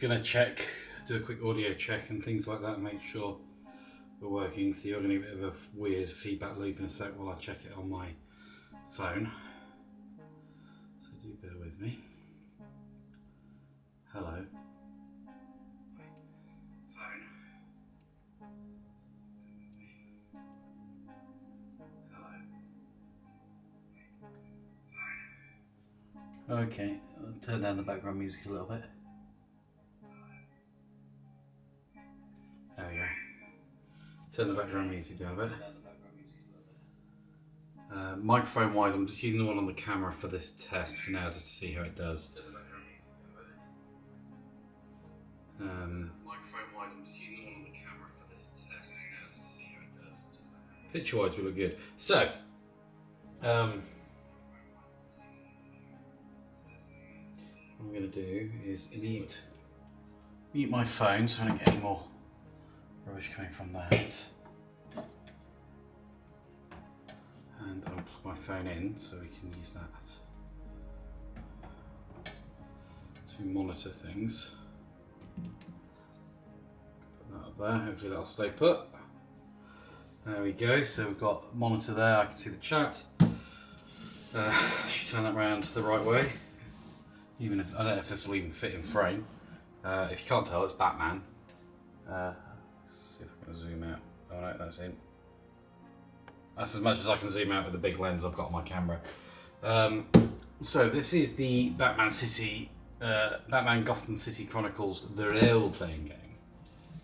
going to do a quick audio check and things like that and make sure we're working. So you're going to get a bit of a weird feedback loop in a sec while I check it on my phone. So do bear with me. Hello. Okay, I'll turn down the background music a little bit. There we go. Turn the background music down a bit. Microphone wise, I'm just using the one on the camera for this test for now, just to see how it does. Microphone wise, I'm just using the one on the camera for this test for now, just to see how it does. Picture wise, we look good. So, what I'm going to do is mute my phone so I don't get any more rubbish coming from that. And I'll plug my phone in so we can use that to monitor things. Put that up there, hopefully that'll stay put. There we go, so we've got a monitor there, I can see the chat. Should turn that around the right way. Even if I don't know if this will even fit in frame. If you can't tell, it's Batman. Let's see if I can zoom out. Oh no, that's in. That's as much as I can zoom out with the big lens I've got on my camera. So this is the Batman Gotham City Chronicles, the role-playing game.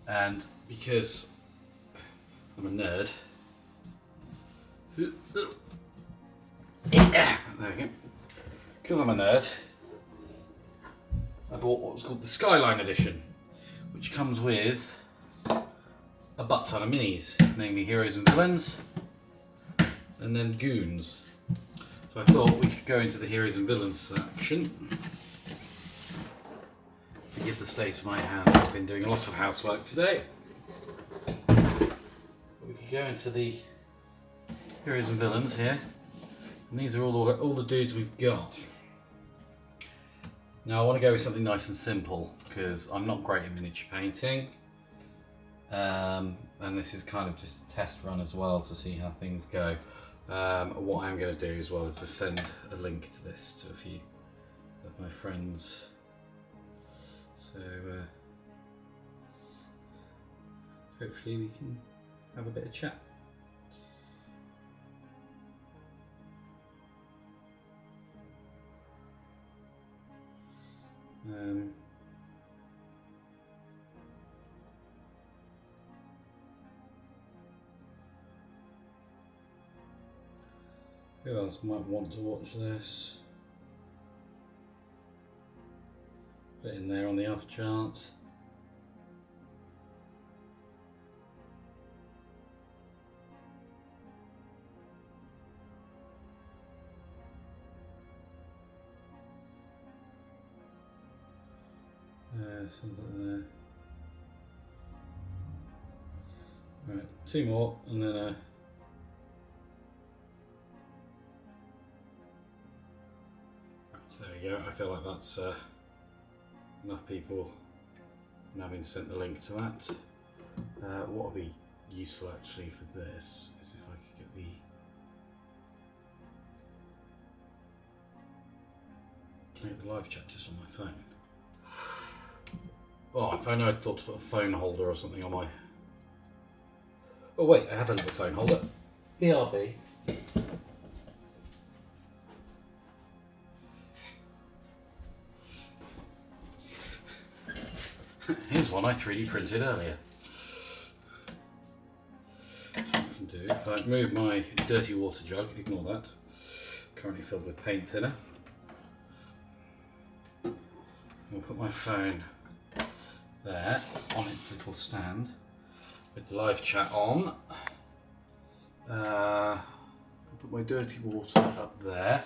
And because I'm a nerd, there we go. Because I'm a nerd, I bought what was called the Skyline Edition, which comes with a butt ton of minis, namely Heroes and Villains, and then Goons. So I thought we could go into the Heroes and Villains section. Forgive the state of my hand, I've been doing a lot of housework today. We could go into the Heroes and Villains here, and these are all the dudes we've got. Now I want to go with something nice and simple because I'm not great at miniature painting, and this is kind of just a test run as well to see how things go. What I'm going to do as well is to send a link to this to a few of my friends, so hopefully we can have a bit of chat. Who else might want to watch this? Put it in there on the off chance. Something there. Right, two more, and then so there we go. I feel like that's enough people now being sent the link to that. What would be useful actually for this is if I could get the live chat just on my phone. Oh, if I know I'd thought to put a phone holder or something on my... Oh wait, I have a little phone holder. BRB. Here's one I 3D printed earlier. So what I can do, if I move my dirty water jug, ignore that. Currently filled with paint thinner. I'll put my phone there on its little stand with the live chat on. I'll put my dirty water up there.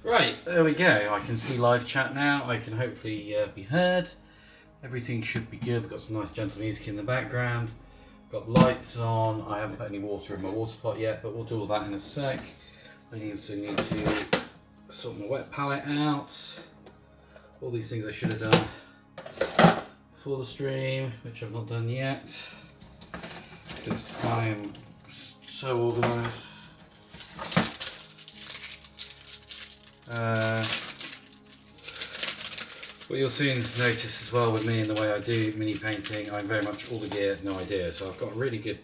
Right, there we go. I can see live chat now. I can hopefully be heard. Everything should be good. We've got some nice gentle music in the background. Got lights on. I haven't put any water in my water pot yet, but we'll do all that in a sec. I also need to sort my wet palette out. All these things I should have done before the stream, which I've not done yet, because I am so organised. What you'll soon notice as well with me in the way I do mini painting, I'm very much all the gear, no idea. So I've got really good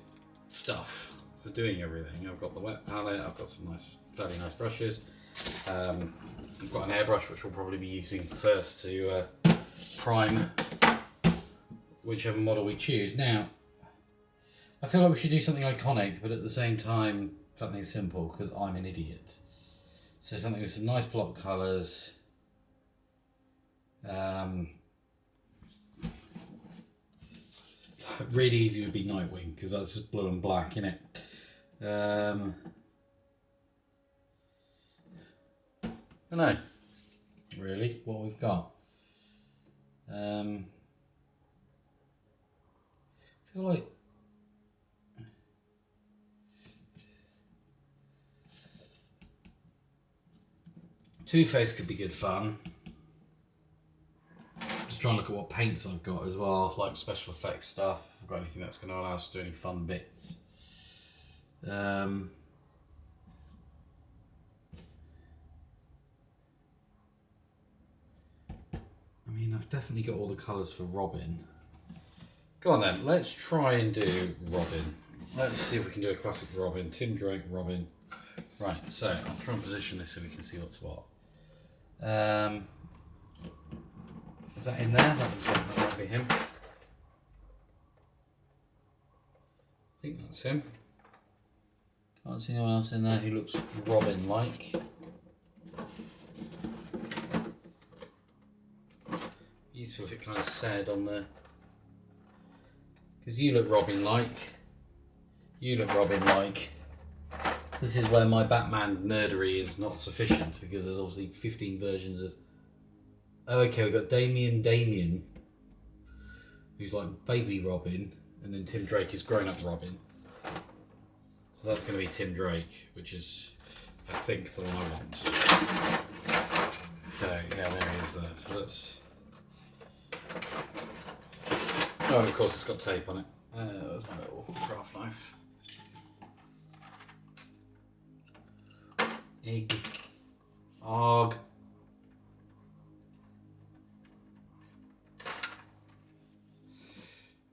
stuff for doing everything. I've got the wet palette, I've got some fairly nice brushes. I've got an airbrush which we'll probably be using first to prime whichever model we choose. Now, I feel like we should do something iconic, but at the same time, something simple, because I'm an idiot. So something with some nice block colours. Really easy would be Nightwing, because that's just blue and black, innit? I don't know, really, what we've got. I feel like Two-Face could be good fun. Just trying to look at what paints I've got as well, like special effects stuff. If I've got anything that's going to allow us to do any fun bits. I mean, I've definitely got all the colours for Robin. Go on then, let's try and do Robin. Let's see if we can do a classic Robin. Tim Drake, Robin. Right, so I'll try and position this so we can see what's what. Is that in there? That might be him. I think that's him. Can't see anyone else in there who looks Robin-like. Useful if it kind of said on there. Because you look Robin-like. You look Robin-like. This is where my Batman nerdery is not sufficient, because there's obviously 15 versions of... Oh, okay, we've got Damian, who's like baby Robin, and then Tim Drake is grown-up Robin. So that's going to be Tim Drake, which is, I think, the one I want. So, yeah, there he is there. So that's... Oh, and of course it's got tape on it. There's my little craft knife. Egg. Og.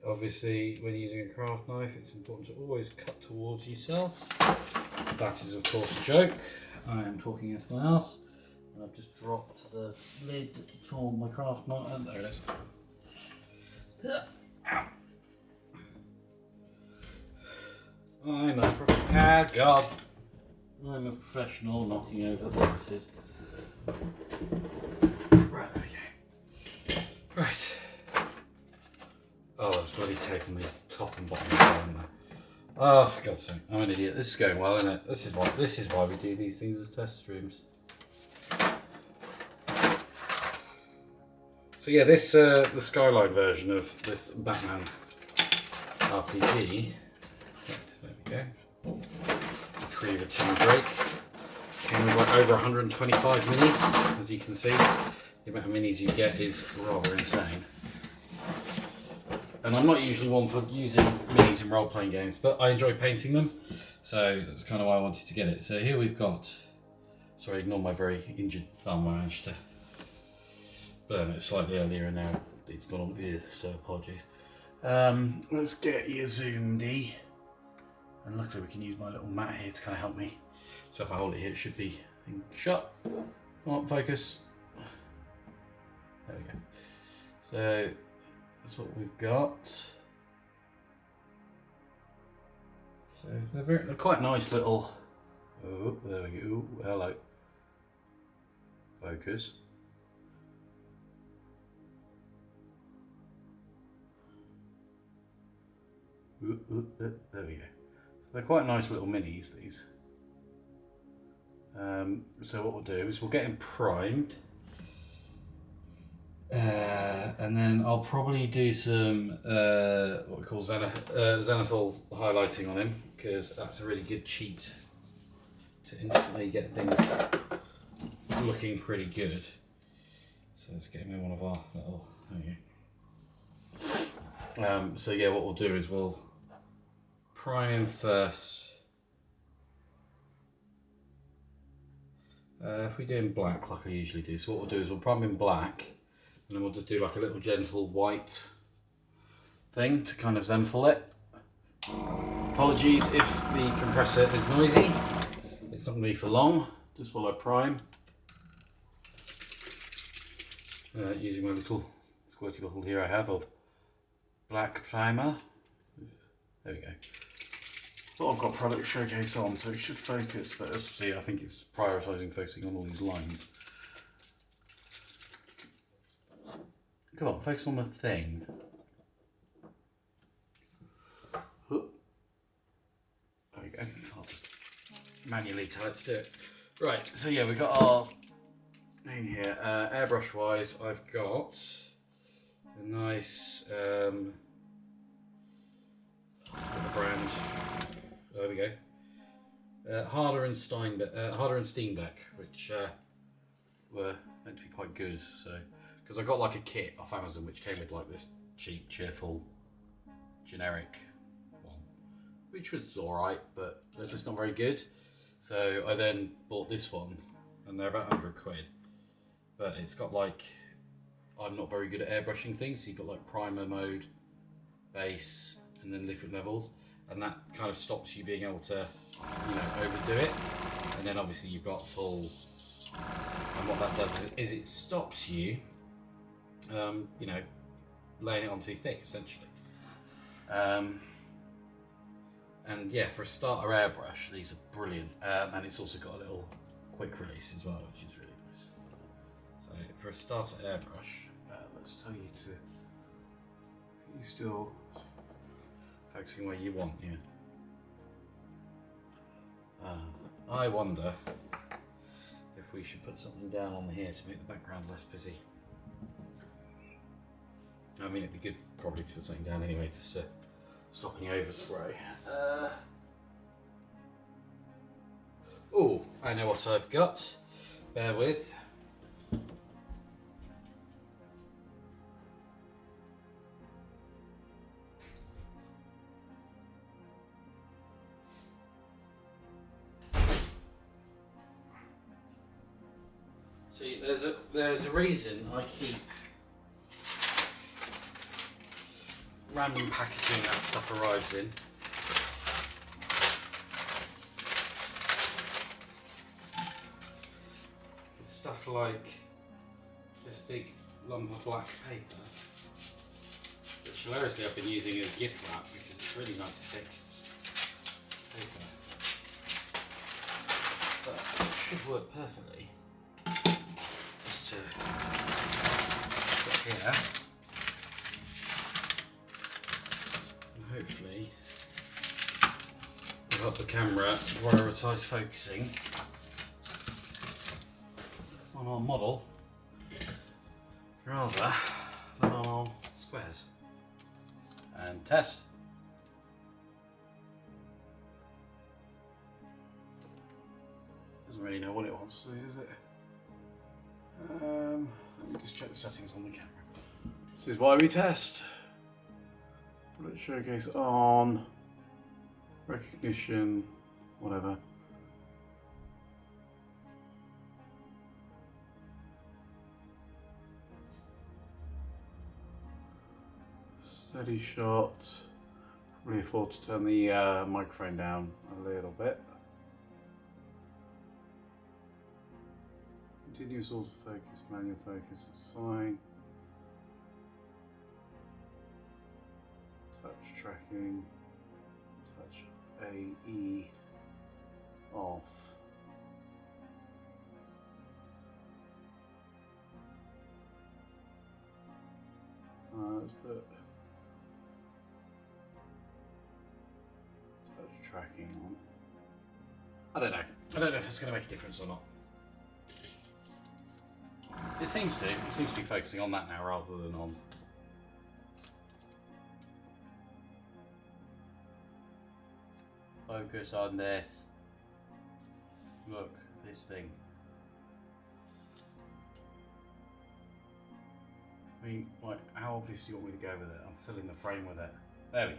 Obviously, when using a craft knife, it's important to always cut towards yourself. That is, of course, a joke. I am talking to someone else, and I've just dropped the lid for my craft knife. And there it is. I'm a God. I'm a professional knocking over boxes. Right, there we go. Right. Oh, there's bloody tape on the top and bottom of there. Oh, for God's sake, I'm an idiot. This is going well, isn't it? This is why we do these things as test streams. So yeah, this the Skyline version of this Batman RPG. Right, there we go. Retriever Tim Drake. Came with like over 125 minis, as you can see. The amount of minis you get is rather insane. And I'm not usually one for using minis in role-playing games, but I enjoy painting them, so that's kind of why I wanted to get it. So here we've got, sorry, ignore my very injured thumb, I managed to burn it slightly earlier and now it's gone on with, so apologies. Let's get you zoomed-y. And luckily we can use my little mat here to kind of help me. So if I hold it here, it should be shut. Come on, focus. There we go. So that's what we've got. So they're quite nice little... Oh, there we go. Ooh, hello. Focus. There we go. So they're quite nice little minis, these. So what we'll do is we'll get him primed. And then I'll probably do some what we call zenithal highlighting on him, because that's a really good cheat to instantly get things looking pretty good. So let's get him in one of our little... There we go. So yeah, what we'll do is we'll prime him first. If we do in black, like I usually do, so what we'll do is we'll prime in black, and then we'll just do like a little gentle white thing to kind of sample it. Apologies if the compressor is noisy. It's not going to be for long, just while I prime. Using my little squirty bottle here I have of black primer. There we go. Well, I've got product showcase on, so it should focus, but as you see, I think it's prioritising focusing on all these lines. Come on, focus on the thing. There we go. I'll just manually tell it to do it. Right, so yeah, we've got our thing here. Airbrush wise, I've got a nice brand. There we go. Harder and Steenbeck, which were meant to be quite good. So, because I got like a kit off Amazon which came with like this cheap, cheerful, generic one, which was alright, but they're just not very good. So I then bought this one, and they're about 100 quid. But it's got like, I'm not very good at airbrushing things, so you've got like primer mode, base, and then different levels. And that kind of stops you being able to, you know, overdo it. And then obviously you've got full, and what that does is it stops you, you know, laying it on too thick, essentially. And yeah, for a starter airbrush, these are brilliant. And it's also got a little quick release as well, which is really nice. So for a starter airbrush, let's tell you to, you still focusing where you want, yeah. I wonder if we should put something down on here to make the background less busy. I mean, it'd be good probably to put something down anyway, just to stop any overspray. Oh, I know what I've got. Bear with. See, there's a reason I keep random packaging that stuff arrives in. It's stuff like this big lump of black paper, which hilariously I've been using as gift wrap because it's really nice thick paper. But it should work perfectly. To put here, and hopefully will help the camera prioritise focusing on our model rather than on our squares. And test. Doesn't really know what it wants to do, does it? Let me just check the settings on the camera. This is why we test. Product showcase on, recognition, whatever. Steady shot. Probably afford to turn the microphone down a little bit. Continuous autofocus, manual focus is fine. Touch tracking, touch AE off. Let's put touch tracking on. I don't know. I don't know if it's going to make a difference or not. It seems to. It seems to be focusing on that now rather than on. Focus on this. Look, this thing. I mean, like, how obvious do you want me to go with it? I'm filling the frame with it. There we go.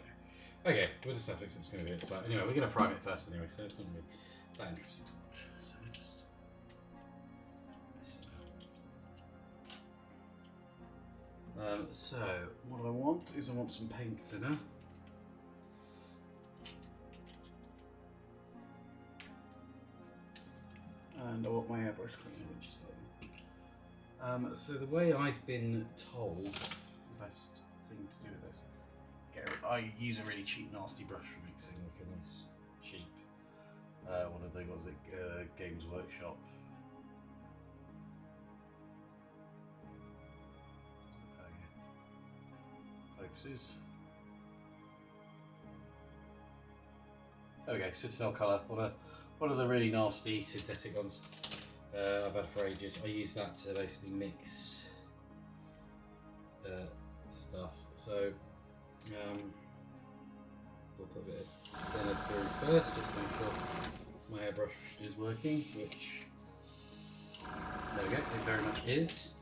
Okay, we'll just have to, it's going to be a bit slow. Anyway, we're going to prime it first anyway, so it's not going to be that interesting to watch. So just... so, what I want is I want some paint thinner. And I want my airbrush cleaner, which is fine. So the way I've been told, the best thing to do with this, I use a really cheap, nasty brush for mixing, like a nice cheap, what have they got? Is it Games Workshop? Focuses. There we go, Citadel Colour. One of the really nasty synthetic ones I've had for ages. I use that to basically mix stuff. So we'll put a bit of thinner through first, just to make sure my airbrush is working, which there we go, it very much is.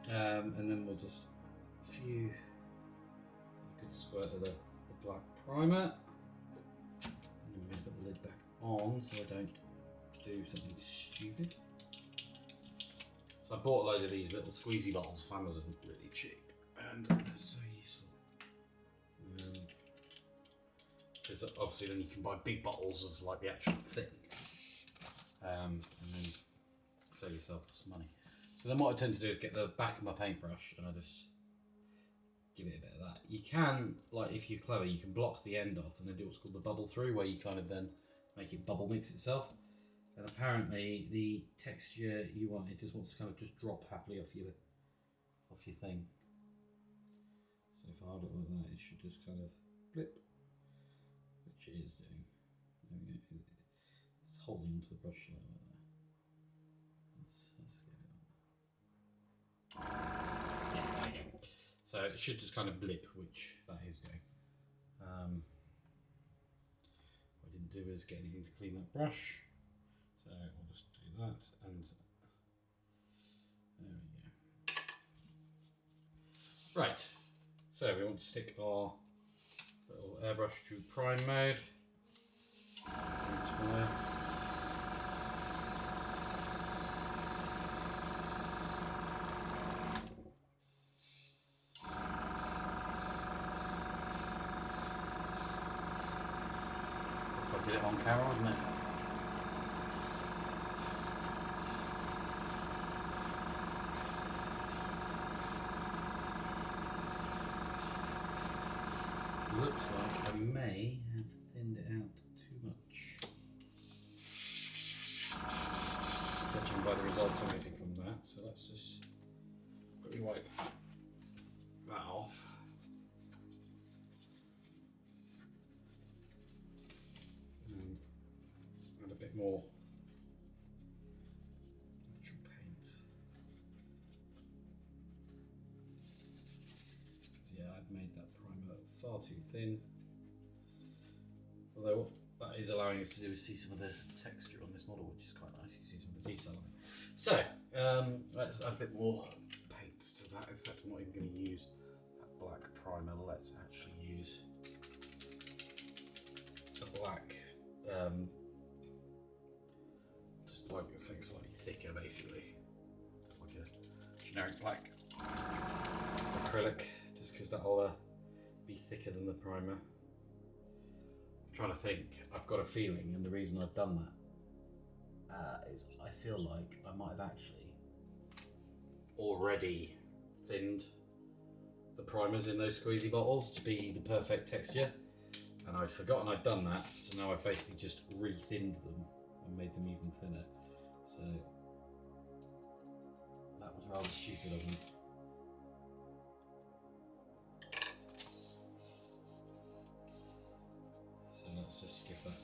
And then we'll just a good squirt of the black primer. And then we're going to put the lid back on so I don't do something stupid. So I bought a load of these little squeezy bottles from Amazon, really cheap, and they're so useful. Because obviously then you can buy big bottles of like the actual thing, and then save yourself some money. So then what I tend to do is get the back of my paintbrush and I just give it a bit of that. You can, like if you're clever, you can block the end off and then do what's called the bubble through, where you kind of then make it bubble mix itself. And apparently the texture you want, it just wants to kind of just drop happily off your thing. So if I hold it like that, it should just kind of blip, which it is doing. There we go. It's holding onto the brush like that. Let's get it on. Yeah, there we go. So it should just kind of blip, which that is doing. What I didn't do is get anything to clean that brush. So I'll just do that, and there we go. Right, so we want to stick our little airbrush to prime mode. If I did it on camera, wouldn't it? Looks like I may have thinned it out too much. Judging by the results I'm getting from that, so let's just quickly wipe that off. And add a bit more actual paint. Yeah, I've made that primer far too thin. Although what that is allowing us to do is see some of the texture on this model, which is quite nice. You can see some of the detail on it. So let's add a bit more paint to that. In fact, I'm not even going to use that black primer. Let's actually use a black, just like something slightly thicker, basically, just like a generic black acrylic. Just because that'll be thicker than the primer. I'm trying to think. I've got a feeling, and the reason I've done that is I feel like I might have actually already thinned the primers in those squeezy bottles to be the perfect texture, and I'd forgotten I'd done that, so now I've basically just re-thinned them and made them even thinner. So that was rather stupid of me. Let's just give that.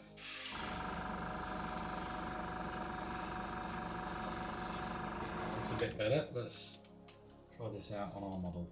That's a bit better. Let's try this out on our model.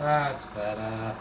That's better.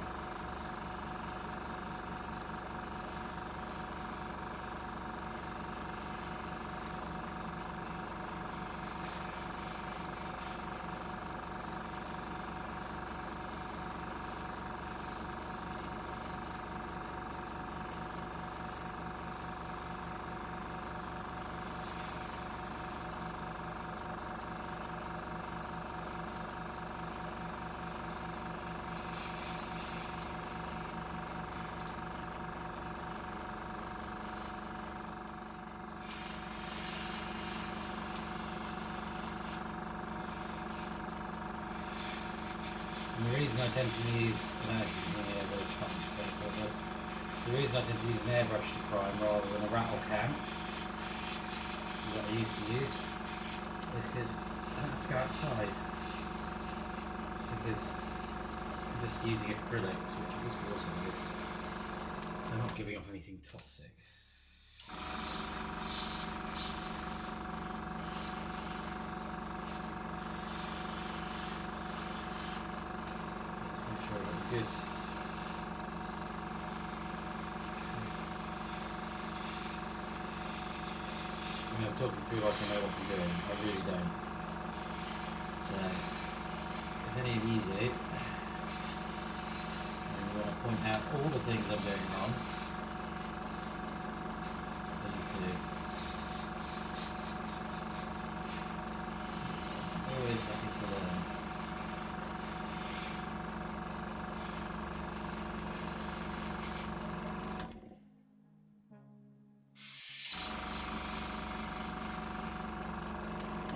And the reason I tend to use an airbrush to prime rather than a rattle can, that I used to use, is because I don't have to go outside. Because I'm just using acrylics, which this also is. So I'm not giving off anything toxic. Good. I mean, I'm talking through like I know what I'm doing. I really don't. So, if any of you do, and you want to point out all the things I'm doing wrong, please do. Always happy to learn.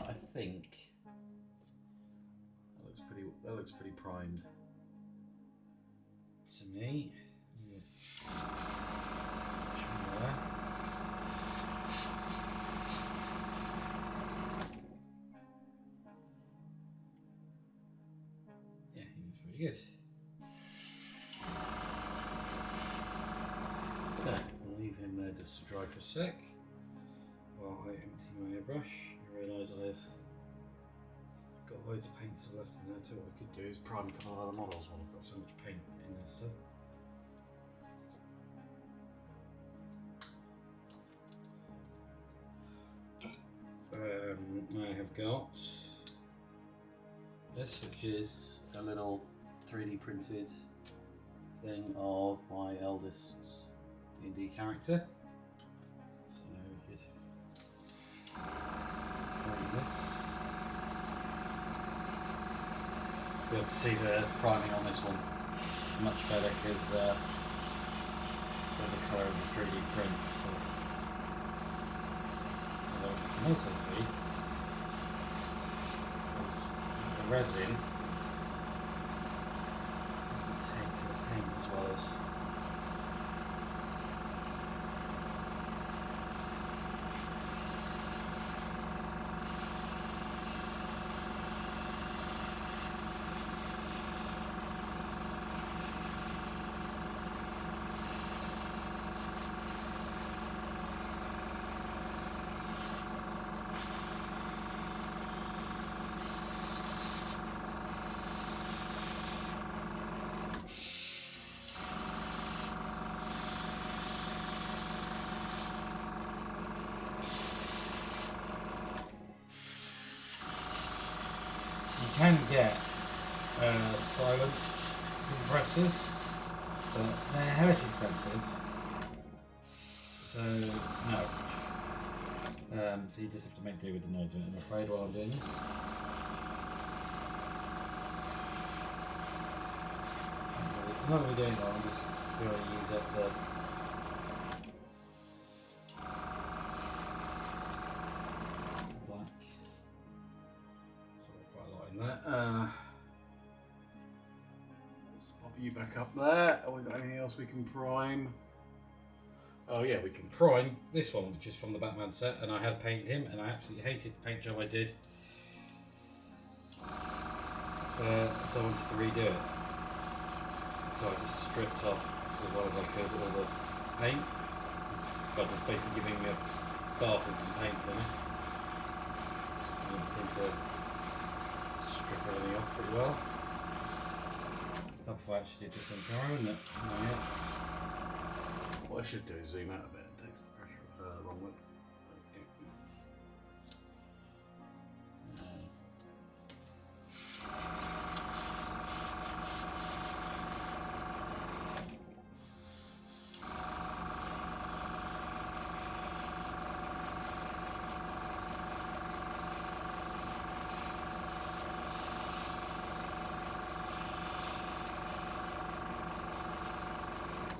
I think that looks pretty primed to me. Yeah, he looks pretty good. So I'll leave him there just to dry for a sec while I empty my airbrush. I realise I've got loads of paint still left in there too. What I could do is prime a couple of other models while I've got so much paint in there still. I have got this, which is a little 3D printed thing of my eldest's D&D character. So we could prime this. Be able to see the priming on this one much better because of the colour of the 3D print. So, although you can also see the resin doesn't take to the paint as well as you can get silent compressors, but they're how much expensive. So no. So you just have to make do with the noise of it, I'm afraid, while I'm doing this. I'm not going to be doing it, I'm just going to use up the black. So quite a lot in there. Let's pop you back up there. Have we got anything else we can prime? Oh yeah, we can prime this one, which is from the Batman set, and I had painted him, and I absolutely hated the paint job I did. So I wanted to redo it. So I just stripped off as well as I could all the paint. But just basically giving me a bath with some paint in it. And it seemed to strip everything off pretty well. help if I actually did this on camera, wouldn't it? No, yeah. What I should do is zoom out a bit and takes the pressure wrong way.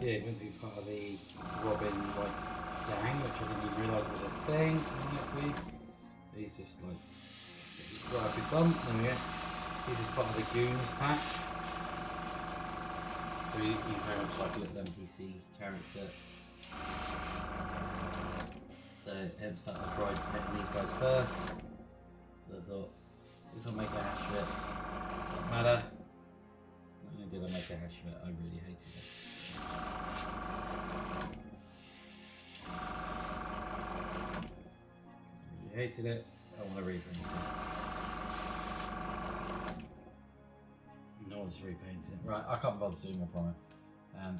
Yeah, he's meant to be part of the Robin like gang, which I didn't even realise was a thing. He's just like right up his bum. There we go. He's just part of the Goons pack. So he's very much like a little NPC character. So hence I tried making these guys first. But I thought if I make a hash of it, doesn't matter. Not only did I make a hash of it, I really hated it. I really hated it. I want to repaint it. No one's repainting it. Right, I can't bother doing more primer. And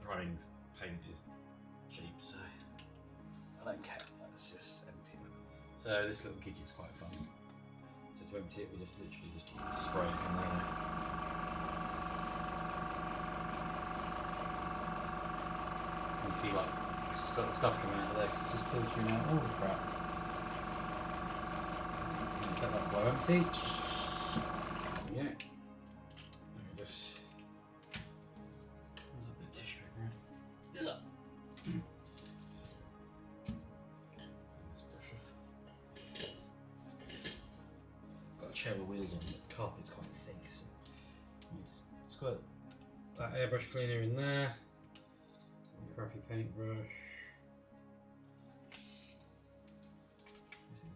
priming paint is cheap, so I don't care. Let's just empty it. So this little gadget's quite fun. So to empty it, we just literally just spray it in there. You see, like, it's just got the stuff coming out of there because it's just filtering out all the crap. Let that blow empty. Yeah. Let me just. There's a bit of tissue paper around. This brush off. Got a chair with wheels on, but the carpet's quite thick, so you just squirt that airbrush cleaner in there. Crappy paintbrush.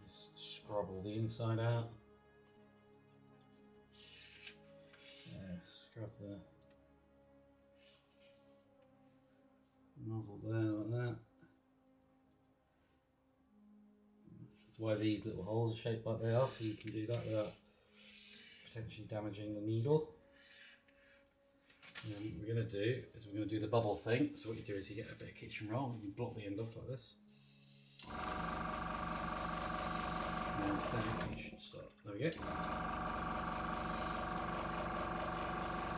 Just scrub all the inside out. Scrub the nozzle there like that. That's why these little holes are shaped like they are, so you can do that without potentially damaging the needle. And then what we're going to do is we're going to do the bubble thing. So what you do is you get a bit of kitchen roll and you block the end off like this. And then so you should start. There we go.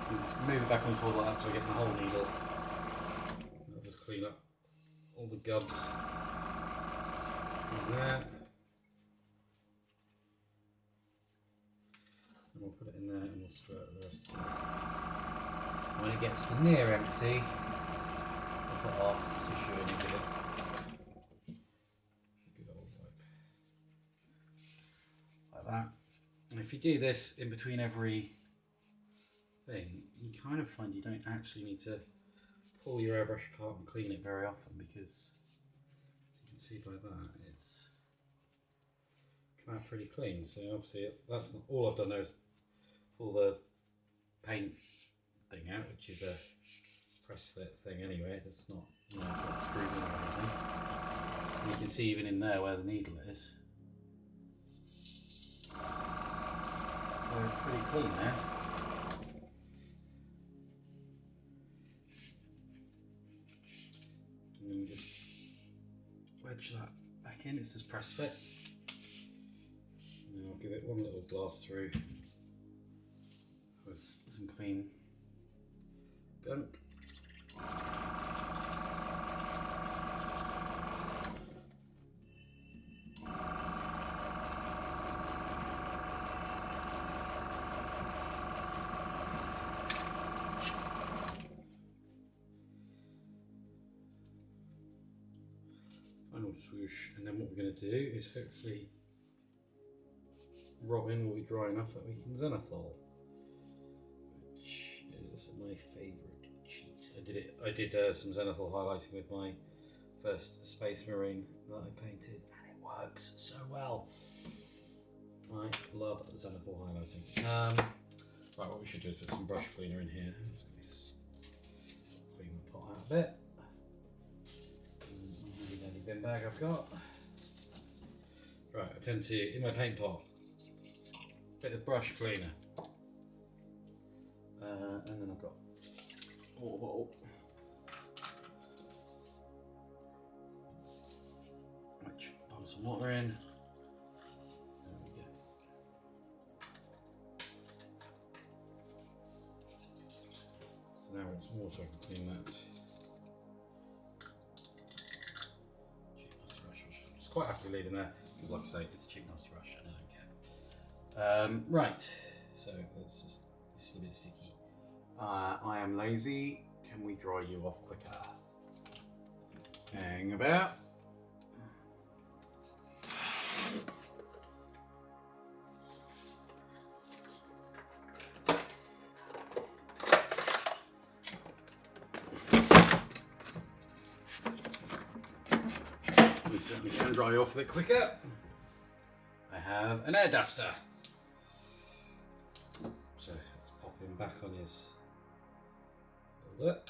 And just move it back and forth like that so we're getting the whole needle. And I'll just clean up all the gubs in there. And we'll put it in there and we'll squirt the rest of it. When it gets near empty, I'll put half the tissue in and give it a good old wipe. Like that. And if you do this in between every thing, you kind of find you don't actually need to pull your airbrush apart and clean it very often because, as you can see by that, it's come out pretty clean. So obviously that's not all I've done there is pull the paint thing out, which is a press fit thing anyway. It's not, you know, it's not screwed in or anything. And you can see even in there where the needle is. So it's pretty clean there. And then we just wedge that back in. It's just press fit. And then I'll give it one little blast through with some clean gunk. Final swoosh, and then what we're going to do is hopefully Robin will be dry enough that we can zenithal, which is my favourite cheat. I did some zenithal highlighting with my first Space Marine that I painted, and it works so well. I love zenithal highlighting. Right, what we should do is put some brush cleaner in here. Let's clean the pot out a bit. Any bin bag I've got. Right, I tend to, in my paint pot, bit of brush cleaner. And then I've got water bottle, which I'll put some water in. There we go. So now with some water, I can clean that. Cheap Nasty Rush, which I'm just quite happy leaving there because, like I say, it's Cheap Nasty Rush and I don't care. Right, so let's just, it's a bit sticky. I am lazy. Can we dry you off quicker? Hang about. We certainly can dry you off a bit quicker. I have an air duster. So let's pop him back on his lip.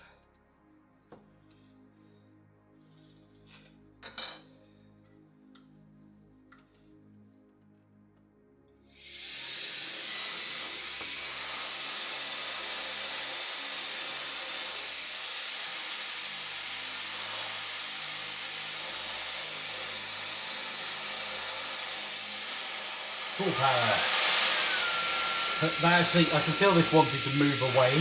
Full power. That actually, I can feel this wanting to move away.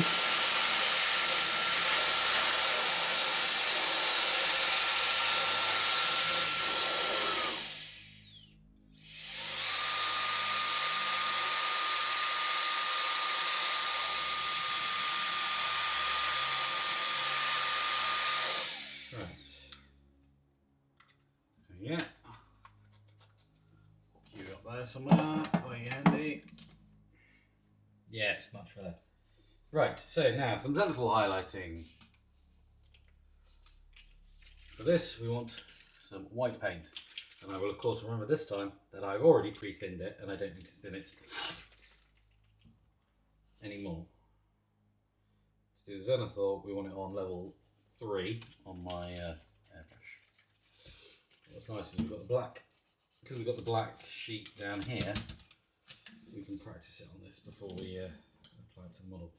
Right. Yeah. Cue up there somewhere. Very handy. Yes, much better. Right, so now some gentle highlighting. For this, we want some white paint. And I will, of course, remember this time that I've already pre-thinned it and I don't need to thin it anymore. To do the Zenithal, we want it on level 3 on my airbrush. What's nice is we've got the black, because we've got the black sheet down here, we can practice it on this before we apply it to the model.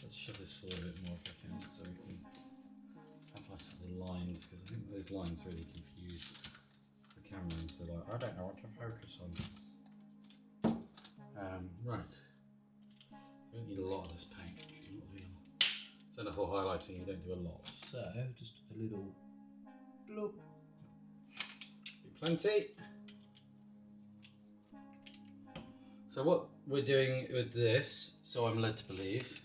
Let's shove this forward a bit more if I can, so we can have less of the lines, because I think those lines really confuse the camera into like, I don't know what to focus on. Right, you don't need a lot of this paint, because you're not doing Zenithal highlighting, you don't do a lot. So, just a little bloop. Be plenty. So what we're doing with this, so I'm led to believe,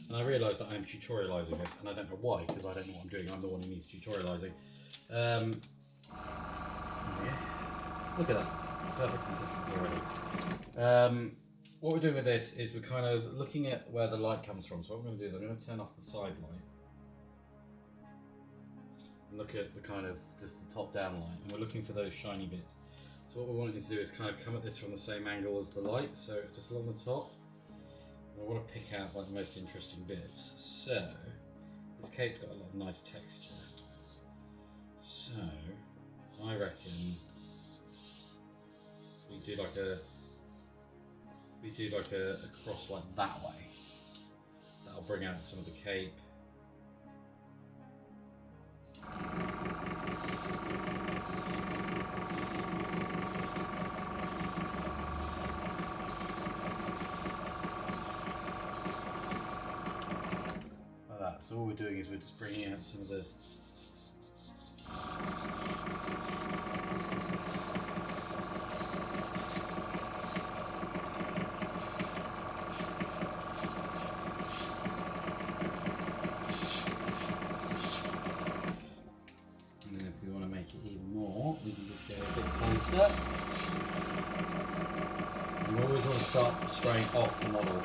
and I realise that I'm tutorialising this, and I don't know why, because I don't know what I'm doing. I'm the one who needs tutorialising. Yeah. Look at that, perfect consistency already. What we're doing with this is we're kind of looking at where the light comes from. So what I'm going to do is I'm going to turn off the side light and look at the kind of just the top down light, and we're looking for those shiny bits. So what we're wanting to do is kind of come at this from the same angle as the light, so just along the top. And I want to pick out like the most interesting bits. So this cape's got a lot of nice texture. So I reckon we do like a cross like that way. That'll bring out some of the cape. Like that. So all we're doing is we're just bringing out some of the you always want to start spraying off the model.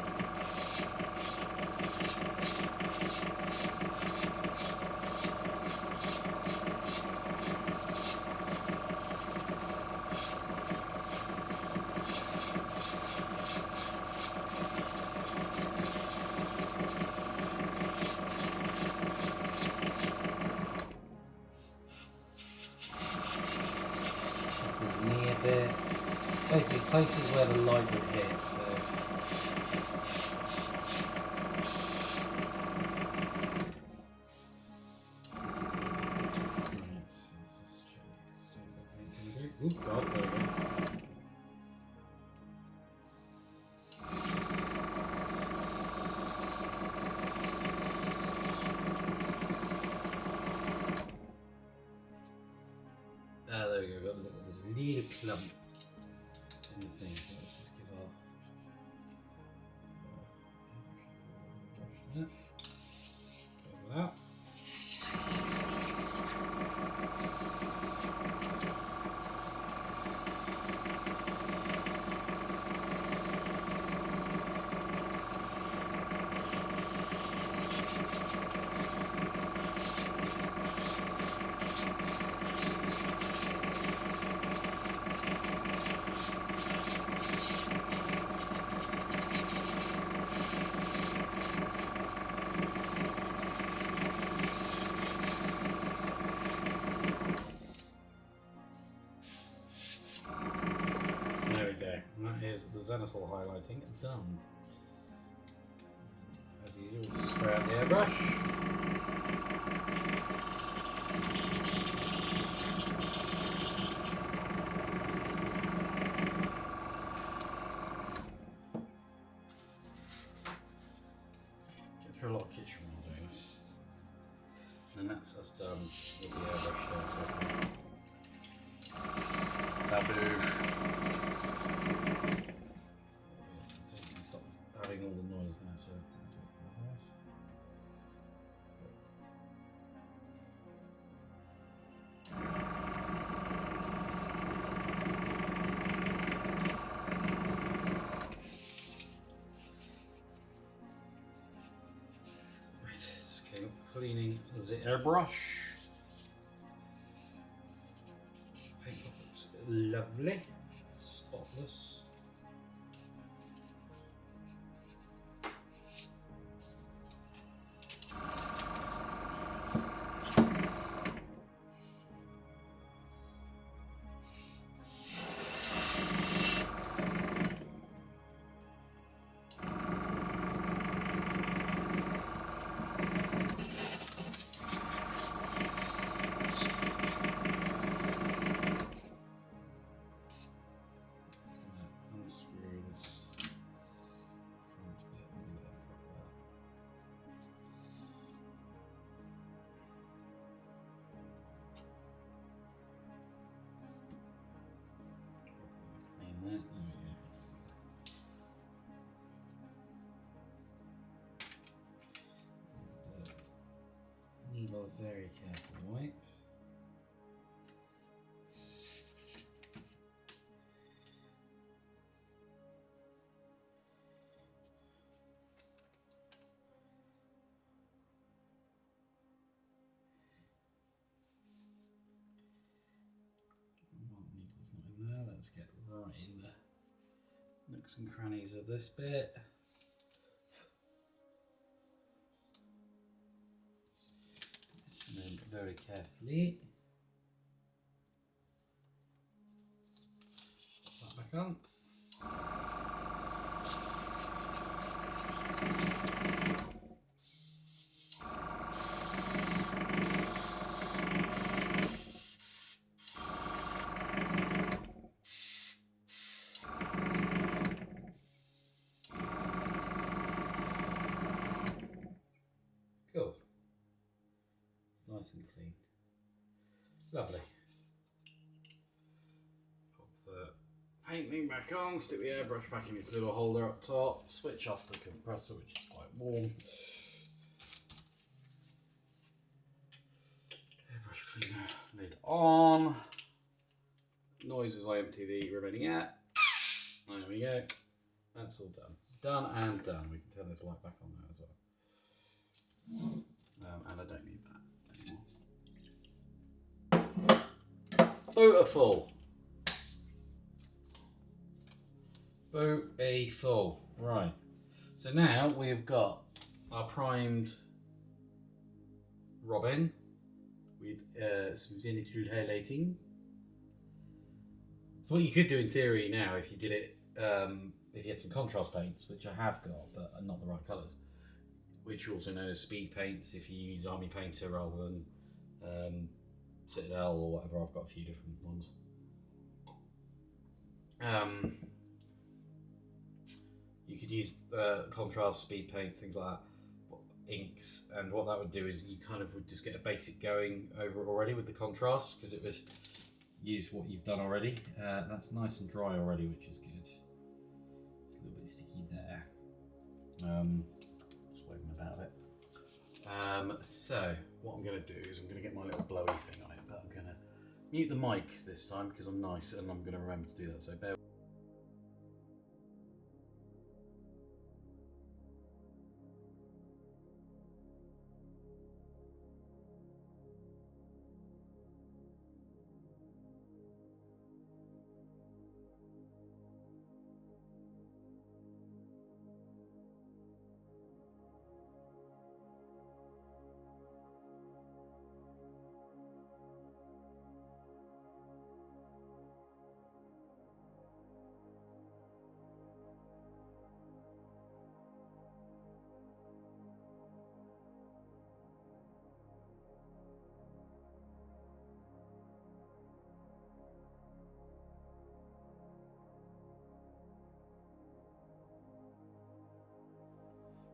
Near there. Basically places where the light would hit. So Oop, God, there we go. There we go, got there's a little clump in the thing, so let's just give our brush that. Over that. There we go, and that is the zenithal highlighting done. As usual, spray out the airbrush. Get through a lot of kitchen while doing this. And that's us done with the airbrush there. Baboosh. So you can stop having all the noise now, so right, let's go cleaning the airbrush. Paint looks lovely, spotless. Need a very careful wipe. Needle's not in there. Let's get right in the nooks and crannies of this bit. And then very carefully put that back on. Cool. It's nice and clean. Lovely. Pop the painting back on, stick the airbrush back in its little holder up top, switch off the compressor, which is quite warm. Airbrush cleaner lid on. Noise as I empty the remaining air. There we go. That's all done. Done and done. We can turn this light back on now as well. And I don't need that anymore. Beautiful. Beautiful. Right. So now we've got our primed Robin with some zenithal highlighting. So what you could do in theory now, if you did it, if you had some contrast paints, which I have got, but are not the right colours, which are also known as speed paints if you use Army Painter rather than Citadel or whatever. I've got a few different ones. You could use contrast, speed paints, things like that, inks, and what that would do is you kind of would just get a basic going over it already with the contrast, because it would use what you've done already. That's nice and dry already, which is good. It's a little bit sticky there. Just waving about it. So what I'm going to do is I'm going to get my little blowy thing on it, but I'm going to mute the mic this time because I'm nice and I'm going to remember to do that. So bear.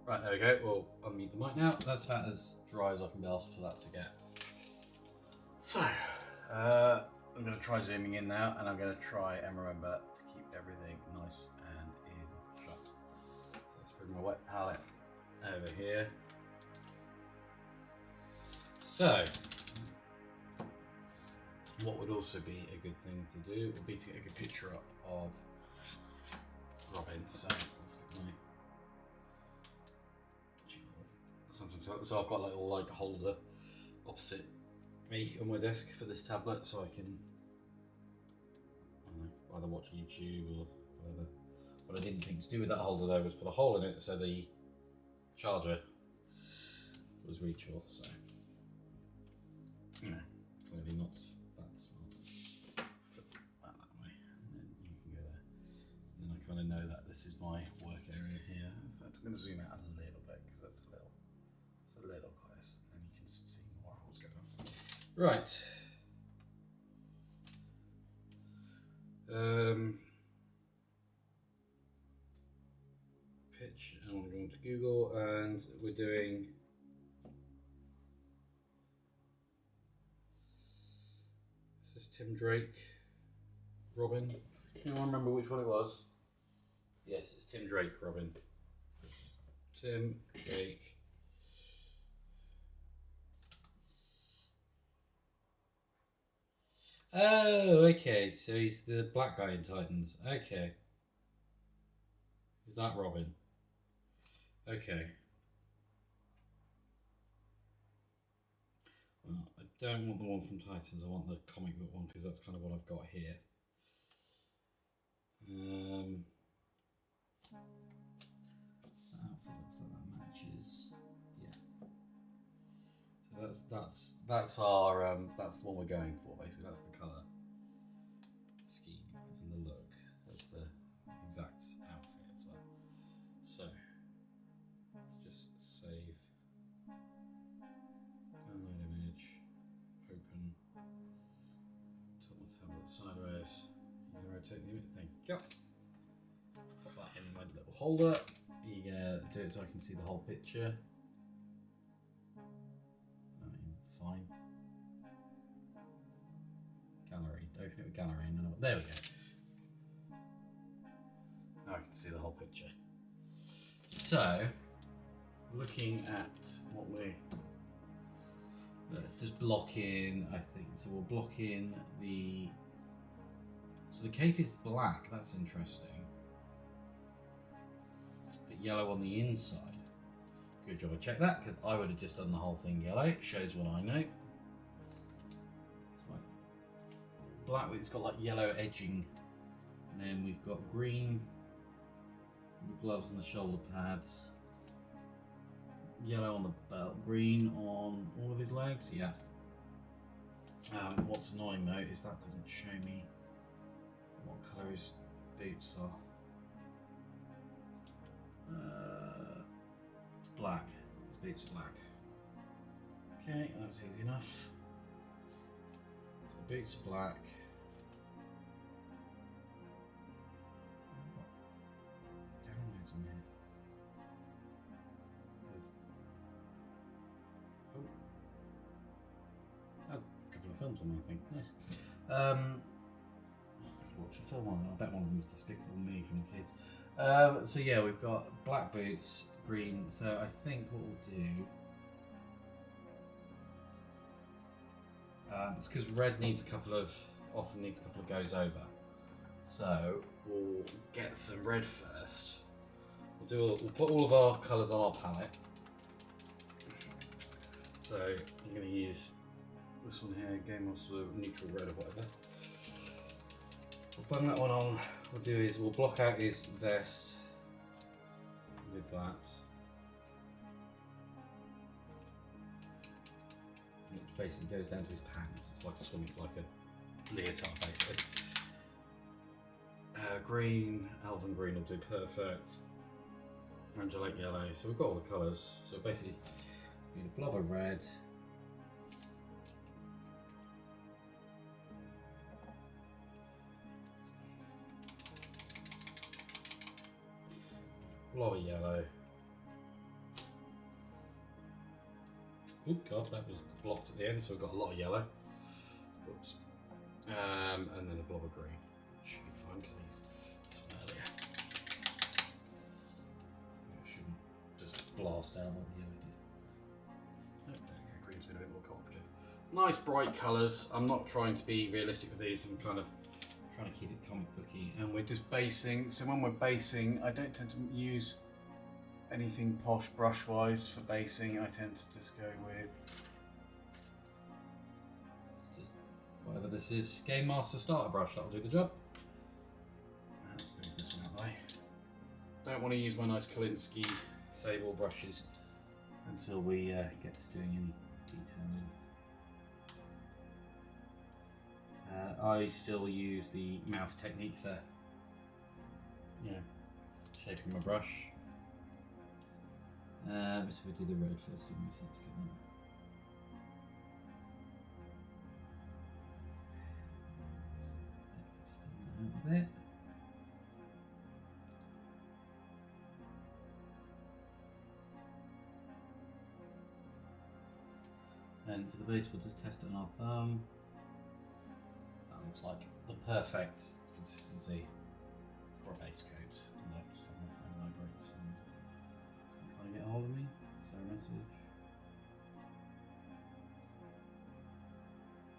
Right, there we go. We'll unmute the mic now. That's about as dry as I can be asked for that to get. So, I'm going to try zooming in now, and I'm going to try and remember to keep everything nice and in shot. So let's bring my wet palette over here. So, what would also be a good thing to do would be to get a good picture up of Robin. So, let's get my... So I've got a little light holder opposite me on my desk for this tablet, so I can, I don't know, either watch YouTube or whatever. What I didn't think to do with that holder though was put a hole in it so the charger was reachable. So, you know, clearly not that smart. Put that way, and then you can go there. And then I kind of know that this is my work area here. In fact, I'm going to zoom out a little bit because that's a little close, and you can see more of what's going on. Right. Pitch, and I'm going to Google, and we're doing this is Tim Drake, Robin. Can you remember which one it was? Yes, it's Tim Drake, Robin. Tim Drake. Oh, okay. So he's the black guy in Titans. Okay. Is that Robin? Okay. Well, I don't want the one from Titans. I want the comic book one because that's kind of what I've got here. That outfit looks like that matches. Yeah. So that's our that's the one we're going for basically. That's the colour scheme and the look. That's the exact outfit as well. So let's just save, download image, open, tilt my tablet sideways. You can rotate the image. Thank you. Pop that in my little holder. You're gonna do it so I can see the whole picture. Fine. Gallery. Open it with gallery. And then there we go. Now I can see the whole picture. So, looking at what we let's just block in. I think so. We'll block in the. So the cape is black. That's interesting. But yellow on the inside. Good job I checked that because I would have just done the whole thing yellow. It shows what I know. It's like black with it's got like yellow edging, and then we've got green on the gloves and the shoulder pads, yellow on the belt, green on all of his legs. Yeah. What's annoying though is that doesn't show me what colour his boots are. Black. His boots are black. Okay, that's easy enough. So boots are black. main thing. Nice. Watch a film on it. I bet one of them was Despicable Me from the kids. So yeah, we've got black boots, green. So I think what we'll do. It's because red often needs a couple of goes over. So we'll get some red first. We'll put all of our colours on our palette. So I'm going to use this one here, Game Master Neutral Red or whatever. We'll bung that one on. What we'll do is we'll block out his vest with that. It basically goes down to his pants. It's like a swimming, like a leotard basically. Green, Elven Green will do perfect. Angelic Yellow. So we've got all the colours. So basically, we need a blob of red. Blob of yellow. Oh god, that was blocked at the end, so we've got a lot of yellow. Whoops. And then a blob of green. Should be fine because I used this one earlier. It shouldn't just blast out like the yellow did. Oh, there you go. Green's been a bit more cooperative. Nice bright colours. I'm not trying to be realistic with these. I'm kind of trying to keep it comic booky. And we're just basing. So when we're basing, I don't tend to use anything posh brush wise for basing. I tend to just go with just whatever this is. Game Master starter brush, that'll do the job. Let's move this one out of the way. Don't want to use my nice Kolinsky sable brushes until we get to doing any detailing. I still use the mouth technique for shaping my brush. So we do the red first, so let's get that. Let's thin that out a bit. And for the base, we'll just test it on our thumb. That looks like the perfect consistency for a base coat. And I've just had my phone vibrate for some reason. Trying to get a hold of me? Sorry, message.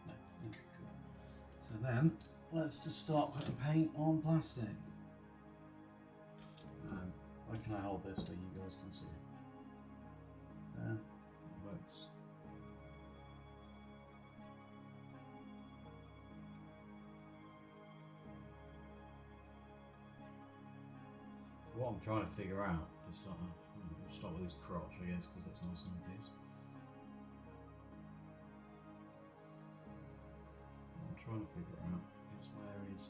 No. Okay, cool. So then, let's just start putting paint on plastic. Why can I hold this where you guys can see? There. It works. What I'm trying to figure out for starting off, we'll start with his crotch, I guess, because that's nice and obvious. What I'm trying to figure out is where his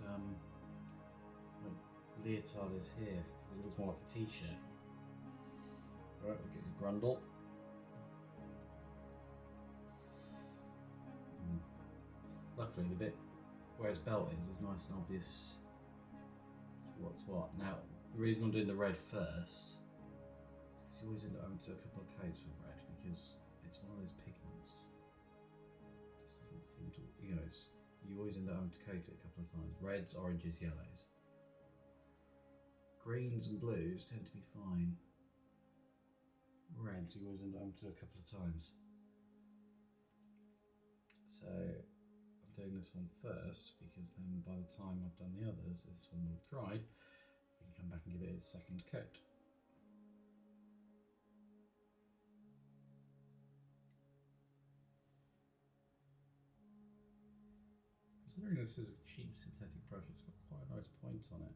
like leotard is here, because it looks more like a t-shirt. Right, we'll get his grundle. Luckily, the bit where his belt is nice and obvious what's what. Now, the reason I'm doing the red first is you always end up having to do a couple of coats with red because it's one of those pigments. It just doesn't seem to, you always end up having to coat it a couple of times. Reds, oranges, yellows. Greens and blues tend to be fine. Reds, you always end up having to do a couple of times. So I'm doing this one first because then by the time I've done the others, this one will have dried. We can come back and give it a second coat. Considering this is a cheap synthetic brush, it's got quite a nice point on it.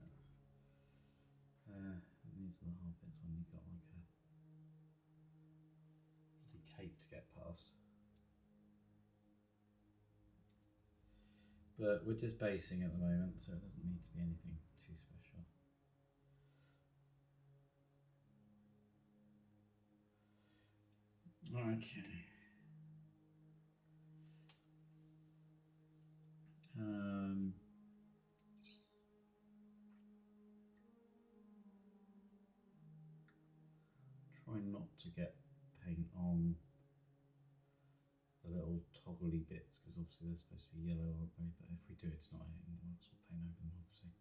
And these are the hard bits when you've got like a bloody cape to get past. But we're just basing at the moment, so it doesn't need to be anything too special. Okay. Try not to get paint on the little toggly bits, because obviously they're supposed to be yellow, aren't they? But if we do it tonight, we'll paint over them, obviously.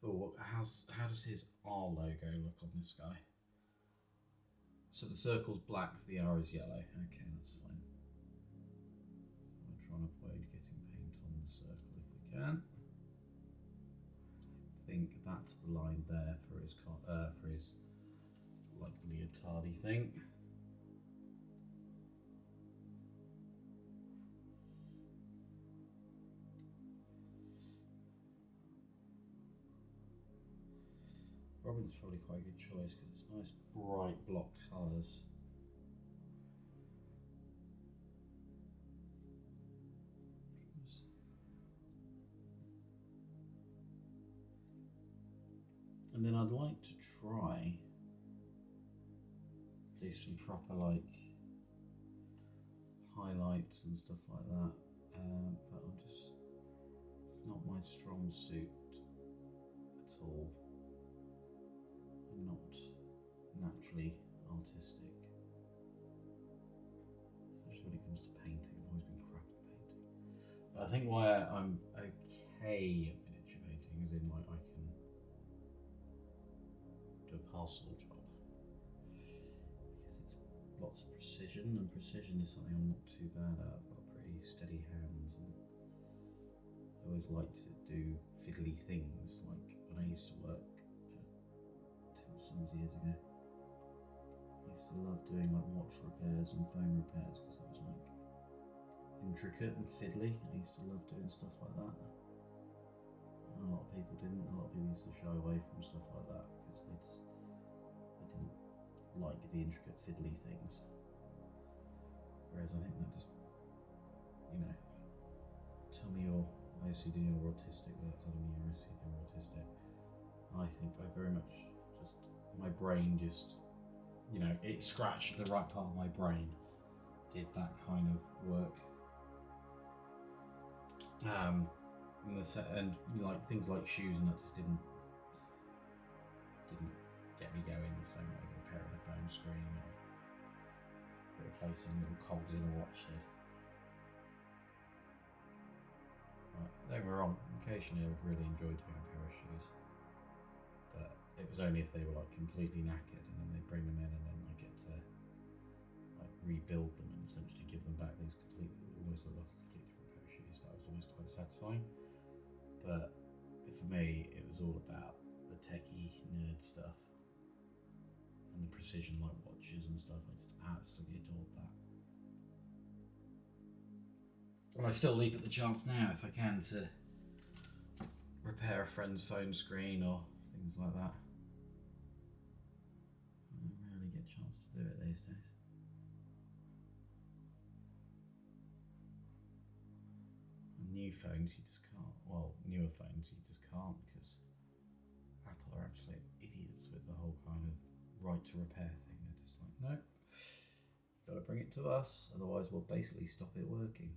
Oh, how does his R logo look on this guy? So the circle's black, the R is yellow. Okay, that's fine. So we'll try and avoid getting paint on the circle if we can. I think that's the line there for his like leotardy thing. Robin's probably quite a good choice because it's nice bright block colours. And then I'd like to try do some proper like highlights and stuff like that, but it's not my strong suit at all. I'm not naturally artistic, especially when it comes to painting. I've always been crap at painting, but I think why I'm okay at miniature painting is in like I can do a passable job because it's lots of precision, and precision is something I'm not too bad at. I've got pretty steady hands, and I always like to do fiddly things. Like when I used to work at Timpson's years ago, I used to love doing like watch repairs and phone repairs because it was like intricate and fiddly. I used to love doing stuff like that. A lot of people didn't. A lot of people used to shy away from stuff like that because they didn't like the intricate fiddly things. Whereas I think that just, you know, tell me you're OCD or autistic without telling me you're OCD or autistic. I think I very much just, my brain just, you know, it scratched the right part of my brain, did that kind of work. And like things like shoes and that just didn't get me going the same way repairing a phone screen or replacing little cogs in a watch did. Don't get me wrong, occasionally I would really enjoy doing a pair of shoes, but it was only if they were like completely knackered and then they bring them in and then I get to like rebuild them and essentially give them back these completely, almost look like a completely different pair of shoes. That was always quite satisfying. But for me, it was all about the techie nerd stuff and the precision like watches and stuff. I just absolutely adored that. And I still leap at the chance now if I can to repair a friend's phone screen or things like that. I rarely get a chance to do it these days. New phones you just can't, well, newer phones you just can't because Apple are absolute idiots with the whole kind of right to repair thing. They're just like, no, you've got to bring it to us, otherwise we'll basically stop it working.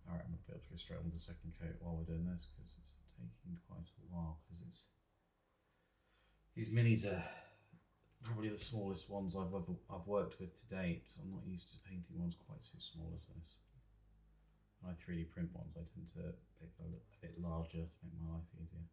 Alright, I'm going to be able to go straight on with the second coat while we're doing this because it's taking quite a while because these minis are probably the smallest ones I've worked with to date. I'm not used to painting ones quite so small as this. When I 3D print ones, I tend to pick a bit larger to make my life easier.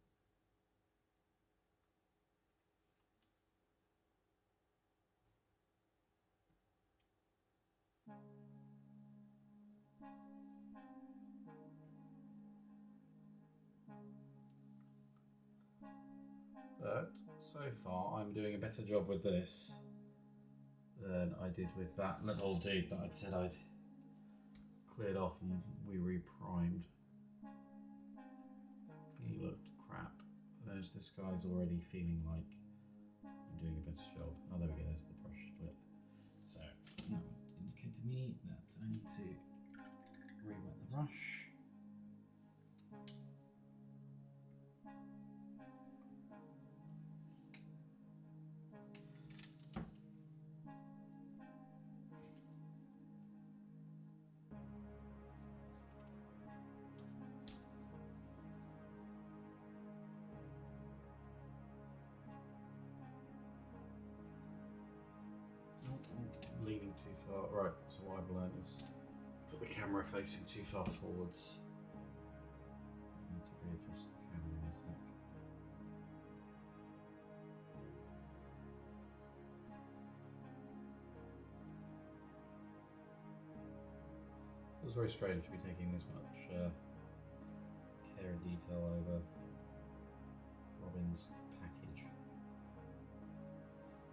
But so far, I'm doing a better job with this than I did with that little dude that I'd said I'd cleared off and we reprimed. He looked crap. There's this guy's already feeling like I'm doing a better job. Oh, there we go, there's the brush split. So that would indicate to me that I need to re-wet the brush. leaning too far. Right, so what I've learned is put the camera facing too far forwards. I need to readjust the camera in a sec. It was very strange to be taking this much care and detail over Robin's package.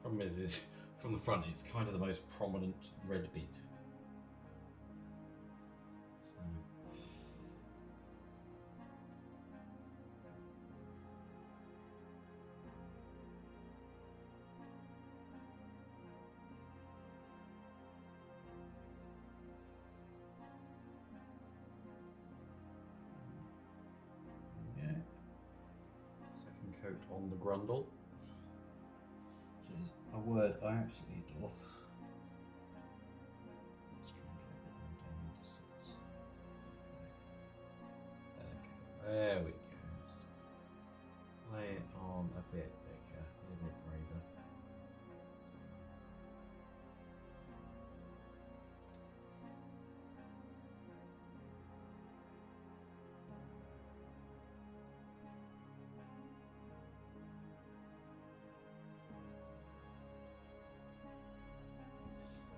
Problem is from the front it's kind of the most prominent red bit. So. Yeah. Second coat on the grundle. Which is a word I absolutely adore. Let's try and get a bit more down into 6. Okay. There we go. Just lay it on a bit thicker, a little bit braver.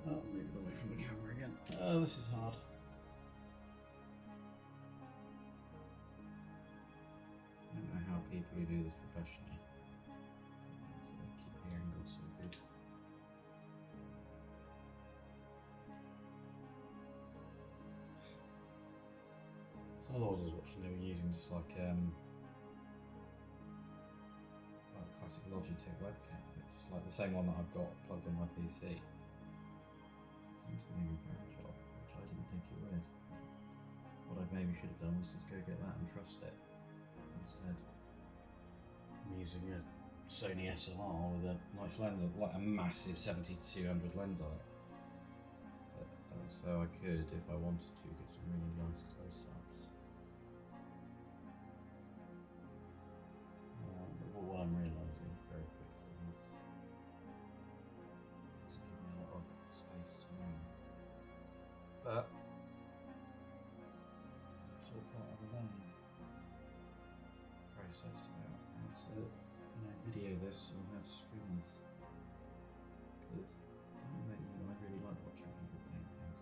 Oh, move it away from the camera again. Oh, this is hard. I don't know how people who do this professionally keep the angle so good. Some of the ones I was watching, they were using just like classic Logitech webcam, but just like the same one that I've got plugged in my PC. Seems to do a great job, which I didn't think it would. What I maybe should have done was just go get that and trust it instead. I'm using a Sony SLR with a nice lens, like a massive 70-200 lens on it. But so I could, if I wanted to, get some really nice close-ups. But what I'm realising very quickly is it doesn't give me a lot of space to move. But it's all part of the learning process now. How to video this and how to stream this. Because I really like watching people paint things.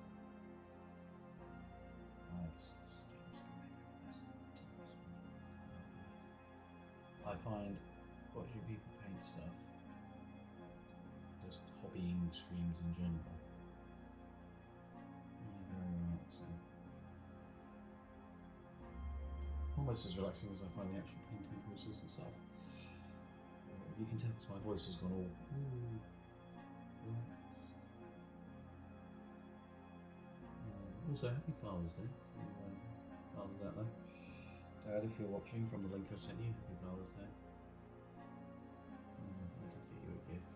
I find watching people paint stuff, just hobbying streams in general, really very relaxing. Almost as relaxing as I find the actual painting process and stuff. You can tell because my voice has gone all relaxed. Also, happy Father's Day to fathers out there. Dad, if you're watching from the link I sent you, happy Father's Day. I did get you a gift.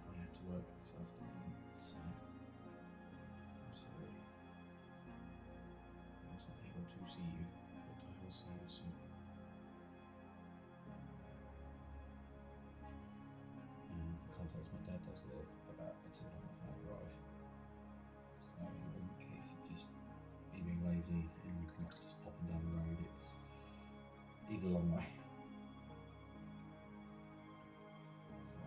I had to work this afternoon, so I'm sorry. I wasn't able to see you, but I will see you soon. And for context, my dad does live about a 2.5 hour drive. So it wasn't a case of just being lazy and not just popping down the road. He's a long way. So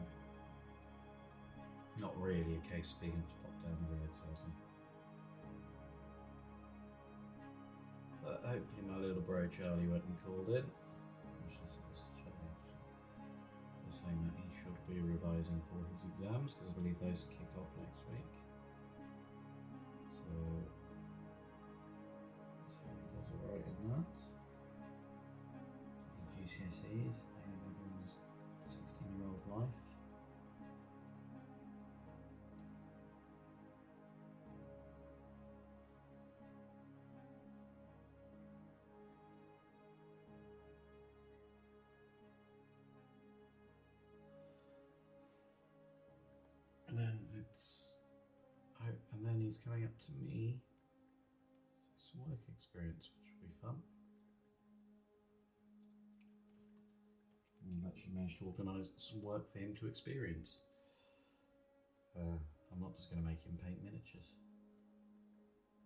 not really a case of being able to pop down the road, sadly. But hopefully my little bro Charlie went and called in. Which is Charlie actually. Was saying that he should be revising for his exams because I believe those kick off next week. So he does alright in that. GCSEs, everyone's 16-year-old life. And then and then he's coming up to me for some work experience, which will be fun. And I've actually managed to organise some work for him to experience. I'm not just going to make him paint miniatures.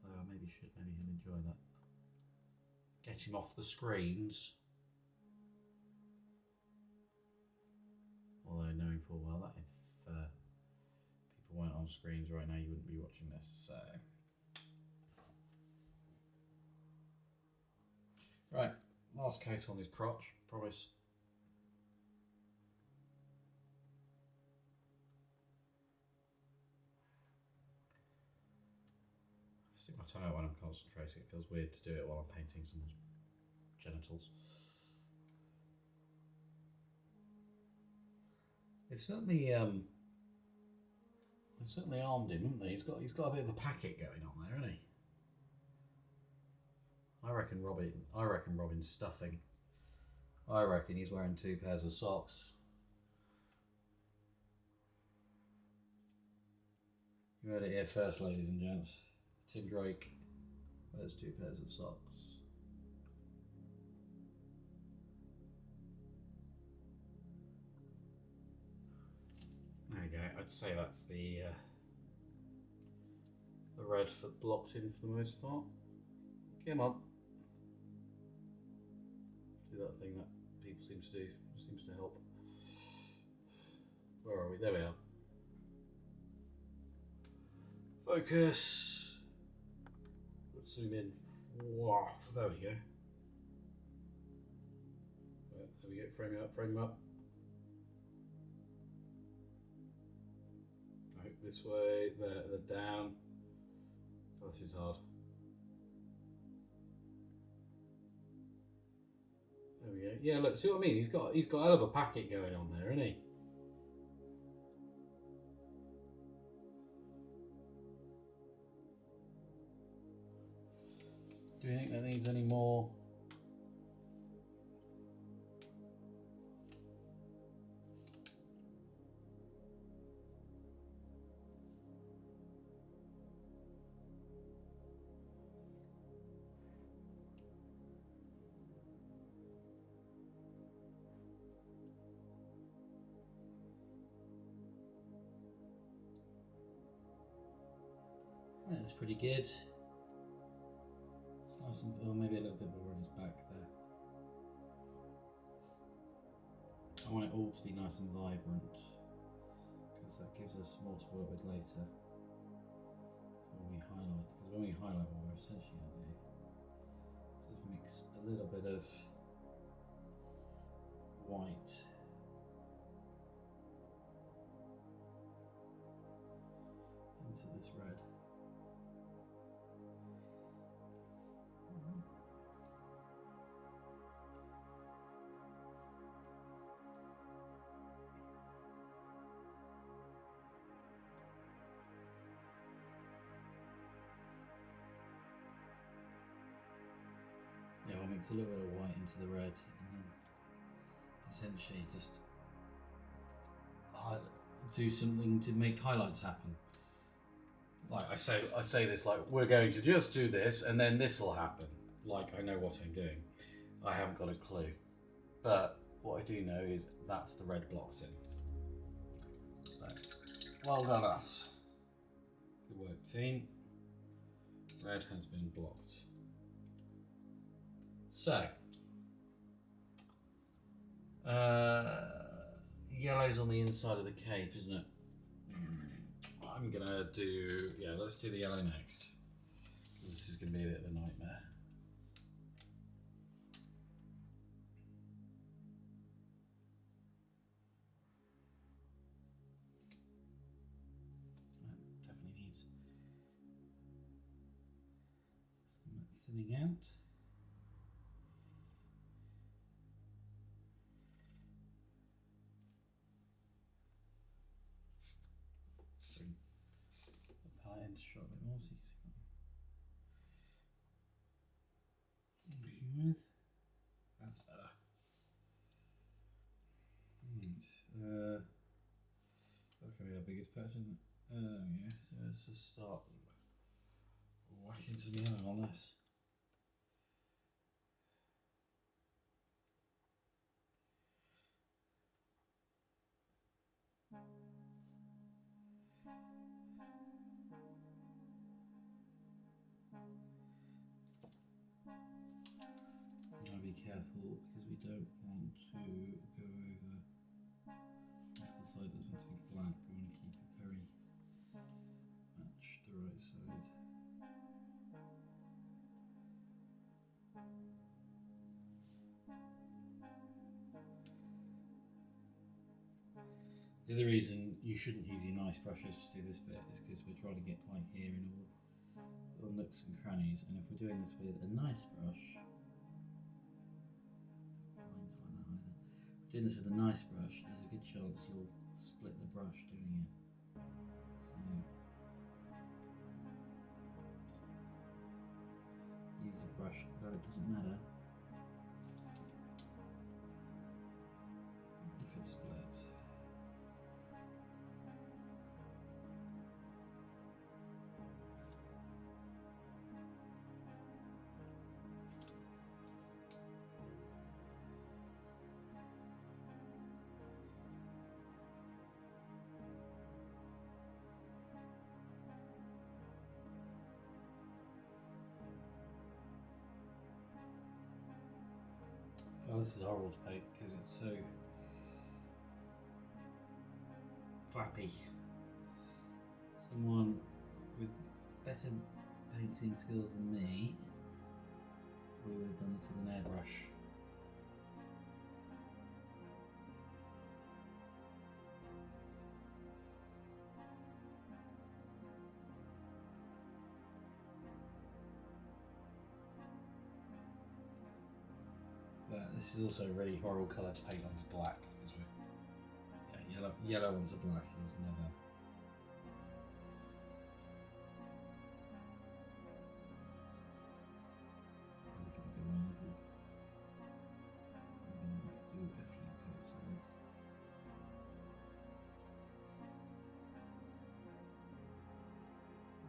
Though I maybe should, maybe he'll enjoy that. Get him off the screens. Although knowing full well that if people weren't on screens right now, you wouldn't be watching this, so. Right, last coat on his crotch, promise. Stick my tongue out when I'm concentrating. It feels weird to do it while I'm painting someone's genitals. They've certainly armed him, haven't they? He's got a bit of a packet going on there, hasn't he? I reckon Robin's stuffing. I reckon he's wearing 2 pairs of socks. You heard it here first, ladies and gents. Tim Drake wears 2 pairs of socks. There you go. I'd say that's the red for blocked in for the most part. Come on. Do that thing that people seem to do. Seems to help. Where are we? There we are. Focus. Let's zoom in. Wow, there we go. Right, there we go. Frame him up. Frame him up. Right, this way. There. Down. Oh, this is hard. There we go. Yeah, look, see what I mean? He's got a hell of a packet going on there, isn't he? Do you think that needs any more? That's pretty good. Nice and, or maybe a little bit more on his back there. I want it all to be nice and vibrant because that gives us more to work with later. When we highlight, because when we highlight, what we're essentially going to do is mix a little bit of white into this red. Yeah, we'll mix a little bit of white into the red and then essentially just do something to make highlights happen. Like I say this like we're going to just do this and then this will happen. Like I know what I'm doing. I haven't got a clue. But what I do know is that's the red blocked in. So well done us. Good work team. Red has been blocked. So yellow's on the inside of the cape, isn't it? I'm gonna do, yeah, let's do the yellow next. This is gonna be a bit of a nightmare. That definitely needs some thinning out. Palette shot a bit more so you can see what I'm working with. That's better. Right. That's going to be our biggest patch, isn't it? There we go. So let's just start whacking some yellow on this. careful because we don't want to go over. That's the side that's meant to be black. We want to keep it very much the right side. The other reason you shouldn't use your nice brushes to do this bit is because we're trying to get like here in all nooks and crannies, and if we're doing this with a nice brush, lines like that either. If we're doing this with a nice brush, there's a good chance you'll split the brush doing it. So use a brush, though it doesn't matter if it splits. Oh, this is horrible to paint because it's so flappy. Someone with better painting skills than me would have done this with an airbrush. But this is also a really horrible colour to paint onto black because yellow onto black is never. Look at it easy. I'm going to have to do a few coats of this.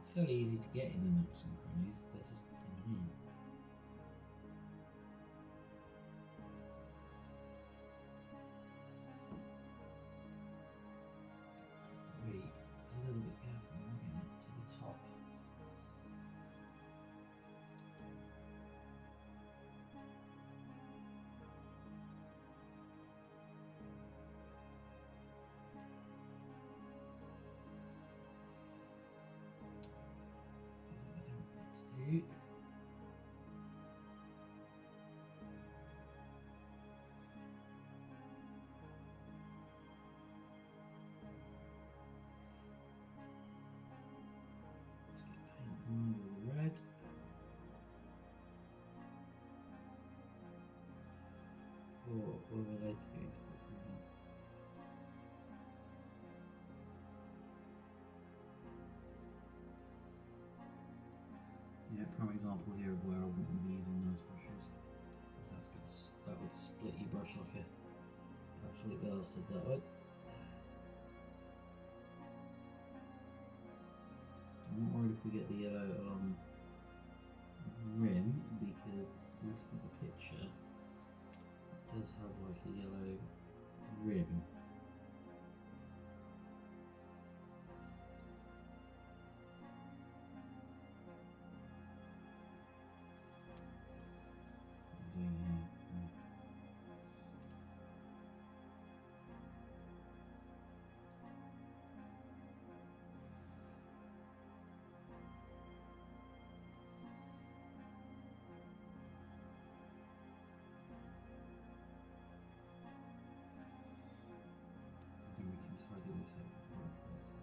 It's fairly easy to get in the nooks and crannies, they're just annoying. Be a little bit careful when we're getting up to the top. That's what I don't want to do. Let's get paint on the red. Or we're later going to put green. Yeah, prime example here of where I wouldn't be using nice brushes. Because that would split your brush like a absolute bastard, that would. I'm not worried if we get the yellow along the rim, because looking at the picture, it does have like a yellow rim. And we can tidy this up with white later.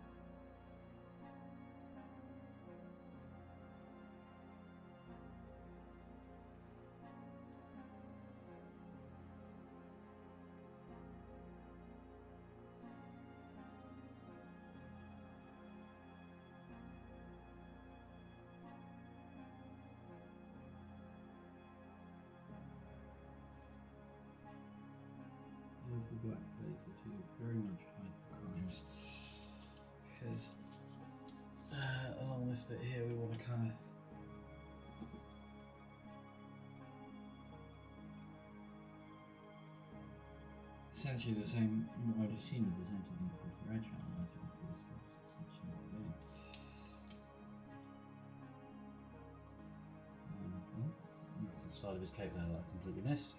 Here's the black later to very much hide the crimes, because along this bit here we want to kind of essentially the same, I would assume is the same technique for red highlighting, because that's essentially what we're doing. That's a side of his cape there that I completely missed.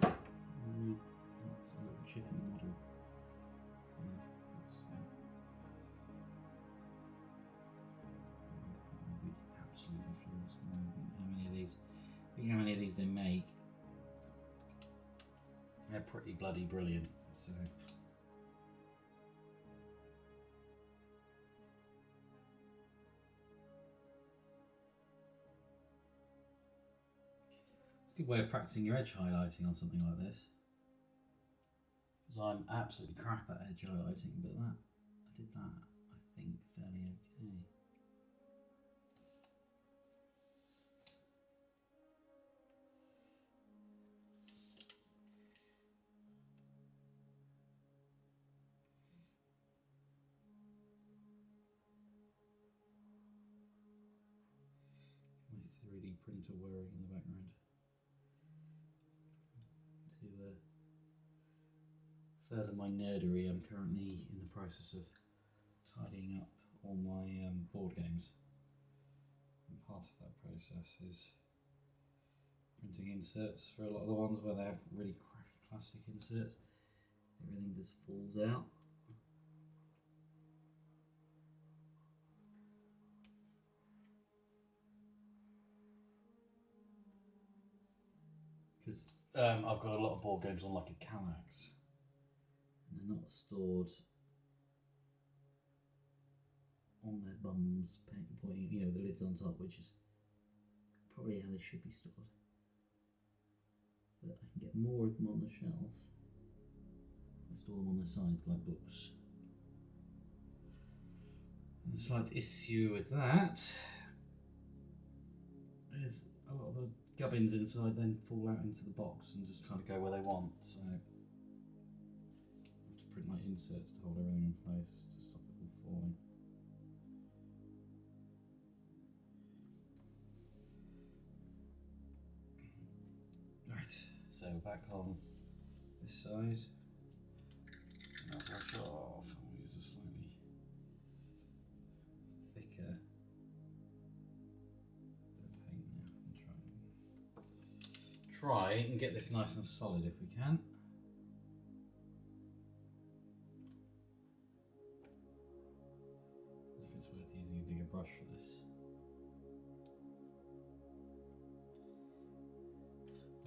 That's a little chicken model. Absolutely flawless. How many of these? I think how many of these they make. They're pretty bloody brilliant. So. Good way of practicing your edge highlighting on something like this, because I'm absolutely crap at edge highlighting, but I did that, I think, fairly okay. My 3D printer whirring in the background. To further my nerdery, I'm currently in the process of tidying up all my board games. And part of that process is printing inserts for a lot of the ones where they have really crappy plastic inserts. Everything just falls out. Because I've got a lot of board games on like a Kallax, and they're not stored on their bums, pointing, you know, the lid's on top, which is probably how they should be stored. But I can get more of them on the shelf. I store them on their side like books. And the slight issue with that is a lot of the gubbins inside then fall out into the box and just kind of go where they want. So I have to print like inserts to hold everything in place to stop it all falling. Right, so we're back on this side. And I'll brush off. I'll use a slightly thicker paint now. Try and get this nice and solid if we can. If it's worth using a bigger brush for this.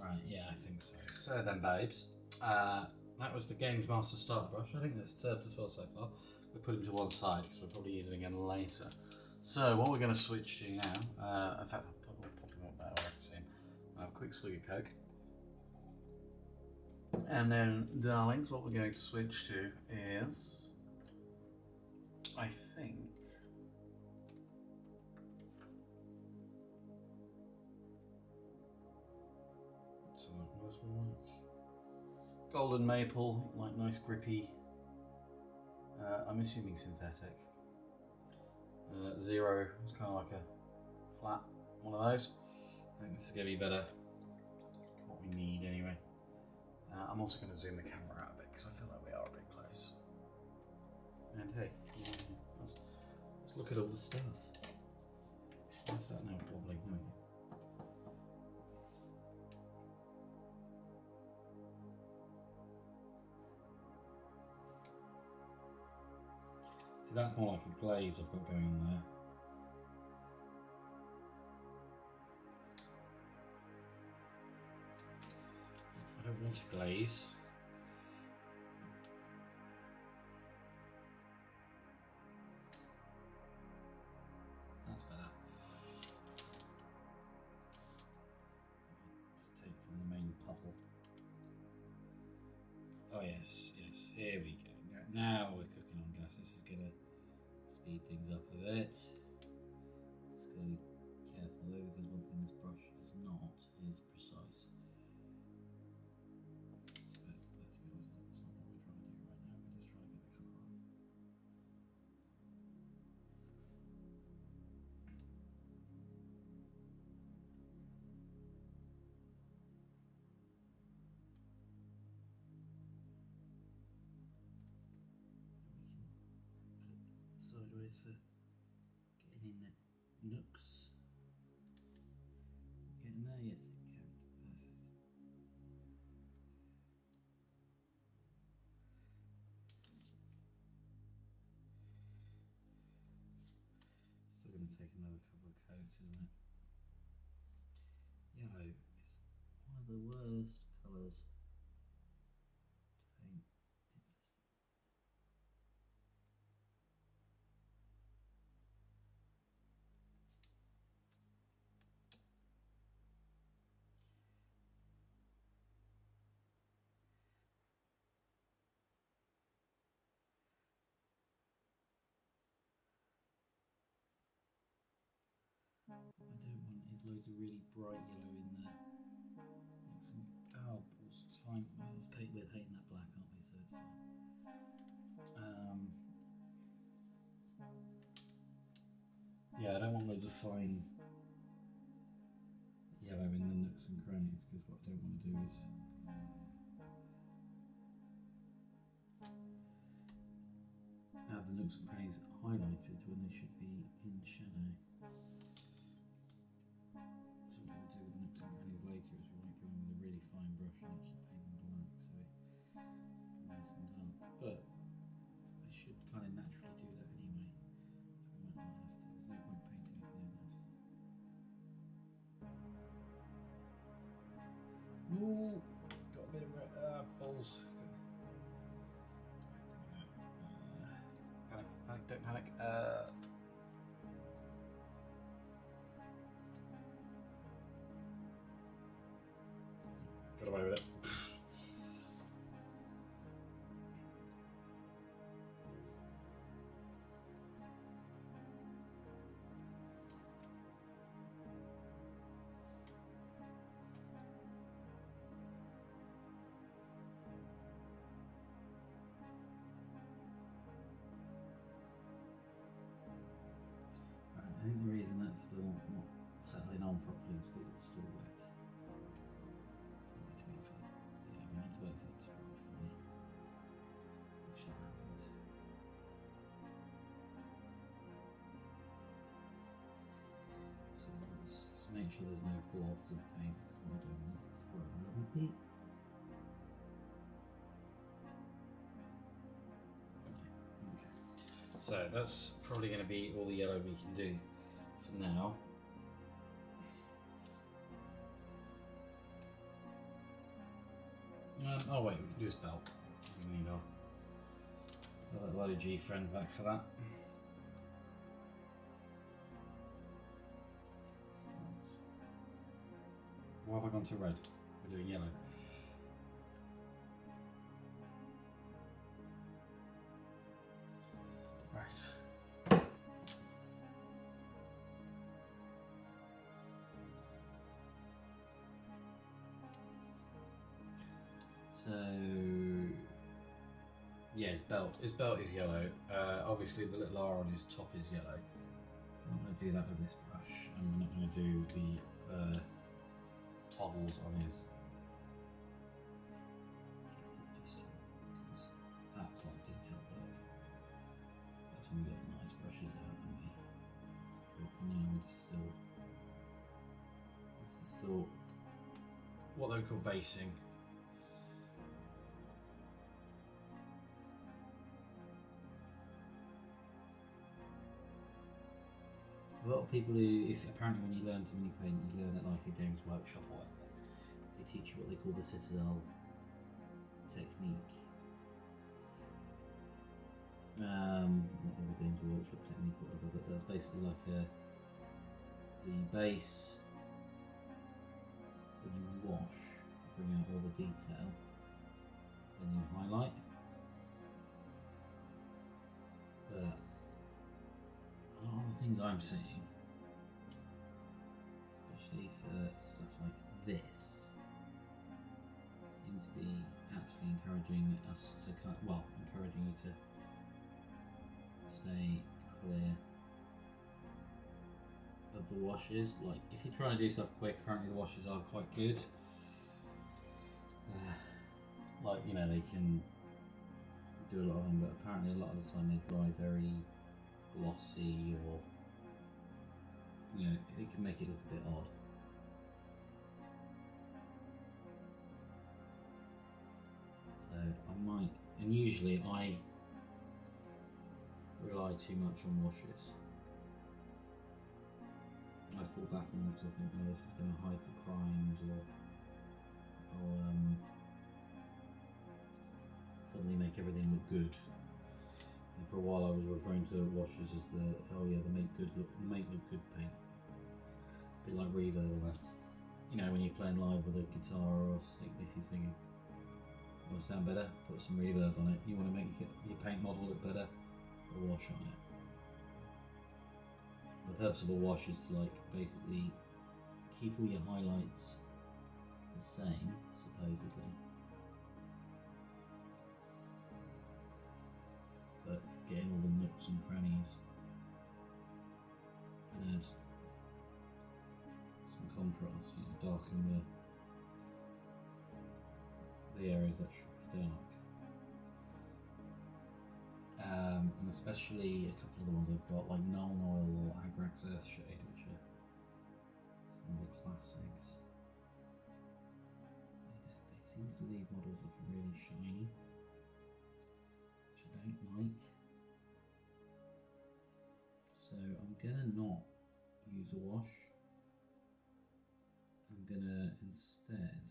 Right, yeah, I think so. So then, babes, that was the Games Master starter brush. I think that's served us well so far. We'll put him to one side because we'll probably use him again later. So what we're going to switch to now, in fact, I'll pop him up there where I can see him. I'll have a quick swig of Coke. And then, darlings, what we're going to switch to is, I think, so what does one like? Golden maple, like nice grippy. I'm assuming synthetic. Zero, it's kind of like a flat one of those. I think this is going to be better. What we need anyway. I'm also going to zoom the camera out a bit because I feel like we are a bit close. And hey, let's look at all the stuff. What's that now wobbling? There we go. See, that's more like a glaze I've got going on there. I don't want a glaze. That's better. Just take from the main puddle. Oh yes, yes, here we go. Now we're cooking on gas. This is going to speed things up a bit. Just got to be careful though, because one thing this brush is not is precise. But let's be honest, that's not what we're trying to do right now. We're just trying to get the colour on. is for getting in the nooks. Getting there, yes it can. Perfect. Still going to take another couple of coats, isn't it? Yellow is one of the worst colours to paint. What I don't want is loads of really bright yellow in there. Oh, it's fine. We're painting that black, aren't we? So it's fine. Yeah, I don't want loads of fine yellow in the nooks and crannies, because what I don't want to do is have the nooks and crannies highlighted when they should be in shadow. So what we'll do with the nooks and crannies later is we might go in with a really fine brush and actually paint them black, so nice and dark. But they should kind of naturally do that anyway, so we might not have to. There's no point painting if we don't have to. Ooh, got a bit of balls. Panic, don't panic. Got away with it. I think the reason that's still not settling on properly is because it's still wet. Yeah, we need to wait for it to dry fully, which it hasn't. So let's just make sure there's no globs of paint, because what I don't want is it's dry and repeat. Okay. So that's probably going to be all the yellow we can do for now. Oh wait, we can do his belt. We need our low G friend back for that. So why have I gone to red? We're doing yellow. Right. So yeah, his belt is yellow. Obviously the little R on his top is yellow. I'm not going to do that with this brush, and we're not going to do the toggles on his. Just because that's like detail work. That's when we get the nice brushes out, don't we? But for now, this is still what they call basing. A lot of people who, apparently when you learn to mini paint, you learn at like a Games Workshop or whatever. They teach you what they call the Citadel technique. Not the Games Workshop technique or whatever, but that's basically like so you base, then you wash, bring out all the detail, then you highlight. But a lot of the things I'm seeing, especially for stuff like this, seem to be actually encouraging us to encouraging you to stay clear of the washes. Like if you're trying to do stuff quick, apparently the washes are quite good. Like, they can do a lot of them, but apparently a lot of the time they dry very glossy, or you know, it can make it look a bit odd. So I might, and usually I rely too much on washes. I fall back on them because I think, oh, this is going to hide the crimes, or suddenly make everything look good. And for a while I was referring to washes as the, oh yeah, the make look good paint. A bit like reverb or that. You know, when you're playing live with a guitar or if you're singing, you want to sound better, put some reverb on it. You want to make your paint model look better, a wash on it. The purpose of a wash is to like basically keep all your highlights the same, supposedly, but get in all the nooks and crannies and add some contrast, you know, darken the areas that should be dark. And especially a couple of the ones I've got, like Nuln Oil or Agrax Earthshade, which are some of the classics. They seem to leave models looking really shiny, which I don't like. So I'm gonna not use a wash. I'm gonna instead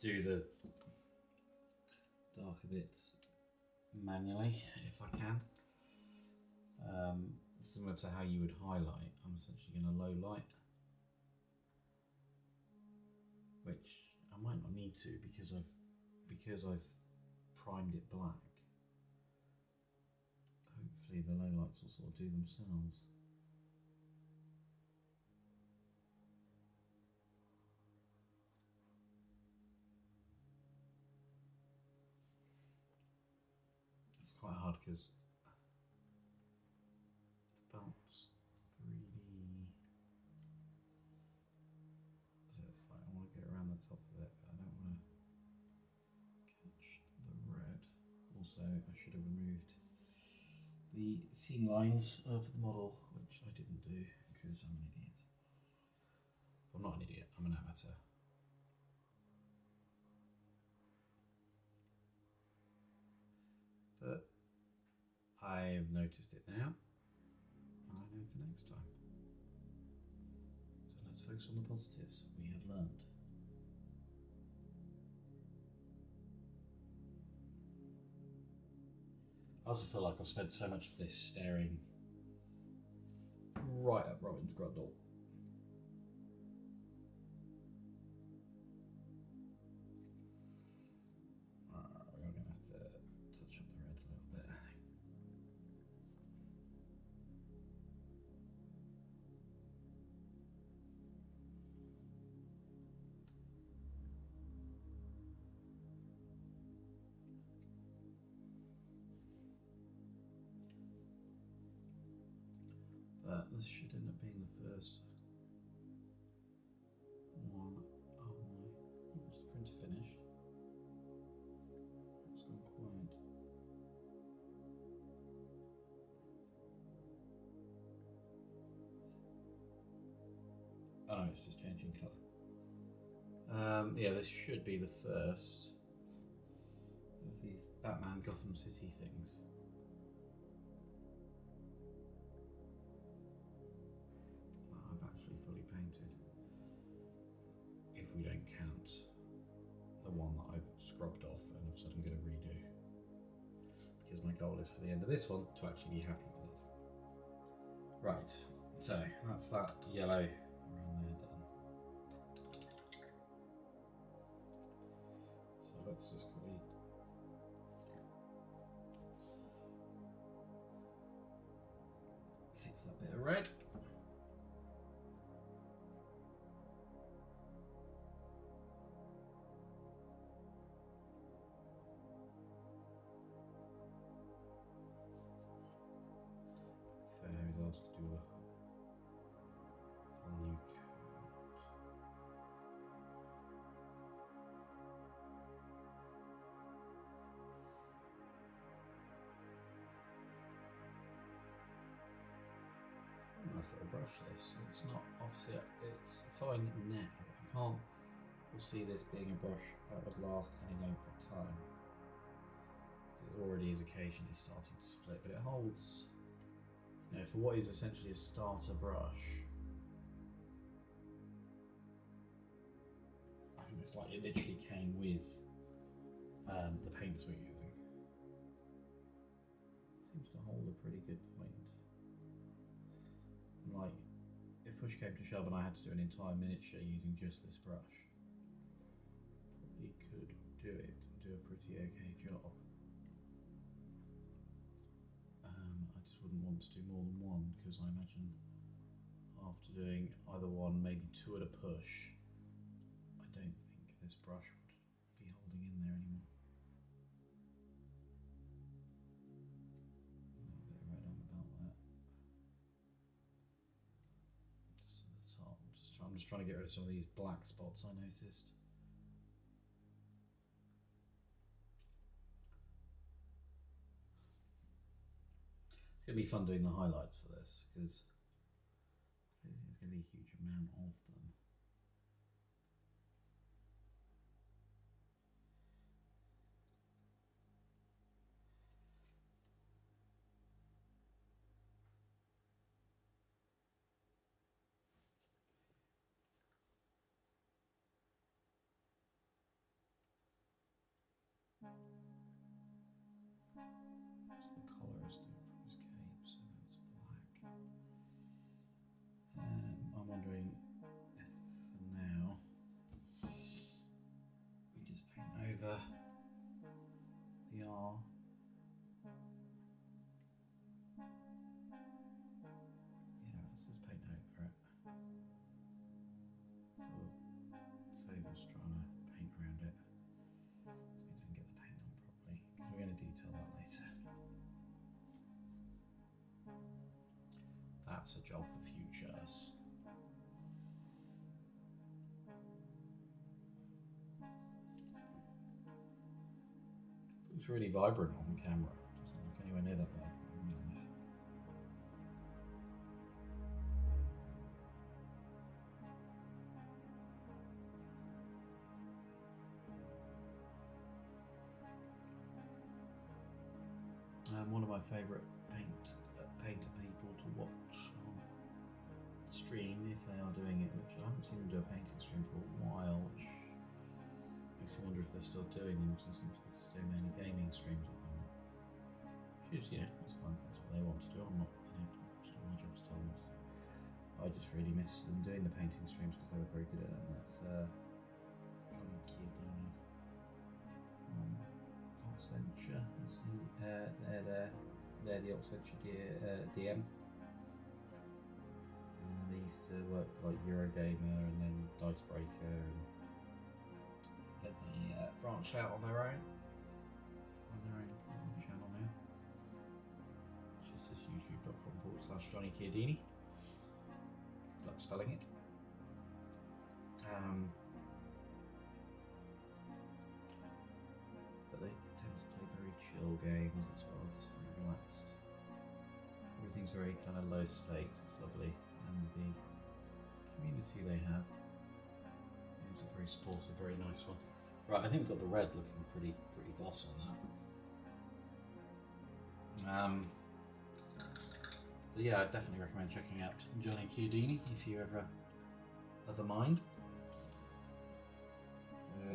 do the darker bits manually if I can. Similar to how you would highlight, I'm essentially going to low light, which I might not need to because I've primed it black. Hopefully the low lights will sort of do themselves. It's quite hard because the bounce 3D, so it's like I want to get around the top of it, but I don't want to catch the red. Also, I should have removed the seam lines of the model, which I didn't do because I'm an idiot. I'm not an idiot, I'm an amateur. But I've noticed it now, and I know for next time. So let's focus on the positives we have learned. I also feel like I've spent so much of this staring right up Robin's Grundle. We are going to have to touch up the red a little bit, I think. But this should end up being the first one. Oh my, what's the printer finished? It's gone quiet. Oh no, it's just changing colour. Yeah, this should be the first of these Batman Gotham City things. I've actually fully painted, if we don't count the one that I've scrubbed off and have said I'm going to redo, because my goal is for the end of this one to actually be happy with it. Right, so that's that yellow around there done. So let's just quickly fix that bit of red. He's asked to do a new count. brush this. It's not, obviously, it's fine now. I can't foresee this being a brush that would last any length of time. So it already is occasionally starting to split, but it holds, you know, for what is essentially a starter brush. I think it's like it literally came with the paints we're using. Seems to hold a pretty good point. And like, if push came to shove and I had to do an entire miniature using just this brush, probably could do it and do a pretty okay job. I just wouldn't want to do more than one, because I imagine after doing either one, maybe two at a push, I don't think this brush would be holding in there anymore. A little bit of red on about that. Just at the top. I'm just trying to get rid of some of these black spots I noticed. It's going to be fun doing the highlights for this, because I think there's going to be a huge amount of them. That's the collar is doing from his cape, so that's black. I'm wondering if for now we just paint over the R. Yeah, let's just paint over it. So save us trying to paint around it. This means we can get the paint on properly, because we're going to detail that later. That's a job for futures. Looks really vibrant on the camera. Doesn't look anywhere near that vibrant in real life. One of my favourite painter people to watch on stream, if they are doing it, which I haven't seen them do a painting stream for a while, which makes me wonder if they're still doing them, because they seem to be just doing mainly gaming streams at the moment. Which is, you know, it's fine if that's what they want to do. I'm not, you know, it's not my job to tell them. I just really miss them doing the painting streams because they were very good at it, and that's Johnny Chiodini from Oxfordshire. They're the Oxfordshire DM. They used to work for like Eurogamer and then Dicebreaker, and then they branched out on their own channel now, which is just youtube.com/Johnny Chiodini. Good luck spelling it. But they tend to play very chill games as well, just very relaxed. Everything's very kind of low stakes, it's lovely, and the community they have is a very supportive, very nice one. Right, I think we've got the red looking pretty boss on that. So yeah, I'd definitely recommend checking out Johnny Chiodini if you ever mind.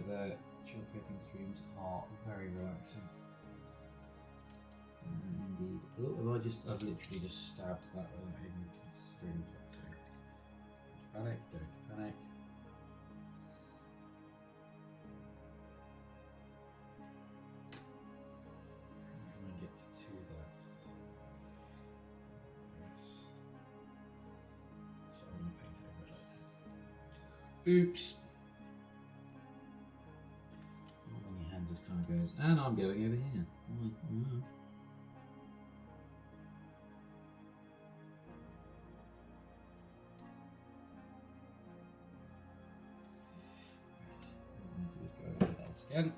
The chill painting streams are very relaxing. Indeed. Oh, I've literally just stabbed that without even considering touching. Don't panic. I'm gonna get to that. Yes. So I'm gonna paint over it later. Oops. When your hand just kind of goes, and I'm going over here. Again.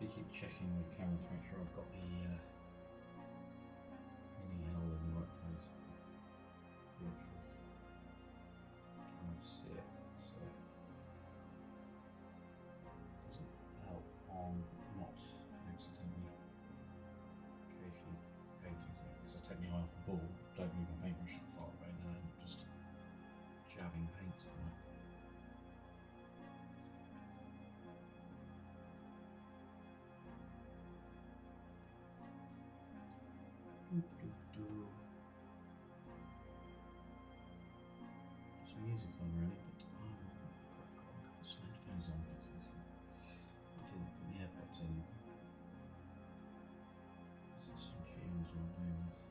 keep checking the camera to make sure I've got the mini hole in the right place. Can't see it, so it doesn't help on not accidentally occasionally painting something, because I take my eye off the ball, don't move my paintbrush that far away, and then I'm just jabbing paint somewhere. Some music on really, but I've got some headphones on. I didn't put the AirPods in. This is some tunes while I'm doing this.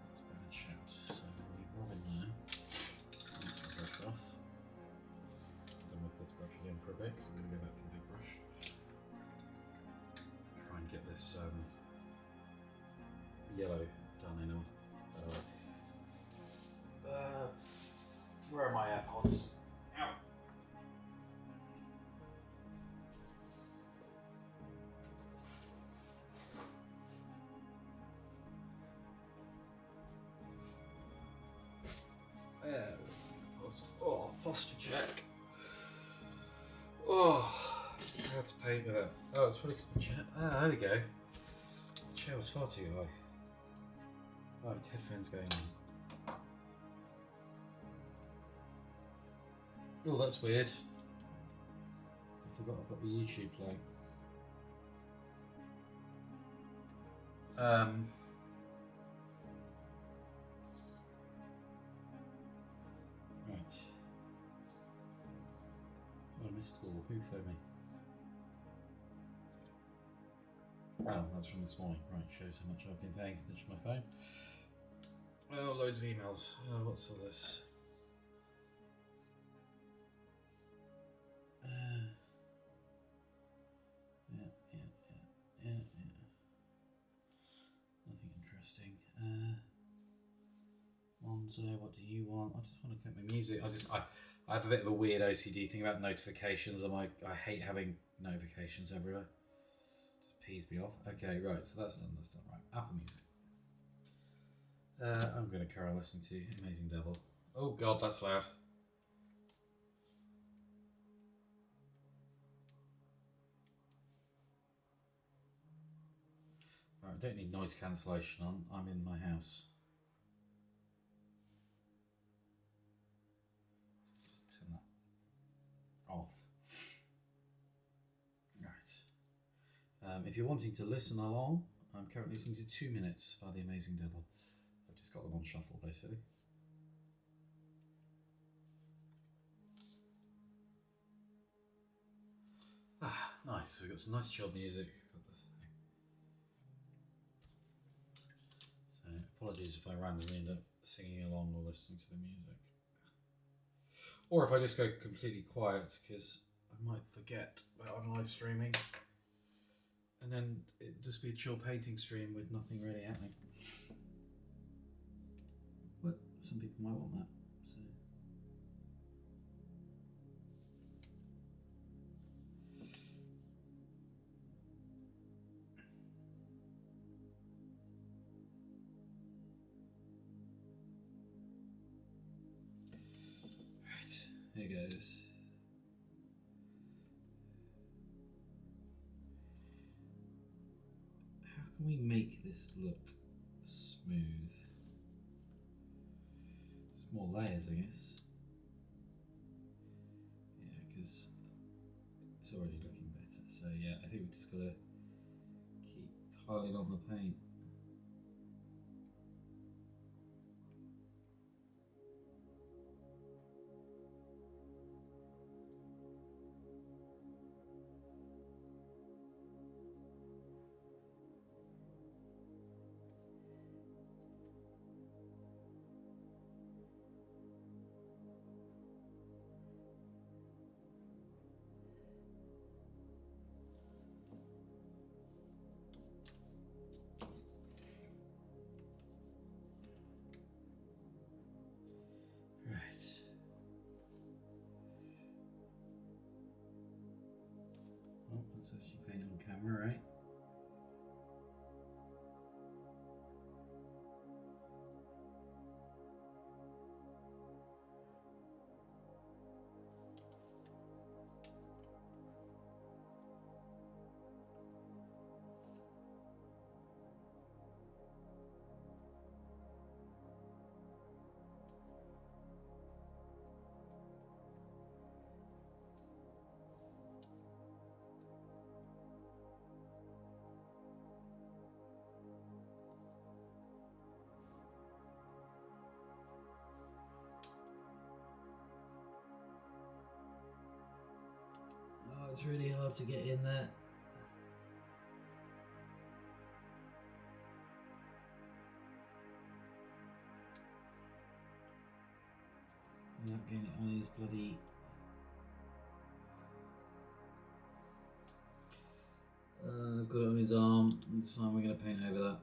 It's a bad shout, so we'll leave Robin now. Take the brush off. Done with this brush again for a bit, because I'm going to go back to the big brush. Try and get this yellow done in all. Where are my AirPods? Ow! There we go. Oh, posture check. Oh, how to paint with it. Oh, it's probably the chair. Ah, there we go. The chair was far too high. Right, headphones going on. Oh, that's weird. I forgot I've got the YouTube playing. Right. Oh, I missed call. Who phoned me? Oh, that's from this morning. Right, shows how much I've been paying attention to my phone. Oh, loads of emails. Oh, what's all this? Yeah. Nothing interesting. Monzo, what do you want? I just want to cut my music. I have a bit of a weird OCD thing about notifications. I hate having notifications everywhere. Just pees me off. Okay, right. So that's done. That's done. Right. Apple Music. I'm going to carry on listening to Amazing Devil. Oh God, that's loud. Right, I don't need noise cancellation on. I'm in my house. Just turn that off. Right. If you're wanting to listen along, I'm currently listening to 2 Minutes by The Amazing Devil. I've just got them on shuffle, basically. Ah, nice. So we've got some nice chilled music. So apologies if I randomly end up singing along or listening to the music. Or if I just go completely quiet, because I might forget that I'm live streaming. And then it'd just be a chill painting stream with nothing really happening. But some people might want that. So. Right, here goes. How can we make this look smooth? There's more layers, I guess. Yeah, because it's already looking better. So yeah, I think we just gotta keep piling on the paint. Let's actually paint it on camera, right? Oh, it's really hard to get in there. Without getting it on his bloody... I've got it on his arm. It's fine, we're going to paint over that.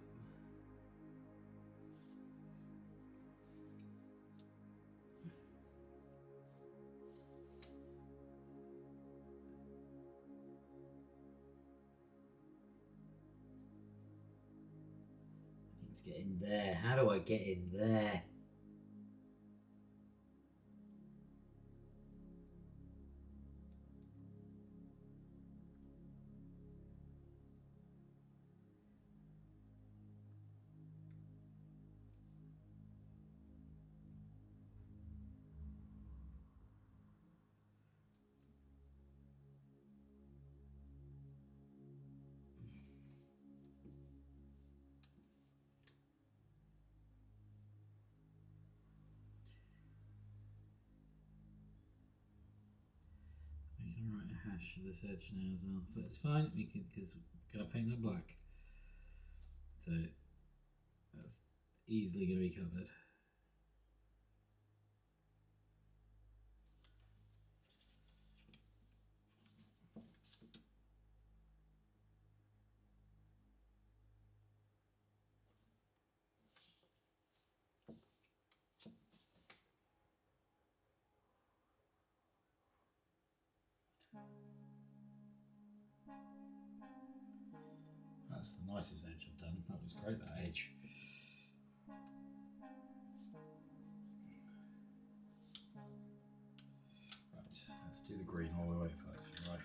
I need to get in there. How do I get in there? We can write a hash to this edge now as well, but it's fine. We can, because we're going to paint that black, so that's easily going to be covered. That's the nicest edge I've done. That was great, that edge. Right, let's do the green all the way first, right?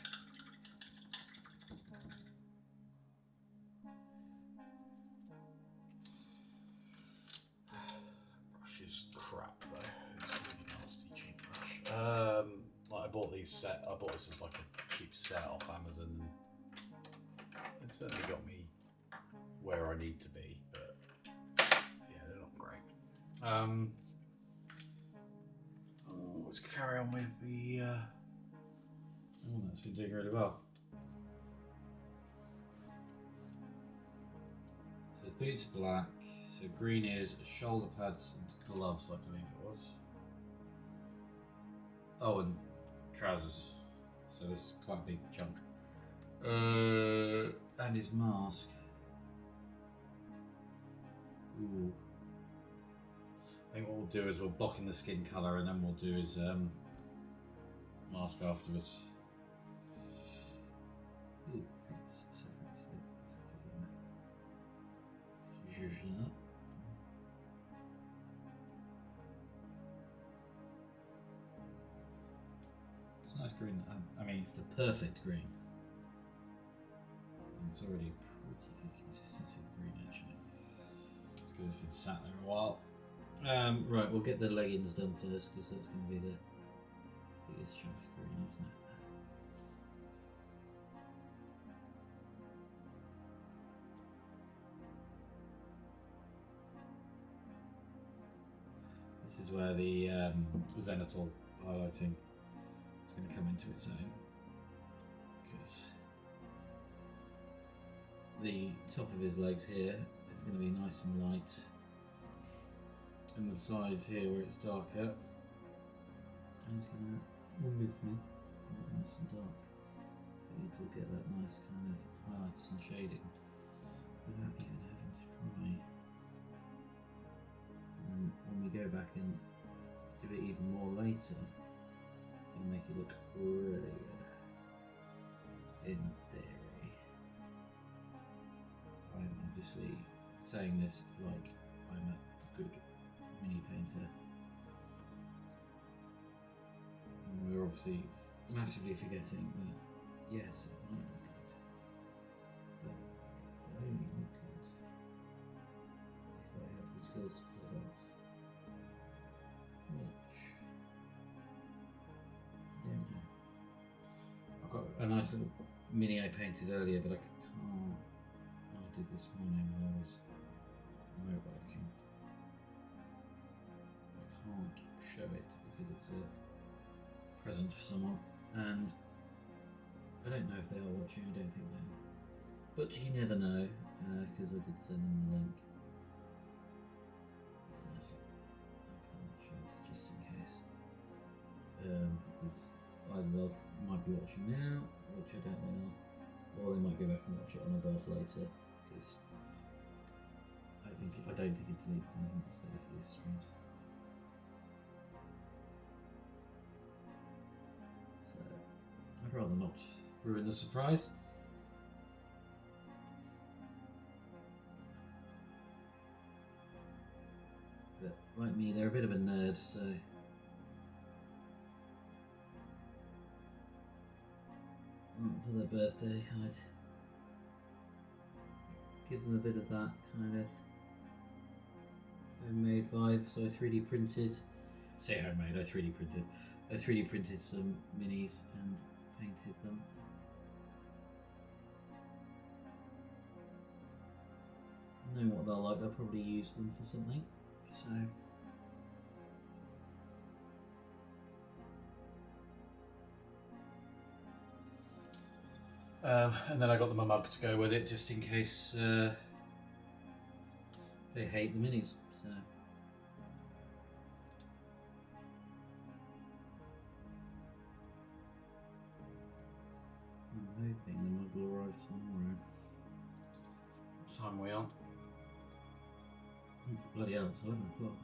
Brush is crap though. It's a really nasty cheap brush. Like I bought these set. I bought this as like a cheap set off Amazon. It certainly got me where I need to be, but yeah, they're not great. Let's carry on with the. Oh, that's been doing really well. So boots black. So green ears, shoulder pads, and gloves, I believe it was. Oh, and trousers. So this is quite a big chunk. And his mask. Ooh. I think what we'll do is we'll block in the skin colour and then we'll do his mask afterwards. Ooh, it's so it's a nice green. I mean, it's the perfect green. It's already pretty good consistency of green actually. It's because it's been sat there a while. Right, we'll get the leggings done first because that's going to be the biggest chunk of green, isn't it? This is where the Zenithal highlighting is going to come into its own, because the top of his legs here is going to be nice and light, and the sides here where it's darker, and it's going to move me nice and dark. It will get that nice kind of highlights and shading without even having to try. And when we go back and do it even more later, it's going to make it look really good in there. obviously saying this like I'm a good mini painter. And we're obviously massively forgetting that, yes, it might look good, but it only look good if I have the skills to pull it off. Which, I don't know. I've got a nice little mini I painted earlier, but I can't. I did this morning when I was remote working. I can't show it because it's a present for someone, and I don't know if they are watching. I don't think they are, but you never know because I did send them the link. So I can't show it just in case, because either they might be watching now, which I don't know, or they might go back and watch it on a verse later, because I don't think it deletes anything that says these streams. So I'd rather not ruin the surprise. But like me, they're a bit of a nerd, so for their birthday, I'd give them a bit of that kind of homemade vibe. So I 3D printed, say homemade, I 3D printed some minis and painted them. Knowing what they'll like, they'll probably use them for something. So and then I got them a mug to go with it, just in case they hate the minis. So I'm hoping the mug will arrive tomorrow. What time are we on? Oh, bloody hell, it's 11 o'clock.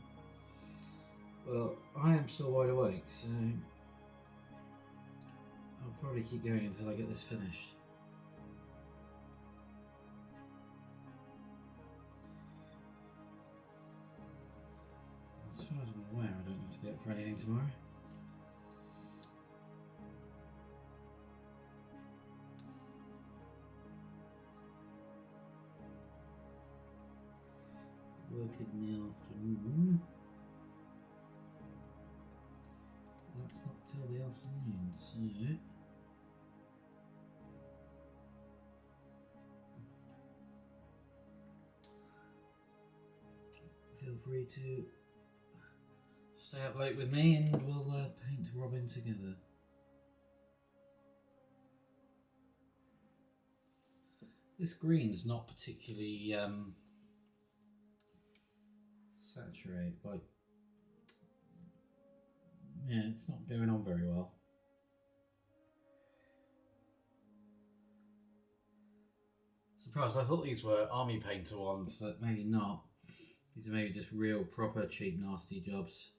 Well, I am still wide awake, so I'll probably keep going until I get this finished. As far as I'm aware, I don't have to be up for anything tomorrow. Work in the afternoon. That's not till the afternoon, so feel free to stay up late with me and we'll paint Robin together. This green's not particularly saturated, like, yeah, it's not going on very well. Surprised, I thought these were army painter ones, but maybe not. These are maybe just real proper cheap nasty jobs.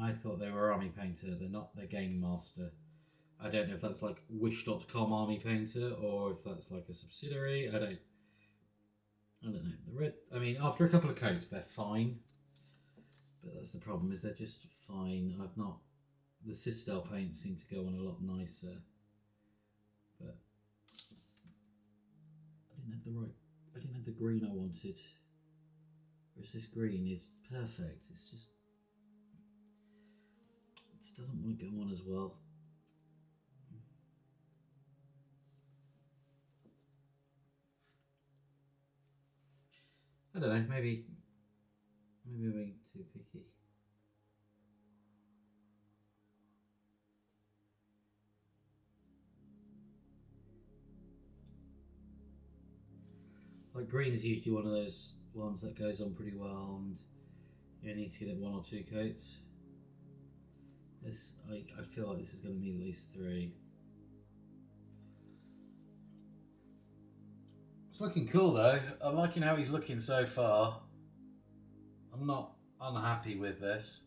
I thought they were army painter, they're not, they're Game Master. I don't know if that's like Wish.com army painter or if that's like a subsidiary, I don't know. The red, I mean, after a couple of coats they're fine. But that's the problem, is they're just fine. The Citadel paints seem to go on a lot nicer. But I didn't have the green I wanted. Whereas this green is perfect. It's just, it doesn't want to go on as well. I don't know, maybe I'm being too picky. Like green is usually one of those ones that goes on pretty well and you only need to get it 1 or 2 coats. This, I feel like this is going to need at least 3. It's looking cool though. I'm liking how he's looking so far. I'm not unhappy with this.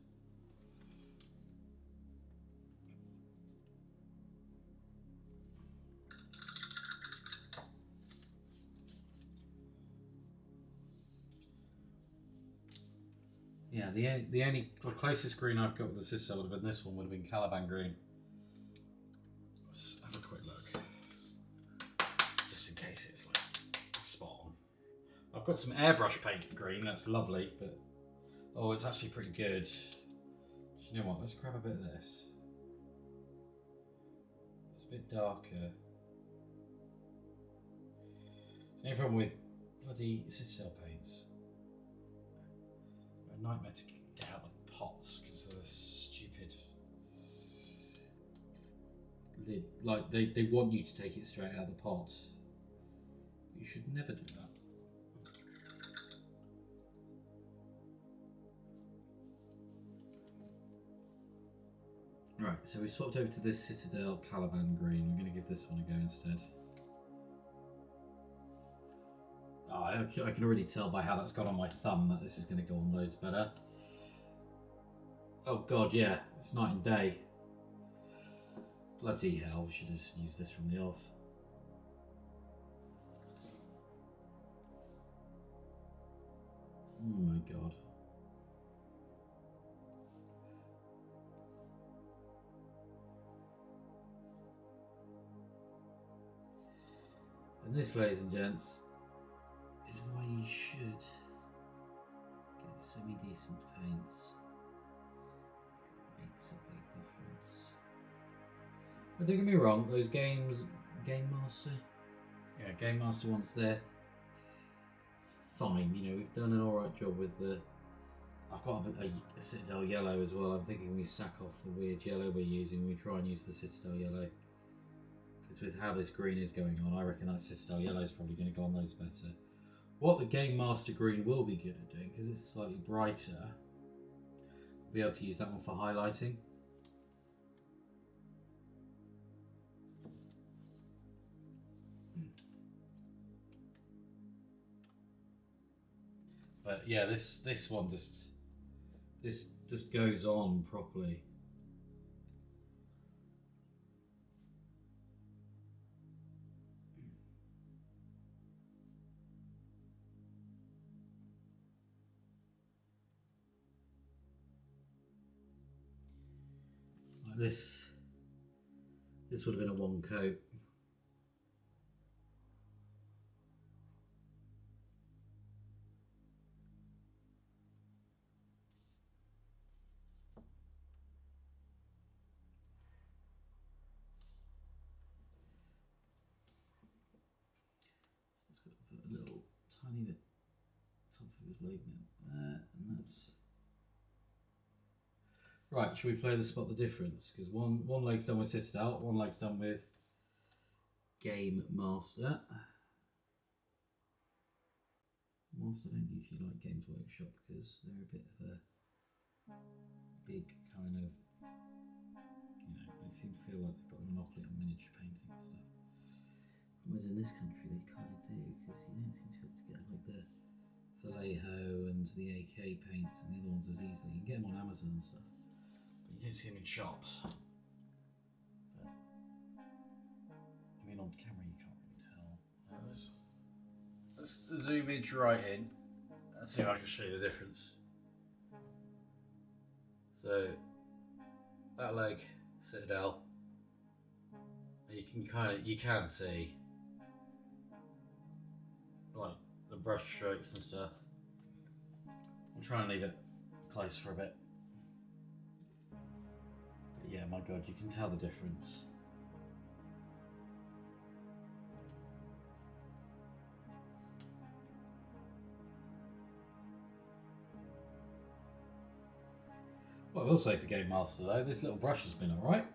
Yeah, the closest green I've got with the Citadel would have been this one. Would have been Caliban green. Let's have a quick look, just in case it's like spot on. I've got some airbrush paint green. That's lovely, but oh, it's actually pretty good. Do you know what? Let's grab a bit of this. It's a bit darker. There's no problem with bloody Citadel paints. They're a nightmare to get out of pots because they're stupid. Like they want you to take it straight out of the pot. You should never do that. Right, so we swapped over to this Citadel Caliban green. We're going to give this one a go instead. Oh, I can already tell by how that's gone on my thumb that this is going to go on loads better. Oh god, yeah, it's night and day. Bloody hell, we should have used this from the off. Oh my god. And this, ladies and gents, is why you should get semi-decent paints. Makes a big difference. But don't get me wrong, those games, Game Master, yeah, Game Master ones, they're fine. You know, we've done an alright job with the. I've got a Citadel yellow as well. I'm thinking we sack off the weird yellow we're using. We try and use the Citadel yellow. Because with how this green is going on, I reckon that Citadel yellow is probably going to go on loads better. What the Game Master green will be good at doing, because it's slightly brighter, we'll be able to use that one for highlighting. But yeah, this one just goes on properly. Like this would have been a one coat. A little tiny bit top of his leg there, and that's right. Should we play the spot the difference? Because one leg's done with Citadel, one leg's done with Game Master. Whilst I don't usually like Games Workshop because they're a bit of a big kind of, you know, they seem to feel like they've got a monopoly on miniature painting and stuff. Whereas in this country they kind of do, because you don't seem to be able to get like the Vallejo and the AK paints and the other ones as easily. You can get them on Amazon and stuff, but you don't see them in shops. But, I mean, on camera you can't really tell. Let's zoom in right in and see if I can show you the difference. So, that leg, Citadel, you can see like the brush strokes and stuff. I'll try and leave it close for a bit. But yeah, my god, you can tell the difference. What I will say for Game Master though, this little brush has been alright.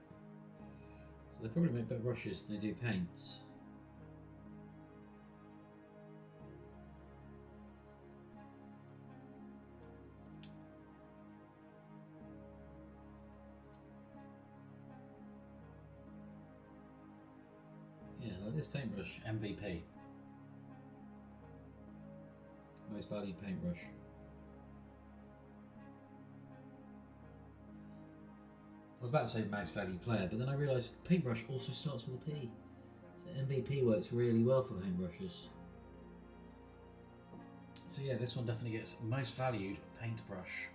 So they probably make better brushes than they do paints. Yeah, like this paintbrush, MVP. Most valued paintbrush. I was about to say most valued player, but then I realised paintbrush also starts with a P. So MVP works really well for paintbrushes. So yeah, this one definitely gets most valued paintbrush.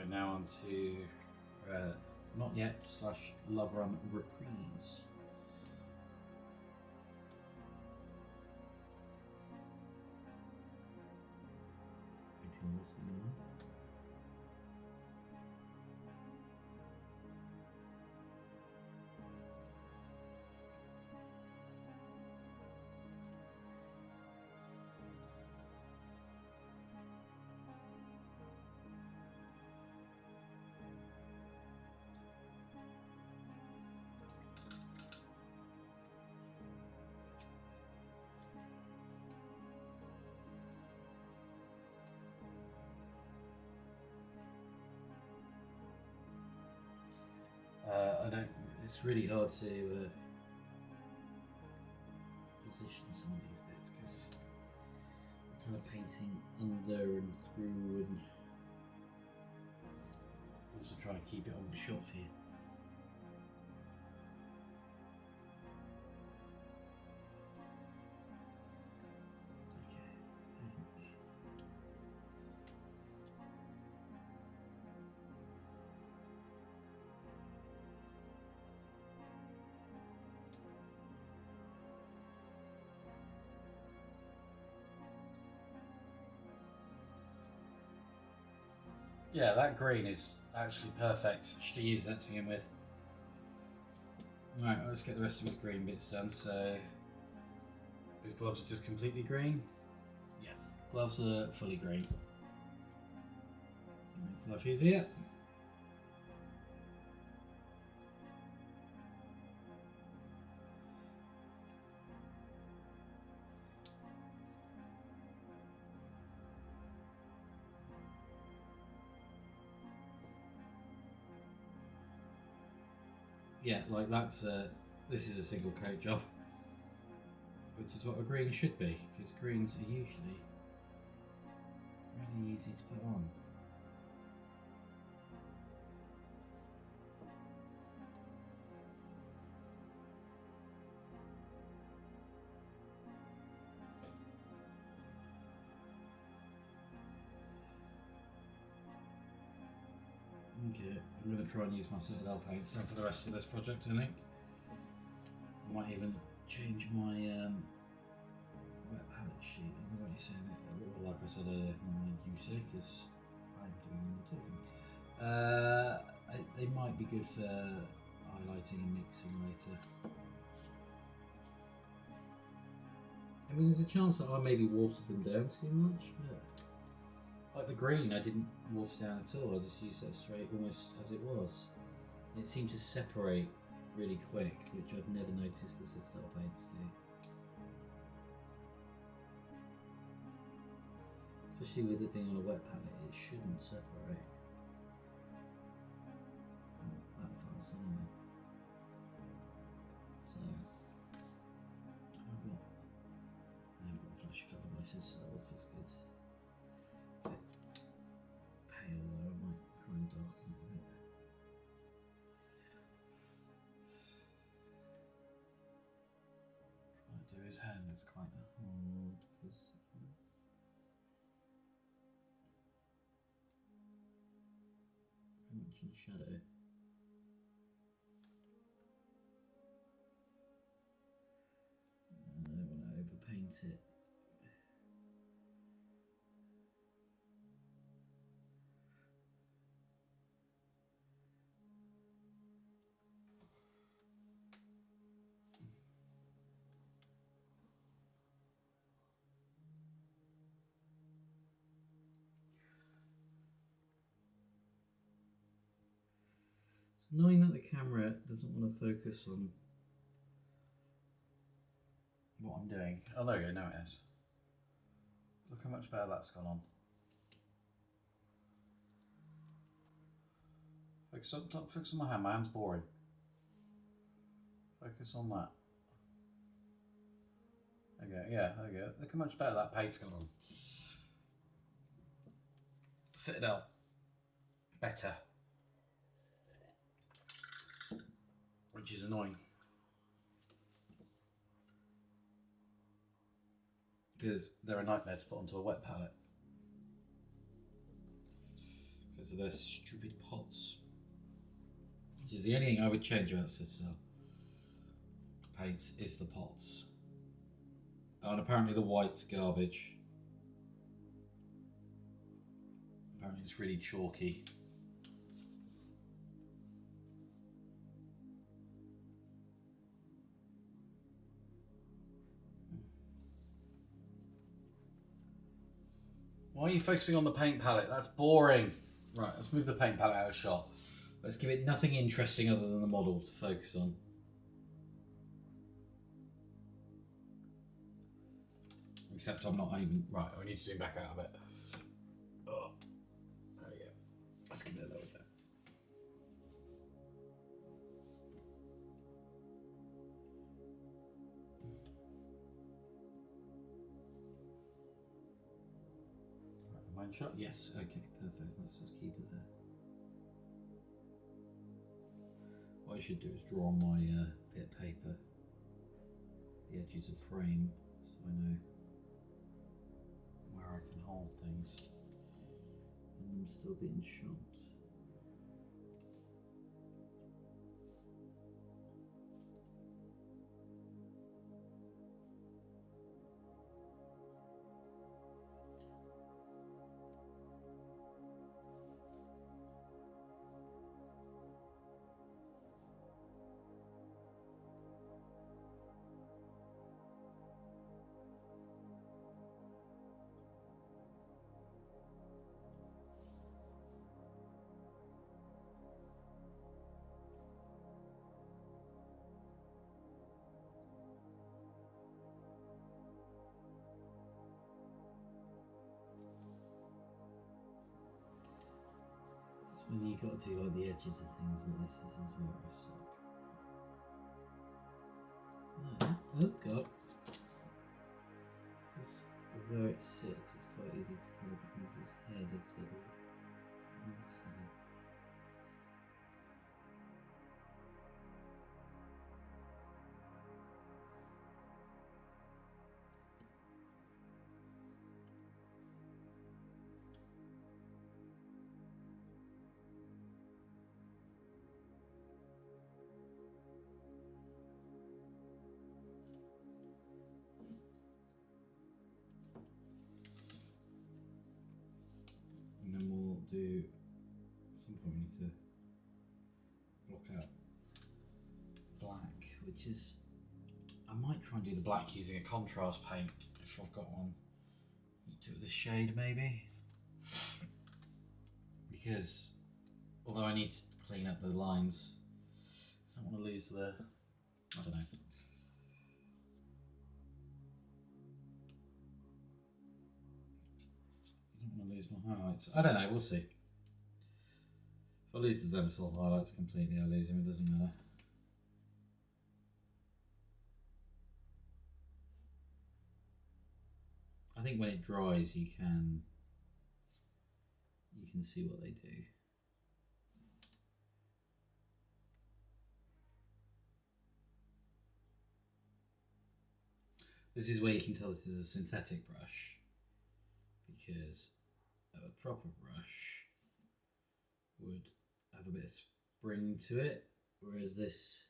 Right, now on to Not Yet / Love Run Reprise. If you're listening. I don't. It's really hard to position some of these bits because I'm kind of painting under and through, and also trying to keep it on the shelf here. Yeah, that green is actually perfect. Should have used that to begin with. Right, let's get the rest of his green bits done. So His gloves are just completely green. yeah, gloves are fully green. Makes life easier. Yeah, like that's this is a single coat job, which is what a green should be, because greens are usually really easy to put on. Okay, I'm going to try and use my Citadel paints then for the rest of this project, I think. I might even change my wet palette sheet, the way you're saying it, a little, like I said earlier, my UC, because I'm doing all the talking. They might be good for highlighting and mixing later. I mean, there's a chance that I maybe watered them down too much, but like the green, I didn't water down at all. I just used that straight, almost as it was. It seemed to separate really quick, which I've never noticed the Citadel paints do. Especially with it being on a wet palette, it shouldn't separate. Not that fast anyway. So I've got a flash colour by Citadel, which is good. Pale though, I might try and darken it a bit. Trying to do his hand, it's quite Hard because very much in shadow. I don't want to overpaint it. It's annoying that the camera doesn't want to focus on what I'm doing. Oh, there we go, now it is. Look how much better that's gone on. Focus on my hand, my hand's boring. Focus on that. There you go, yeah, there you go. Look how much better that paint's gone on. Citadel. Better. Which is annoying. Because they're a nightmare to put onto a wet palette. because of their stupid pots. Which is the only thing I would change about Citadel paints is the pots. Oh, and apparently the white's garbage. Apparently it's really chalky. Why are you focusing on the paint palette? That's boring. Right, let's move the paint palette out of shot. Let's give it nothing interesting other than the model to focus on. Except I'm not even... Right, we need to zoom back out a bit. Oh, there we go. Let's give it a little bit. Right, am I in shot? Yes, okay, perfect. Let's just keep it there. What I should do is draw on my bit of paper the edges of frame so I know where I can hold things and them still being shot. When you got to do like the edges of things like this is where I suck. Oh god. This, where it sits, it's quite easy to kind of use his head as little. And then we'll do, at some point we need to block out black, which is, I might try and do the black using a contrast paint if I've got one. Do it with this shade maybe, because although I need to clean up the lines, I don't want to lose the, I don't know. I don't want to lose my highlights. I don't know, we'll see. If I lose the Zenithal highlights completely, I lose them, it doesn't matter. I think when it dries you can see what they do. This is where you can tell this is a synthetic brush, because a proper brush would have a bit of spring to it, whereas this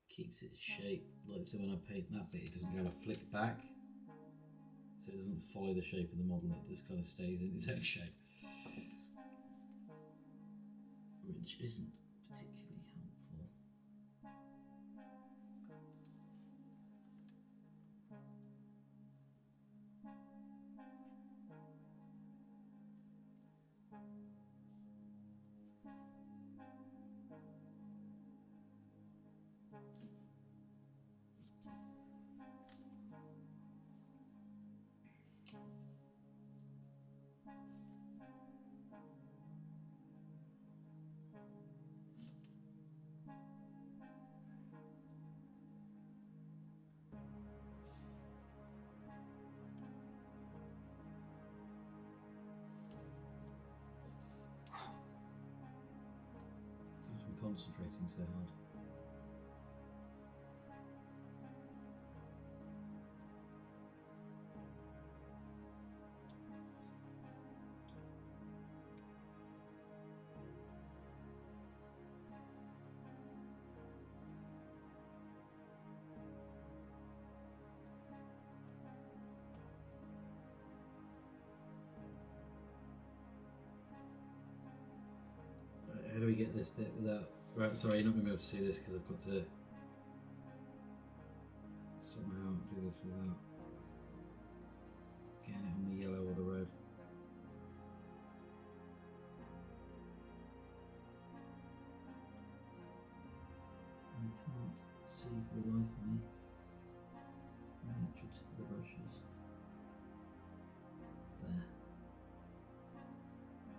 keeps its shape. Like, so when I paint that bit, it doesn't kind of flick back, so it doesn't follow the shape of the model, it just kind of stays in its own shape, which isn't particularly helpful. I'm concentrating so hard. this bit without. Right, sorry, you're not going to be able to see this because I've got to somehow do this without getting it on the yellow or the red. I can't see for the life of me where the actual tip of the brush is. There.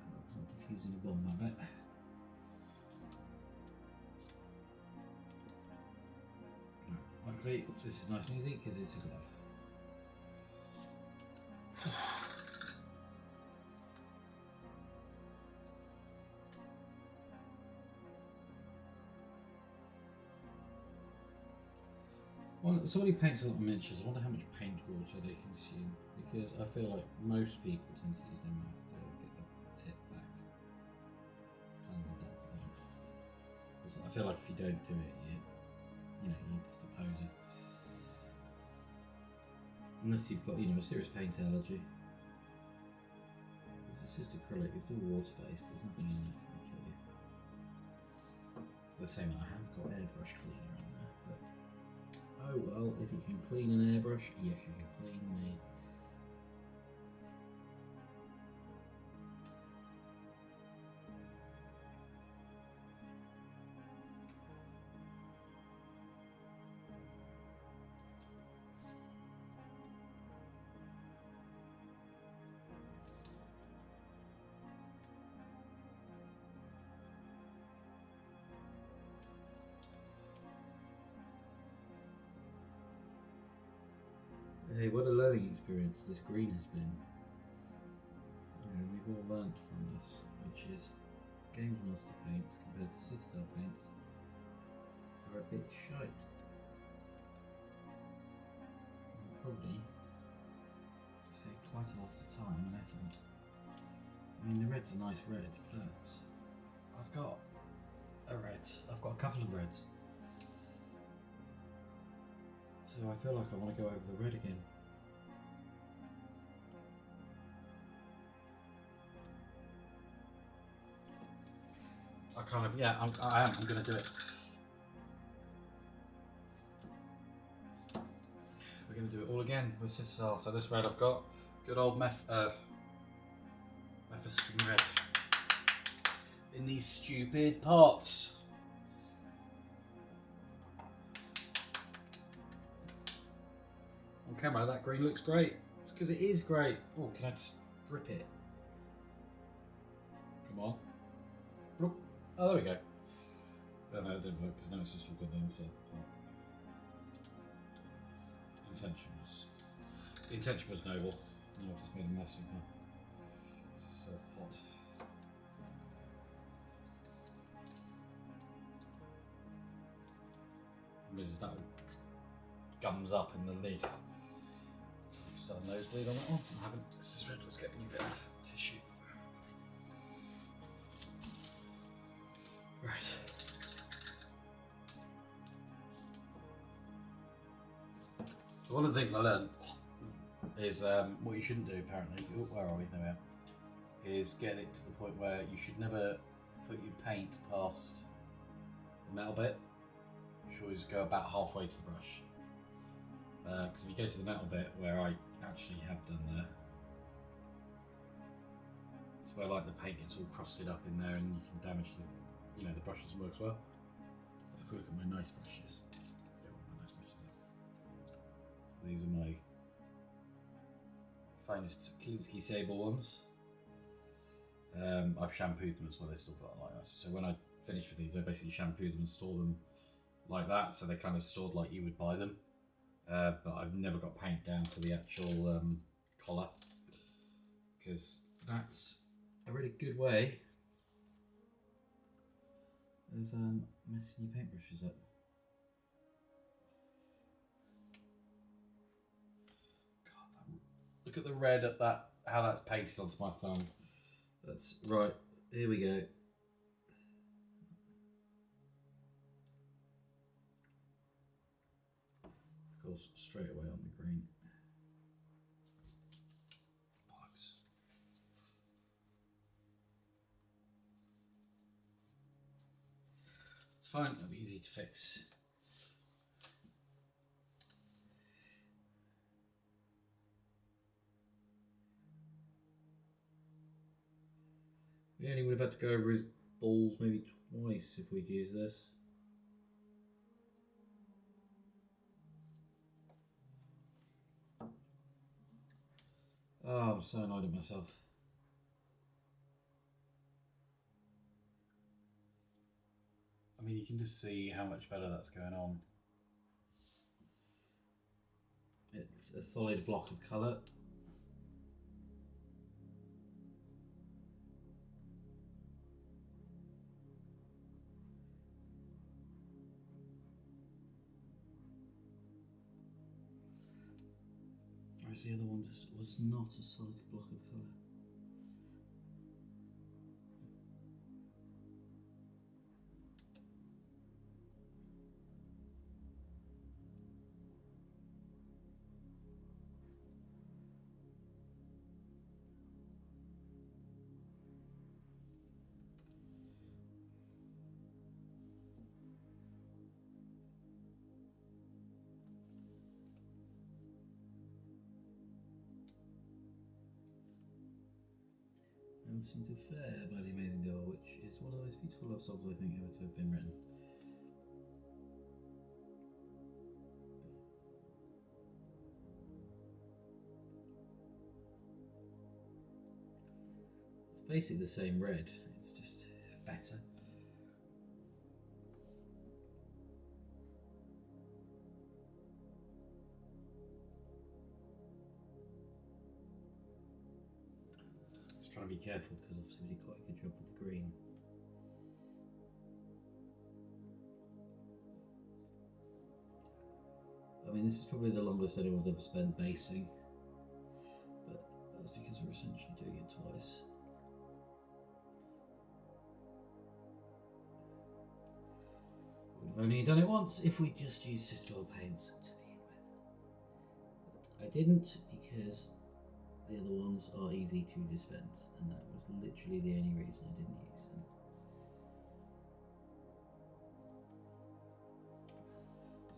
God, it's not diffusing a bomb, I bet. Luckily, this is nice and easy because it's a glove. Well, somebody paints a lot of miniatures. I wonder how much paint water they consume, because I feel like most people tend to use their mouth to get the tip back. It's kind of a dull thing. Because I feel like if you don't do it, you just oppose it. Unless you've got, a serious paint allergy. This is just acrylic, it's all water based, there's nothing in it that's going to kill you. The same, I have got airbrush cleaner in there, but oh well, if you can clean an airbrush, yes, you can clean me. Hey, what a learning experience this green has been. We've all learnt from this, which is Games Master paints compared to Citadel paints are a bit shite. And probably save quite a lot of time and effort. I mean, the red's a nice red, but I've got I've got a couple of reds. So I feel like I want to go over the red again. I am going to do it. We're going to do it all again with Citadel. So this red I've got, good old Mephiston red. In these stupid pots. On camera, that green looks great. It's because it is great. Oh, can I just drip it? Come on. Bloop. Oh, there we go. Oh, no, it didn't work because now it's just all good inside the pot. The intention was noble. No, I just made a mess of it. It's so hot. Because that gums up in the lid. Start a nosebleed on that one. I haven't. This is red. Let's get a new bit of tissue. Right. So one of the things I learned is what you shouldn't do. Apparently, where are we? There we are. Is get it to the point where you should never put your paint past the metal bit. You should always go about halfway to the brush. Because if you go to the metal bit where I actually have done there, it's where like the paint gets all crusted up in there and you can damage the brush doesn't work as well. If we look at my nice brushes, so these are my finest Kolinsky Sable ones. I've shampooed them as well, they still got like that. So when I finish with these, I basically shampoo them and store them like that, so they're kind of stored like you would buy them. But I've never got paint down to the actual collar, because that's a really good way of messing your paintbrushes up. God, look at the red at that, how that's painted onto my thumb. That's right, here we go. Goes straight away on the green. Bollocks. It's fine, it'll be easy to fix. We only would have had to go over his balls maybe twice if we'd used this. Oh, I'm so annoyed at myself. I mean, you can just see how much better that's going on. It's a solid block of colour. Whereas the other one just was not a solid block of colour. Sing to Fair by The Amazing Girl, which is one of the most beautiful love songs I think ever to have been written. It's basically the same red, it's just better. Trying to be careful because obviously we did quite a good job with the green. I mean, this is probably the longest anyone's ever spent basing, but that's because we're essentially doing it twice. We'd have only done it once if we just used Citadel paints to begin with. But I didn't because the other ones are easy to dispense, and that was literally the only reason I didn't use them.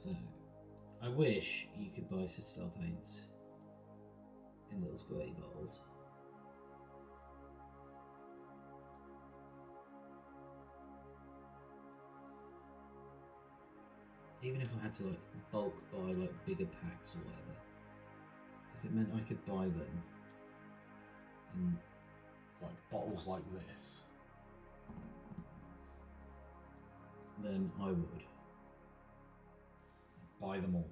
So, I wish you could buy Citadel paints in little squirty bottles. Even if I had to like bulk buy like bigger packs or whatever, if it meant I could buy them in Like bottles like this. then I would buy them all.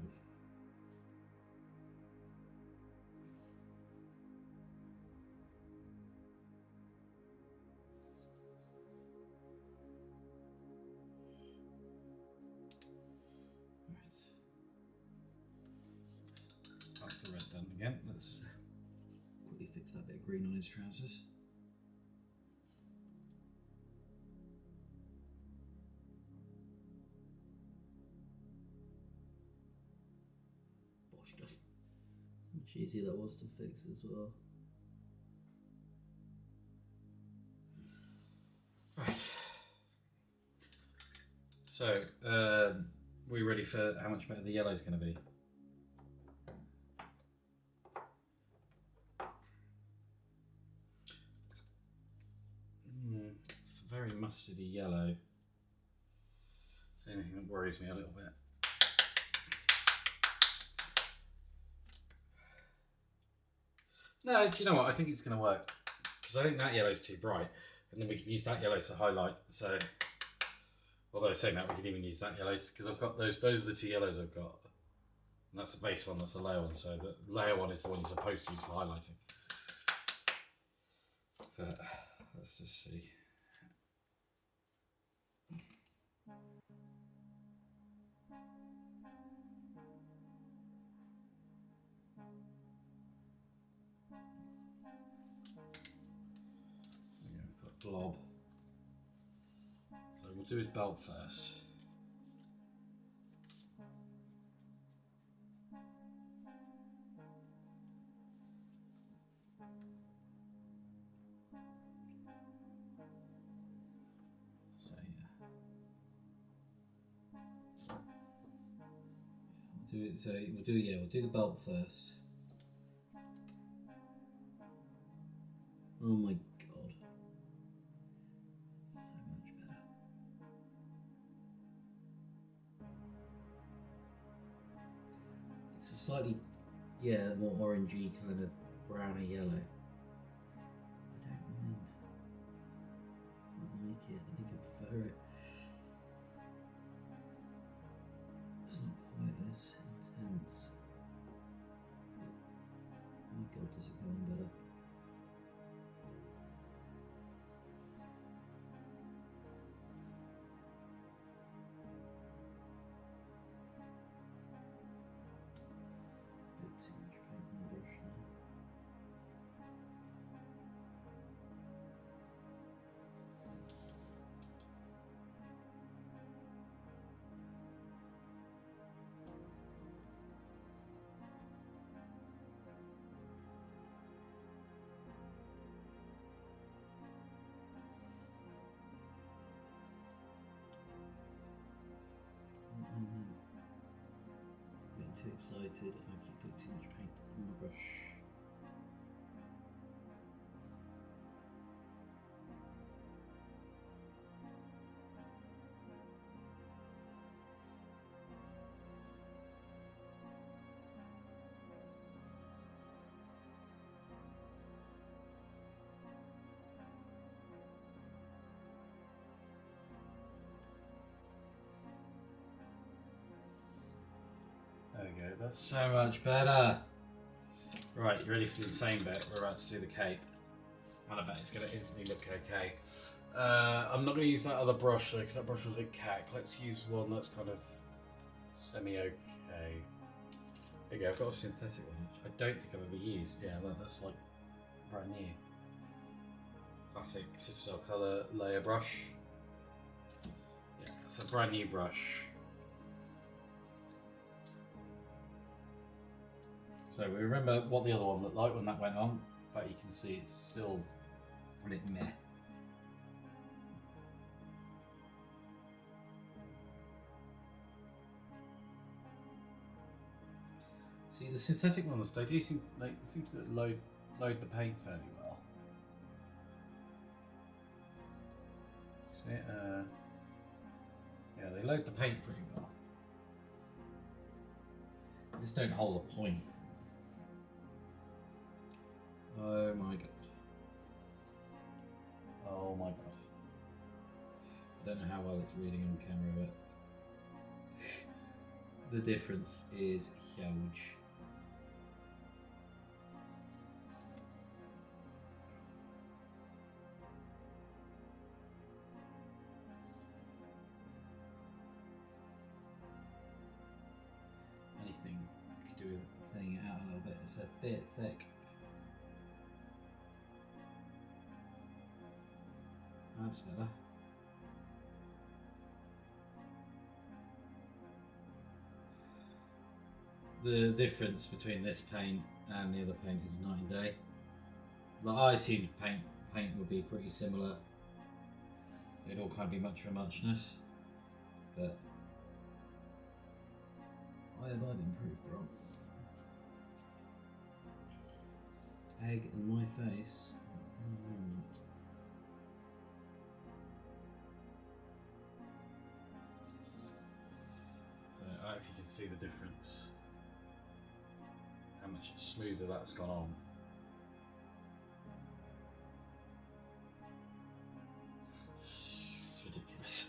That's the red done again. Let's Quickly fix that bit of green on his trousers. Bosh done. Much easier that was to fix as well. right. So, we ready for how much better the yellow's going to be? It's a very mustardy yellow. It's the only thing that worries me a little bit. No, do you know what? I think it's going to work. Because I think that yellow's too bright. And then we can use that yellow to highlight. So, although saying that, we can even use that yellow. Because I've got those are the two yellows I've got. And that's the base one, that's the layer one. So the layer one is the one you're supposed to use for highlighting. But, let's just see. Put blob. So we'll do his belt first. So yeah. Do it. So we'll do the belt first. Oh my god. So much better. It's a slightly, more orangey kind of browny yellow. I don't mind. I like it. I think I prefer it. It's not quite as intense. Oh my god, does it go on better? Bit too much paint on the brush now. Getting too excited and I keep putting too much paint on the brush. There we go. That's so much better. Right, you ready for the insane bit? We're about to do the cape. And I bet it's going to instantly look okay. I'm not going to use that other brush though, because that brush was a bit cack. Let's use one that's kind of semi-okay. There you go, I've got a synthetic one, which I don't think I've ever used. Yeah, that's like brand new. Classic Citadel Colour layer brush. Yeah, it's a brand new brush. So we remember what the other one looked like when that went on, but you can see it's still a bit meh. See, the synthetic ones, they seem to load the paint fairly well. See, yeah, they load the paint pretty well. They just don't hold a point. Oh my god. Oh my god. I don't know how well it's reading on camera, but the difference is huge. Anything I could do with thinning it out a little bit. It's a bit thick. That's better. The difference between this paint and the other paint is night and day. Like, I assumed paint would be pretty similar. It'd all kind of be much for muchness, but I have improved, Rob. Egg in my face. So I don't know if you can see the difference. How much smoother that's gone on. It's ridiculous.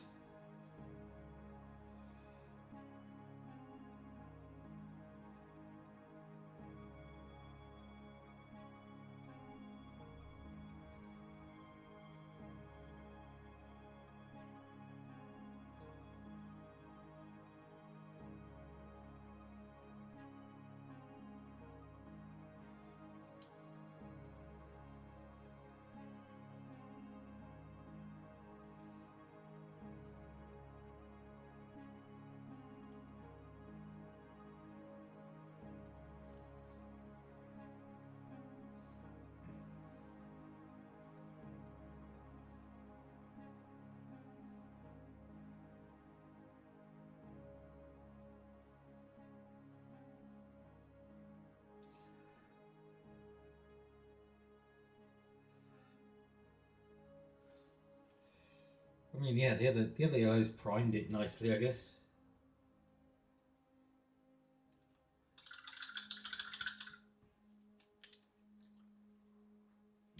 I mean, yeah, the other yellows primed it nicely, I guess.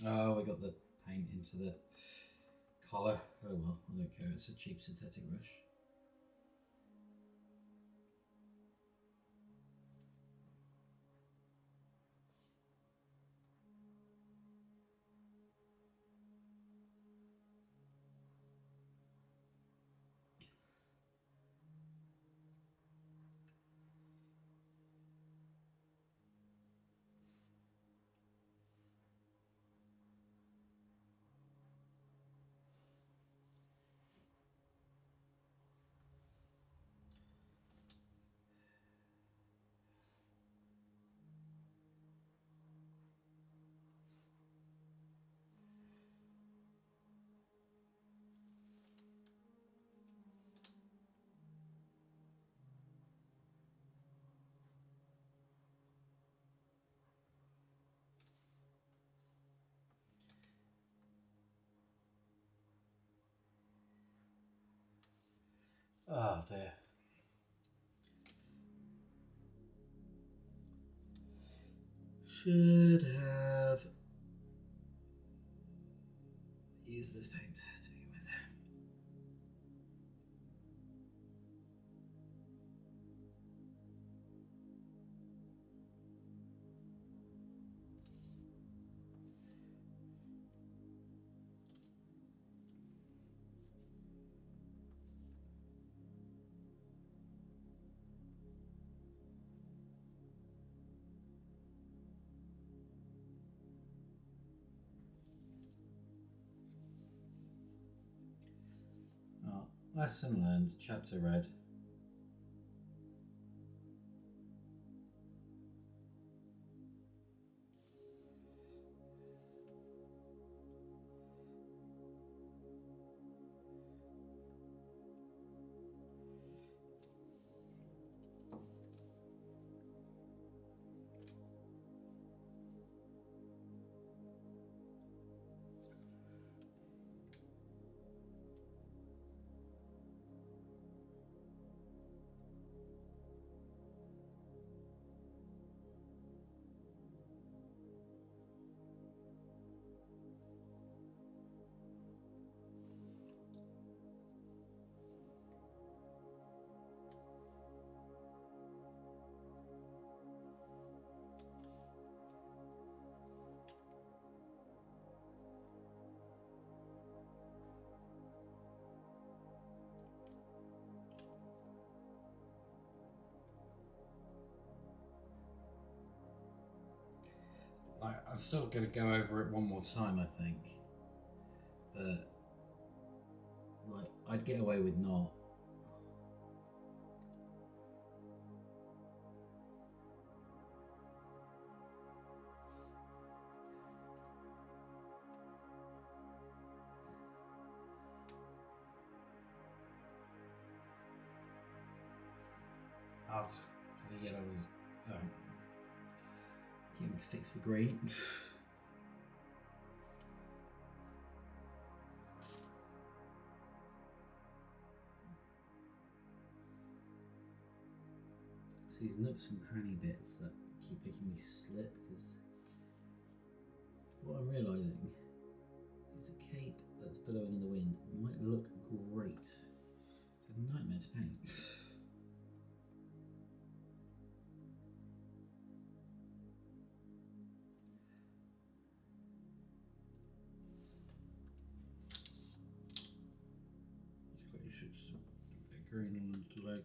Oh, we got the paint into the colour. Oh well, I don't care. It's a cheap synthetic brush. Oh dear. Should have used this paint to begin with. Oh, lesson learned, chapter read. I'm still going to go over it one more time, I think. But, like, I'd get away with not. Oh, the yellow was. Can't even fix the green. It's these nooks and cranny bits that keep making me slip, because what I'm realising is a cape that's billowing in the wind might look great. It's a nightmare to paint. Just quickly shoot some bit of green on the leg.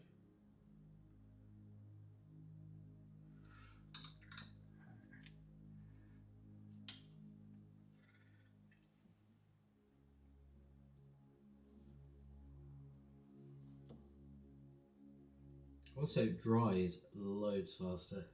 Also dries loads faster.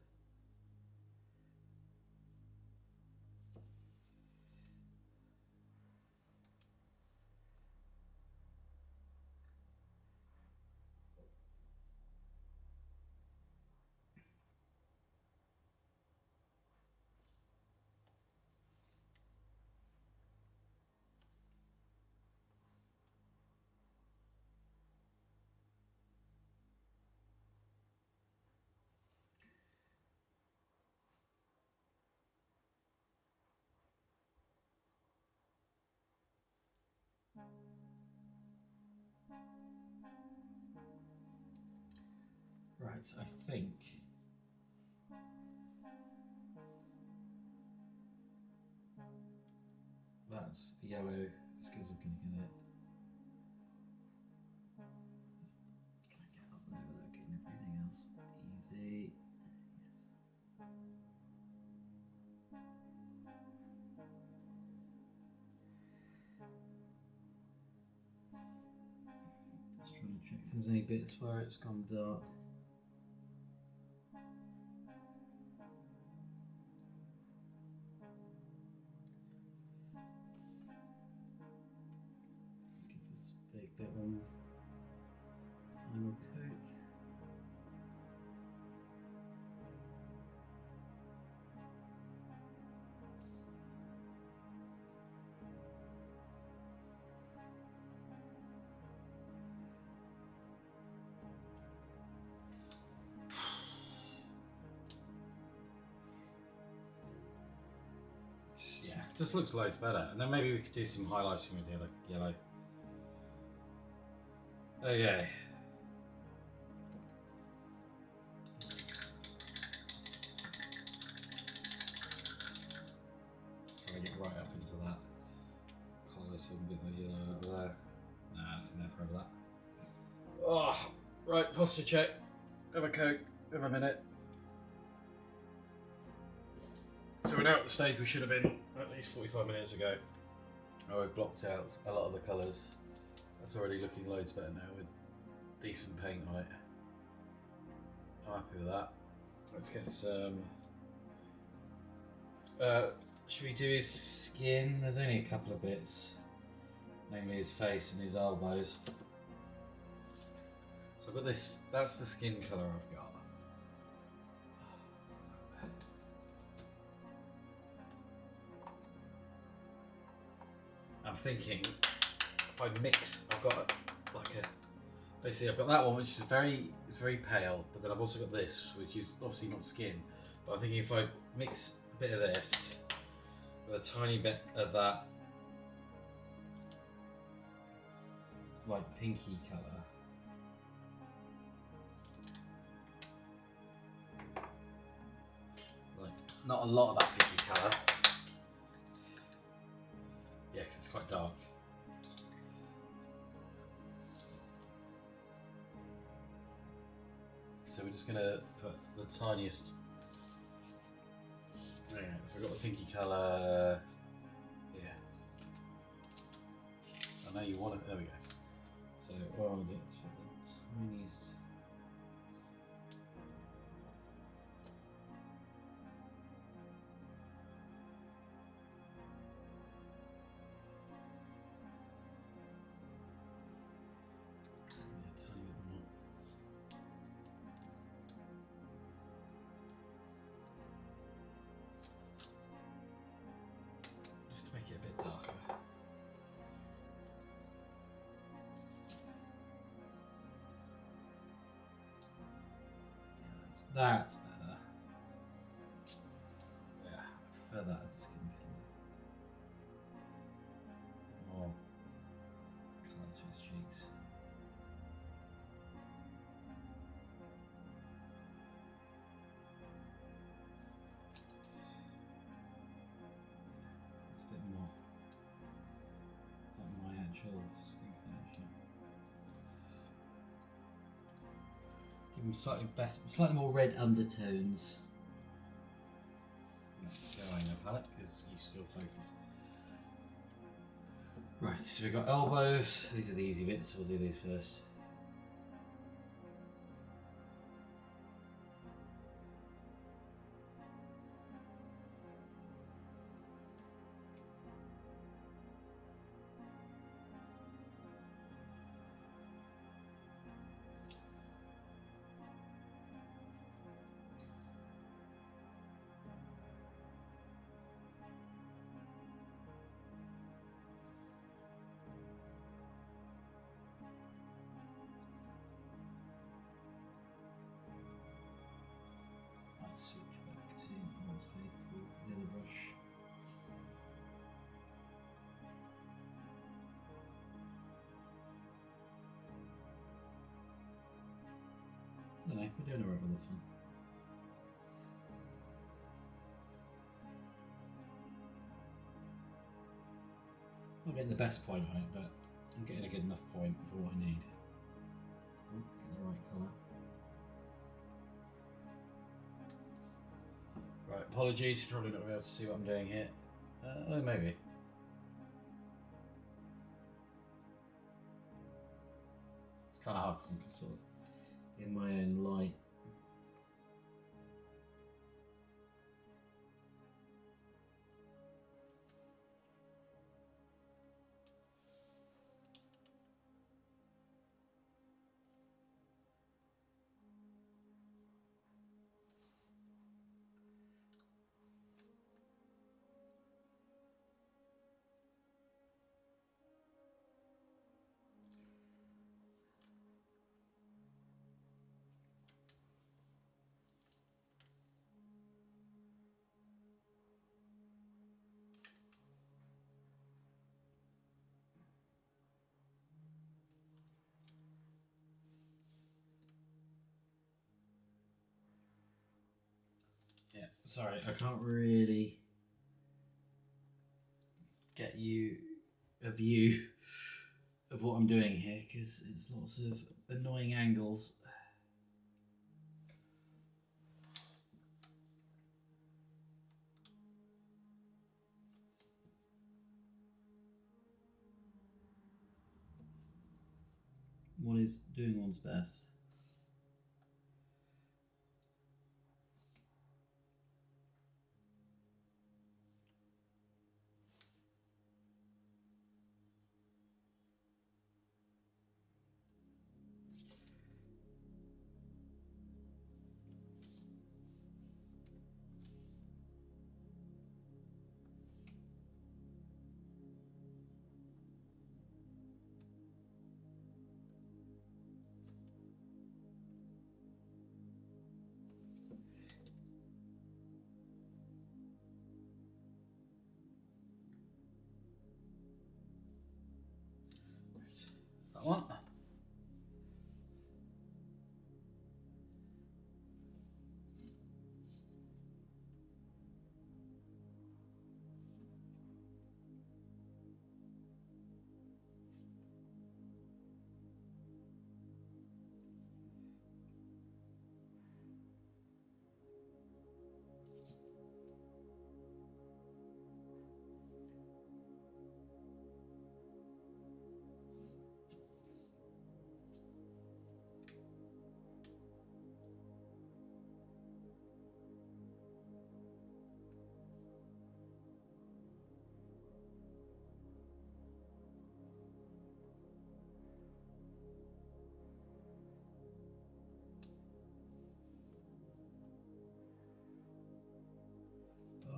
Right, I think that's the yellow as good as I'm going to get it. Can I get up there without getting everything else easy? Yes. Just trying to check if there's any bits where it's gone dark. Let's give this big bit one final coat. Yeah, just looks loads better. And then maybe we could do some highlighting with the other yellow. Okay. Try to get right up into that collar so we can get the yellow over there. Nah, it's in there forever that. Oh, right, posture check. Have a Coke, have a minute. So we're now at the stage we should have been at least 45 minutes ago. Oh, we've blocked out a lot of the colours. That's already looking loads better now with decent paint on it. I'm happy with that. Let's get some... should we do his skin? There's only a couple of bits, namely his face and his elbows. So I've got this, that's the skin colour I've got. I'm thinking if I mix, I've got like a, basically I've got that one which is it's very pale, but then I've also got this which is obviously not skin, but I'm thinking if I mix a bit of this with a tiny bit of that Like pinky colour. like not a lot of that pinky colour, yeah, because it's quite dark. So we're just going to put the tiniest. Okay, so we've got the pinky colour. Yeah. I know you want it. There we go. So what I want to do is put the tiniest. Yeah, tiny bit more. Just to make it a bit darker. That's better. Yeah. I prefer that as skin colour. More colour to his cheeks. It's a bit more like my actual skin colour. Give him slightly better, slightly more red undertones. Go on your palette because you still focus. Right, so we've got elbows. These are the easy bits, so we'll do these first. we're doing alright with this one. I'm not getting the best point on it, but I'm getting a good enough point for what I need. Oh, get the right colour. Right, apologies, probably not going to be able to see what I'm doing here. Oh, maybe. It's kind of hard because I'm sort of in my own light. Yeah, sorry, I can't really get you a view of what I'm doing here because it's lots of annoying angles. One is doing one's best. Is that one?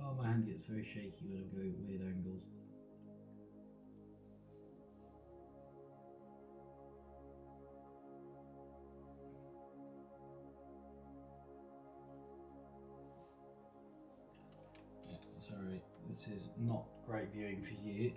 Oh, my hand gets very shaky when I'm going at weird angles. Yeah, sorry, this is not great viewing for you.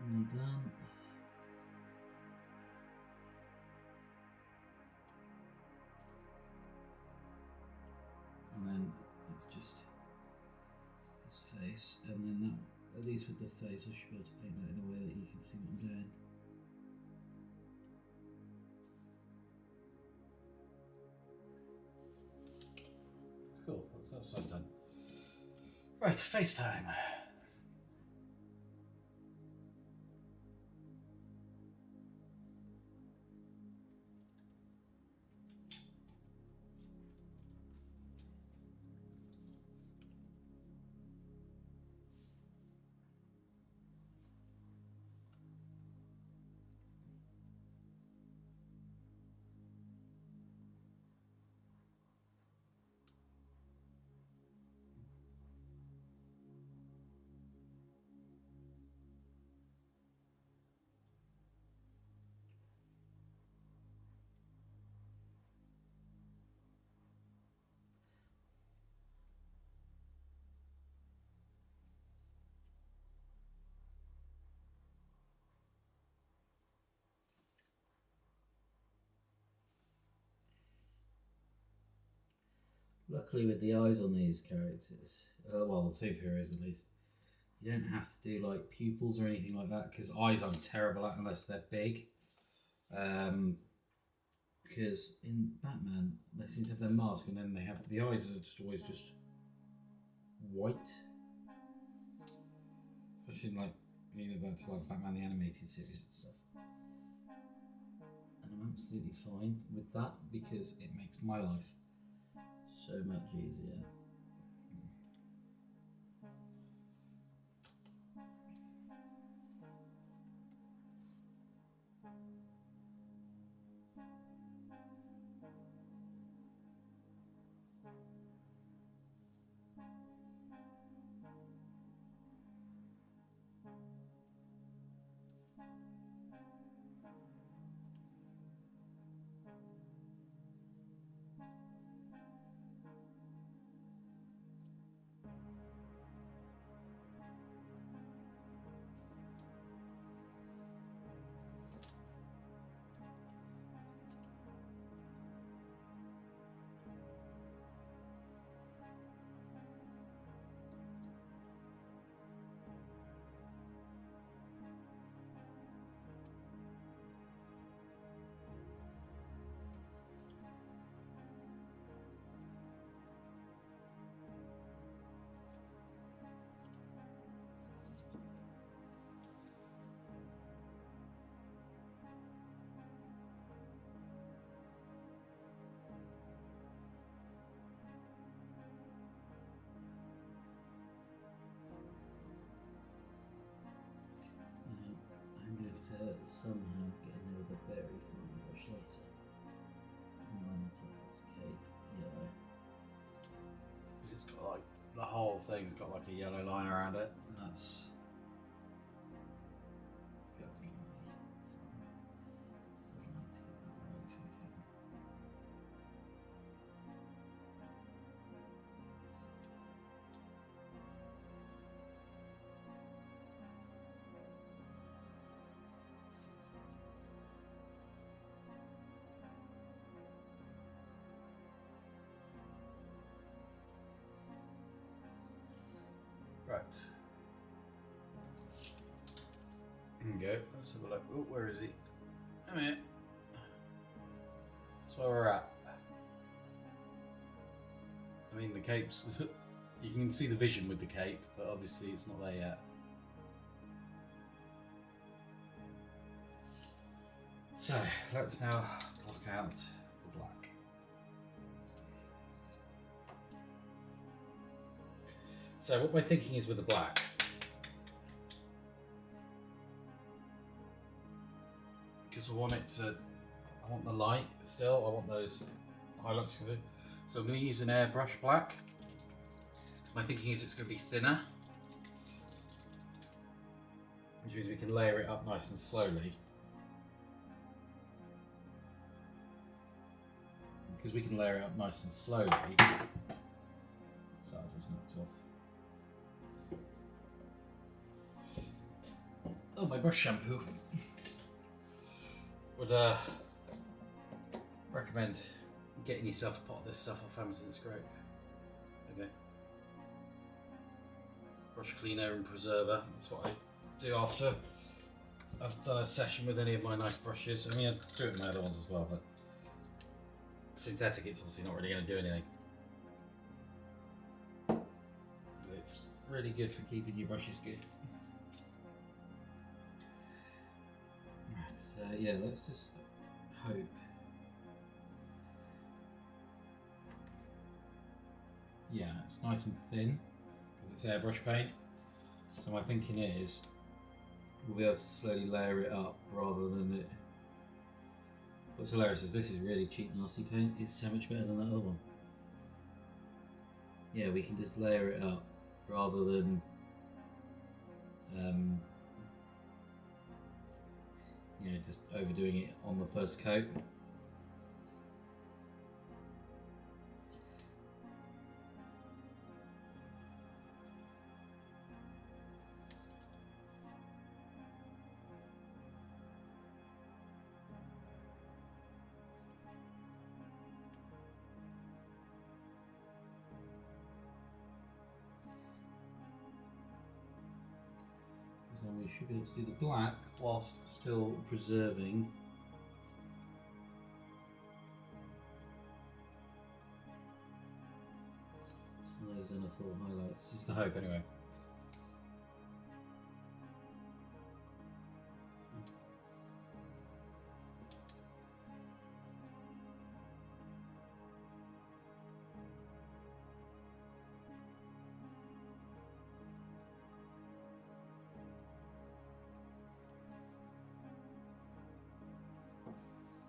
Nearly done. And then it's just his face, and then that, at least with the face, I should be able to paint that in a way that you can see what I'm doing. Cool, that's that done. Right, FaceTime. luckily with the eyes on these characters, well, the superheroes at least, you don't have to do like pupils or anything like that, because eyes I'm terrible at unless they're big. Because in Batman, they seem to have their mask and then they have the eyes are just always just white. Especially in like, you know, back to like Batman the animated series and stuff. And I'm absolutely fine with that because it makes my life so much easier. I'm going to somehow get in there with a very fine brush later. And line the top of its cape yellow. It's got like the whole thing's got like a yellow line around it, and that's going to be fun. So I'd like to get that right if I can. right. There we go. Let's have a look. Oh, where is he? Come here. That's where we're at. I mean, the cape's. You can see the vision with the cape, but obviously it's not there yet. So let's now block out the black. So what my thinking is with the black, because I want it to, I want the light still, I want those highlights to do. So I'm going to use an airbrush black. My thinking is it's going to be thinner, which means we can layer it up nice and slowly. Because we can layer it up nice and slowly. So I just knocked off. Oh, my brush shampoo. Would recommend getting yourself a pot of this stuff off Amazon. It's great. Okay. Brush cleaner and preserver. That's what I do after I've done a session with any of my nice brushes. I mean, I do it with my other ones as well, but synthetic, it's obviously not really going to do anything. It's really good for keeping your brushes good. Right, so yeah, let's just hope. Yeah, it's nice and thin because it's airbrush paint. So my thinking is we'll be able to slowly layer it up rather than it. What's hilarious is this is really cheap, nasty paint. It's so much better than that other one. Yeah, we can just layer it up rather than you know, just overdoing it on the first coat. because then we should be able to do the black whilst still preserving some of those Zenithal highlights. It's the hope anyway.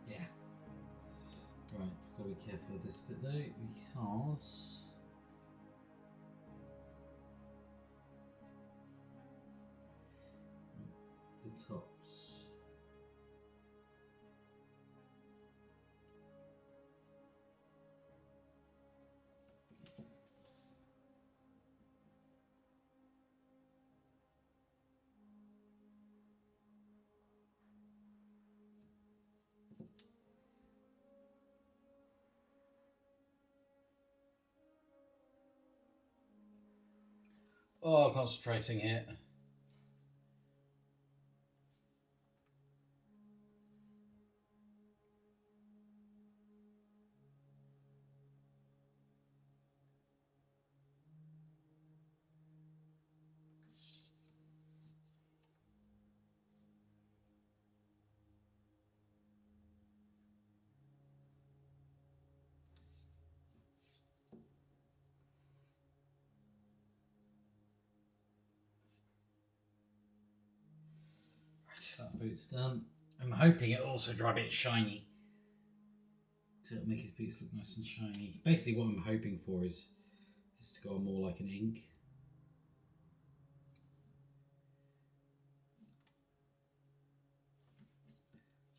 Yeah. Right, gotta be careful with this bit though, because the tops. Oh, concentrating here. That boot's done. I'm hoping it'll also dry a bit shiny, so it'll make his boots look nice and shiny. Basically what I'm hoping for is to go on more like an ink.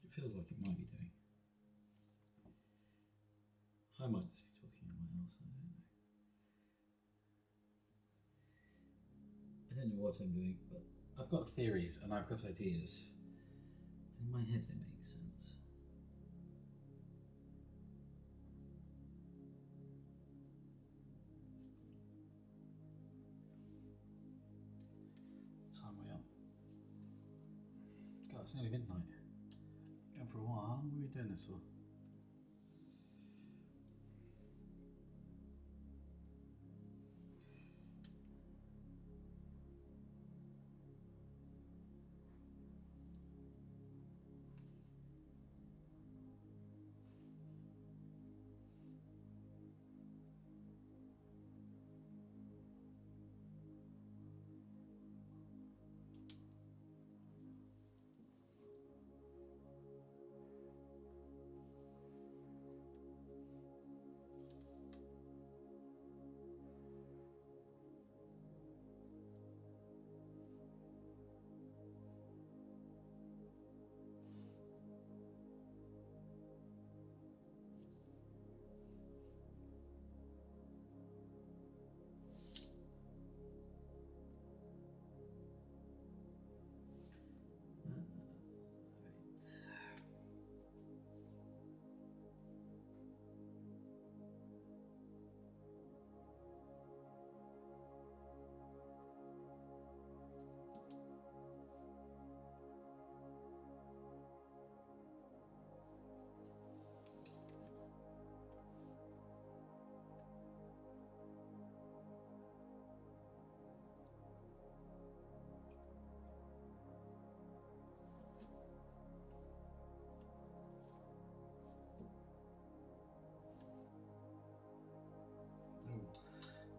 It feels like it might be doing. I might just be talking about else, I don't know what I'm doing, but I've got theories and I've got ideas. In my head they make sense. What time are we on? God, it's nearly midnight. Going for a while. How long are we doing this for?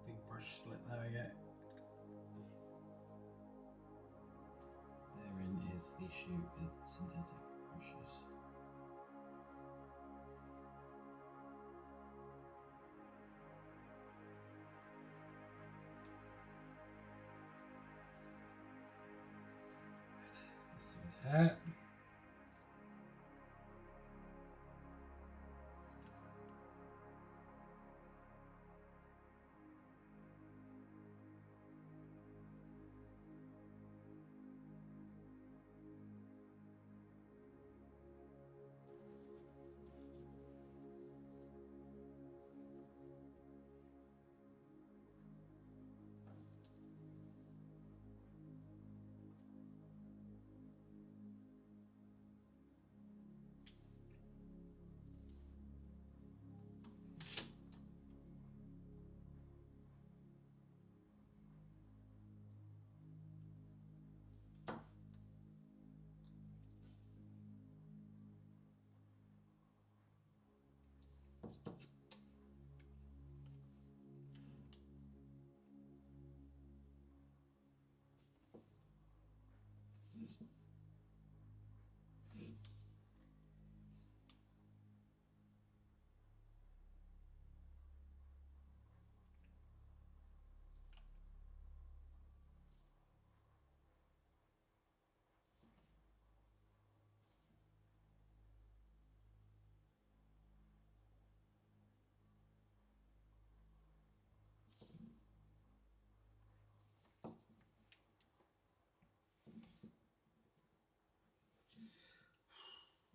Big brush split, there we go. Therein is the issue with synthetic brushes. Let's do his hair.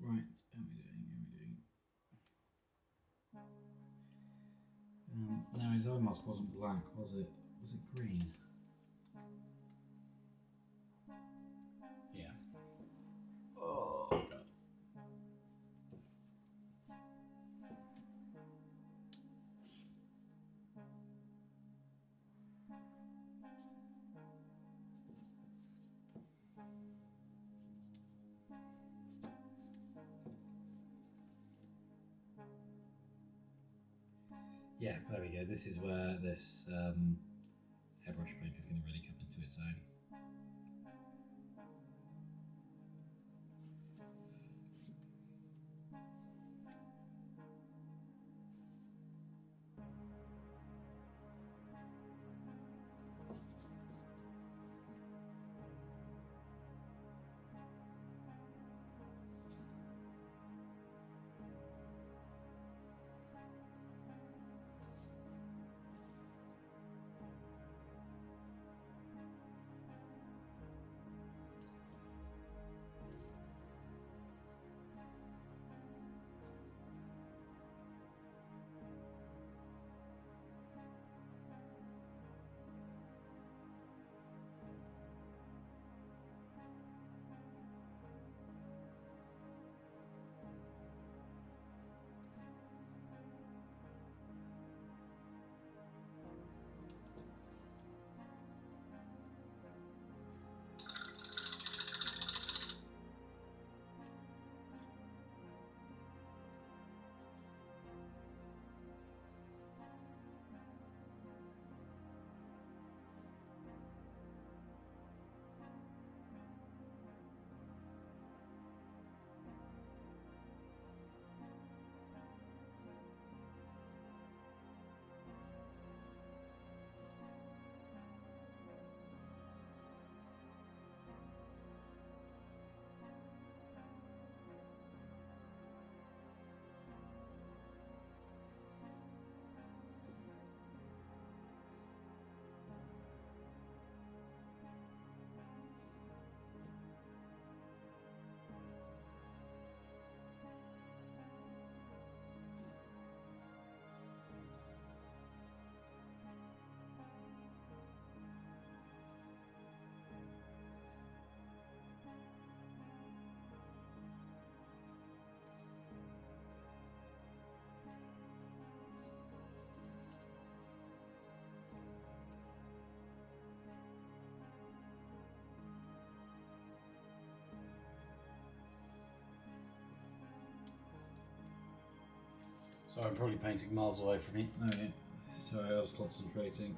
Right, how are we doing? No, his eye mask wasn't black, was it? Was it green? Yeah. Oh, God. Yeah, there we go. This is where this airbrush paint is going to really come into its own. Sorry, I'm probably painting miles away from you. Okay, sorry, I was concentrating.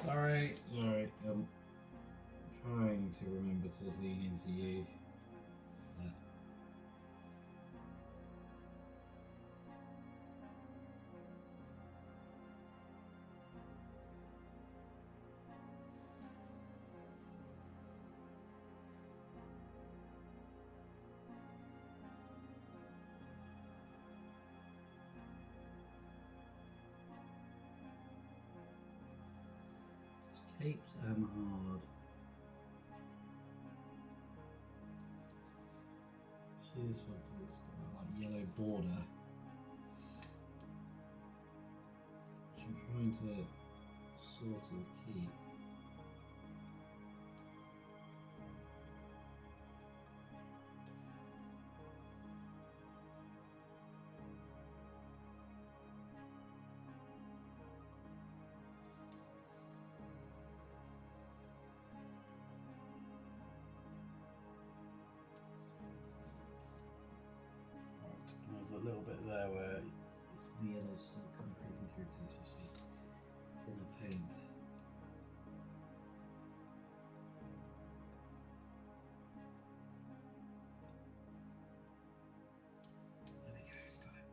Sorry, I'm trying to remember to lean into you. Capes hard. See this one because it's got that like yellow border. Which I'm trying to sort of keep. There's a little bit there where It's the yellow's still kind of creeping through because it's obviously thinner paint. There we go, got it.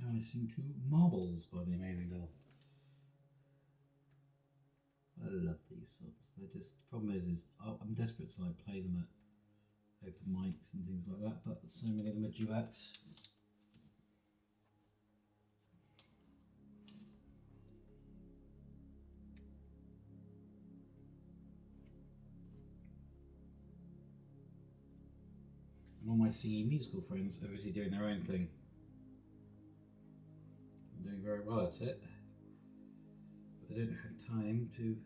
Now listening to Marbles by the Amazing Doll. I love these songs. They're just, the problem is I'm desperate to like play them at open mics and things like that, but so many of them are duets. And all my singing musical friends are obviously doing their own thing. I'm doing very well at it, but they don't have time to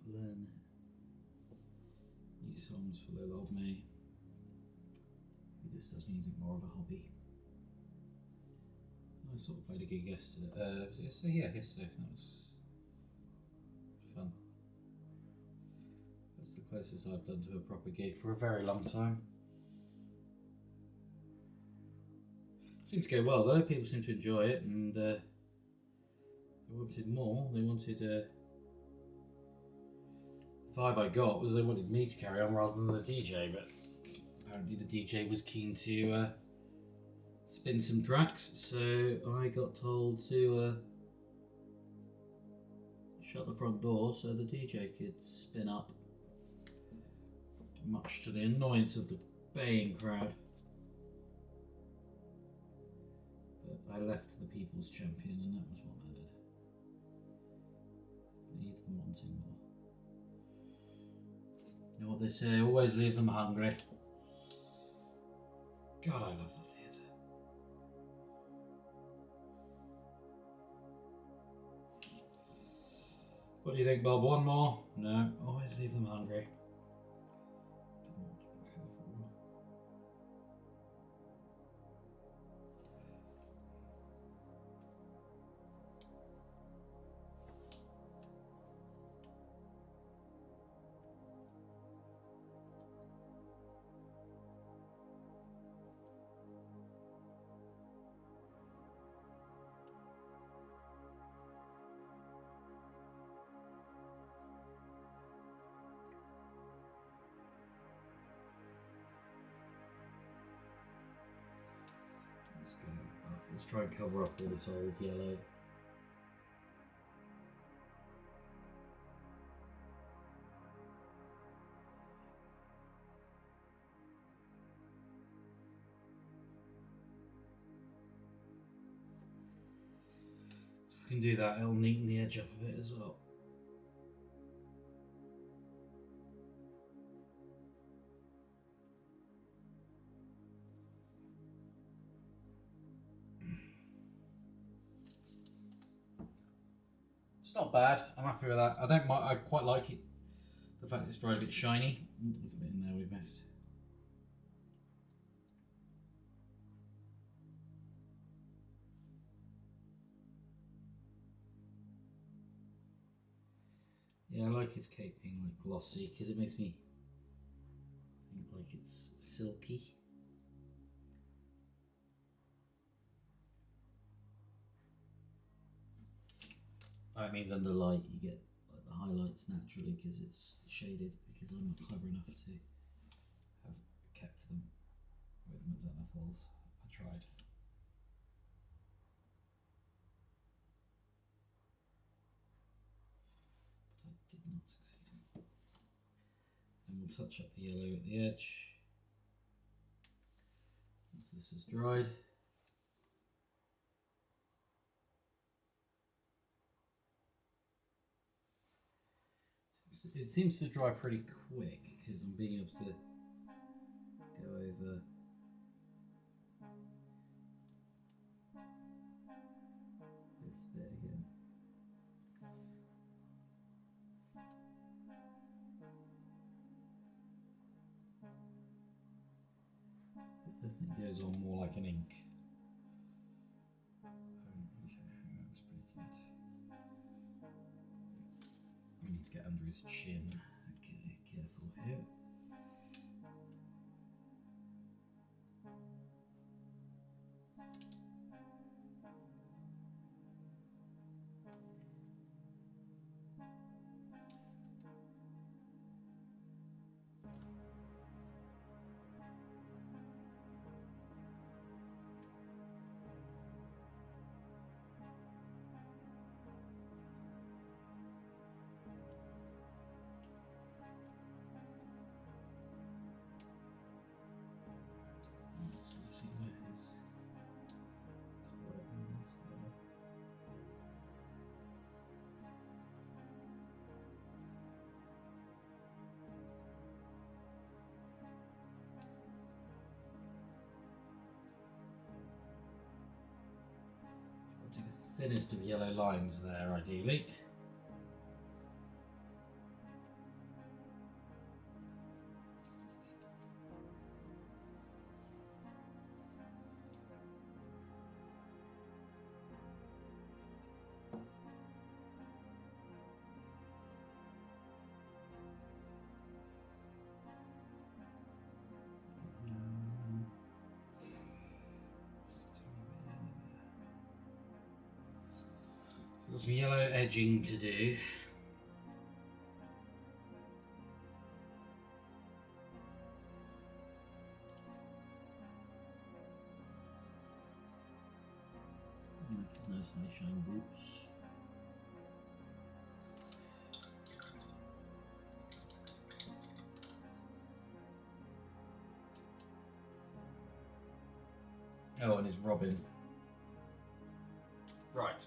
learn new songs for little old me. He just does music more of a hobby. I sort of played a gig yesterday. Was it yesterday? Yeah, yesterday. That was fun. That's the closest I've done to a proper gig for a very long time. Seemed to go well though. People seem to enjoy it, and they wanted more. They wanted. The vibe I got was they wanted me to carry on rather than the DJ, but apparently the DJ was keen to spin some tracks, so I got told to shut the front door so the DJ could spin up, much to the annoyance of the baying crowd. But I left the people's champion, and that was what mattered. Leave them wanting more. You know what they say, always leave them hungry. God, I love the theatre. What do you think, Bob? One more? No, always leave them hungry. Let's go. Let's try and cover up all this old yellow. I can do that, it'll neaten the edge up a bit as well. It's not bad. I'm happy with that. I don't mind. I quite like it. The fact it's dried a bit shiny. There's a bit in there we've missed. Yeah, I like his cape being like glossy because it makes me think like it's silky. That means under light you get like the highlights naturally because it's shaded, because I'm not clever enough to have kept them with Zenithals. I tried. But I did not succeed. And we'll touch up the yellow at the edge. Once this is dried. It seems to dry pretty quick because I'm being able to go over this bit again. It definitely goes on more like an ink. Okay, that's pretty good. We need to get under his chin. Okay, careful here. Let's see where his colour is there. I'll do the thinnest of yellow lines there, ideally. Got some yellow edging to do. Like his nice high shine boots. Oh, and his Robin. Right.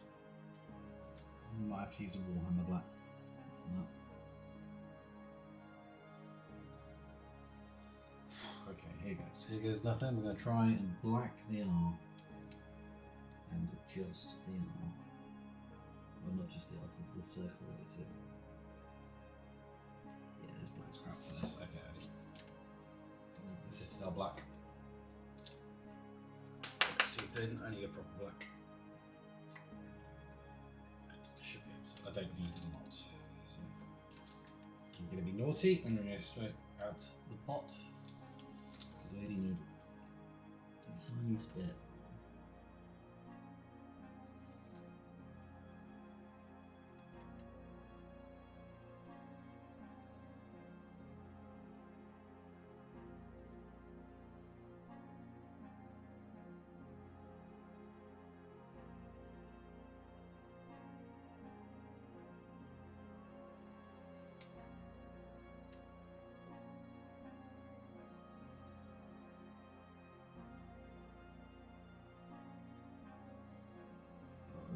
Might have to use a Warhammer Black. No. Okay, here goes. Here goes nothing. We're going to try and black the arm. And adjust the arm. Well, not just the arm, the circle that it's in. Yeah, there's black scrap for this. Okay. Don't need the Citadel black. It's too thin. I need a proper black. Should be able to. I don't need a lot. So I'm going to be naughty. I'm going to go straight out the pot. Because I only need the tiniest bit.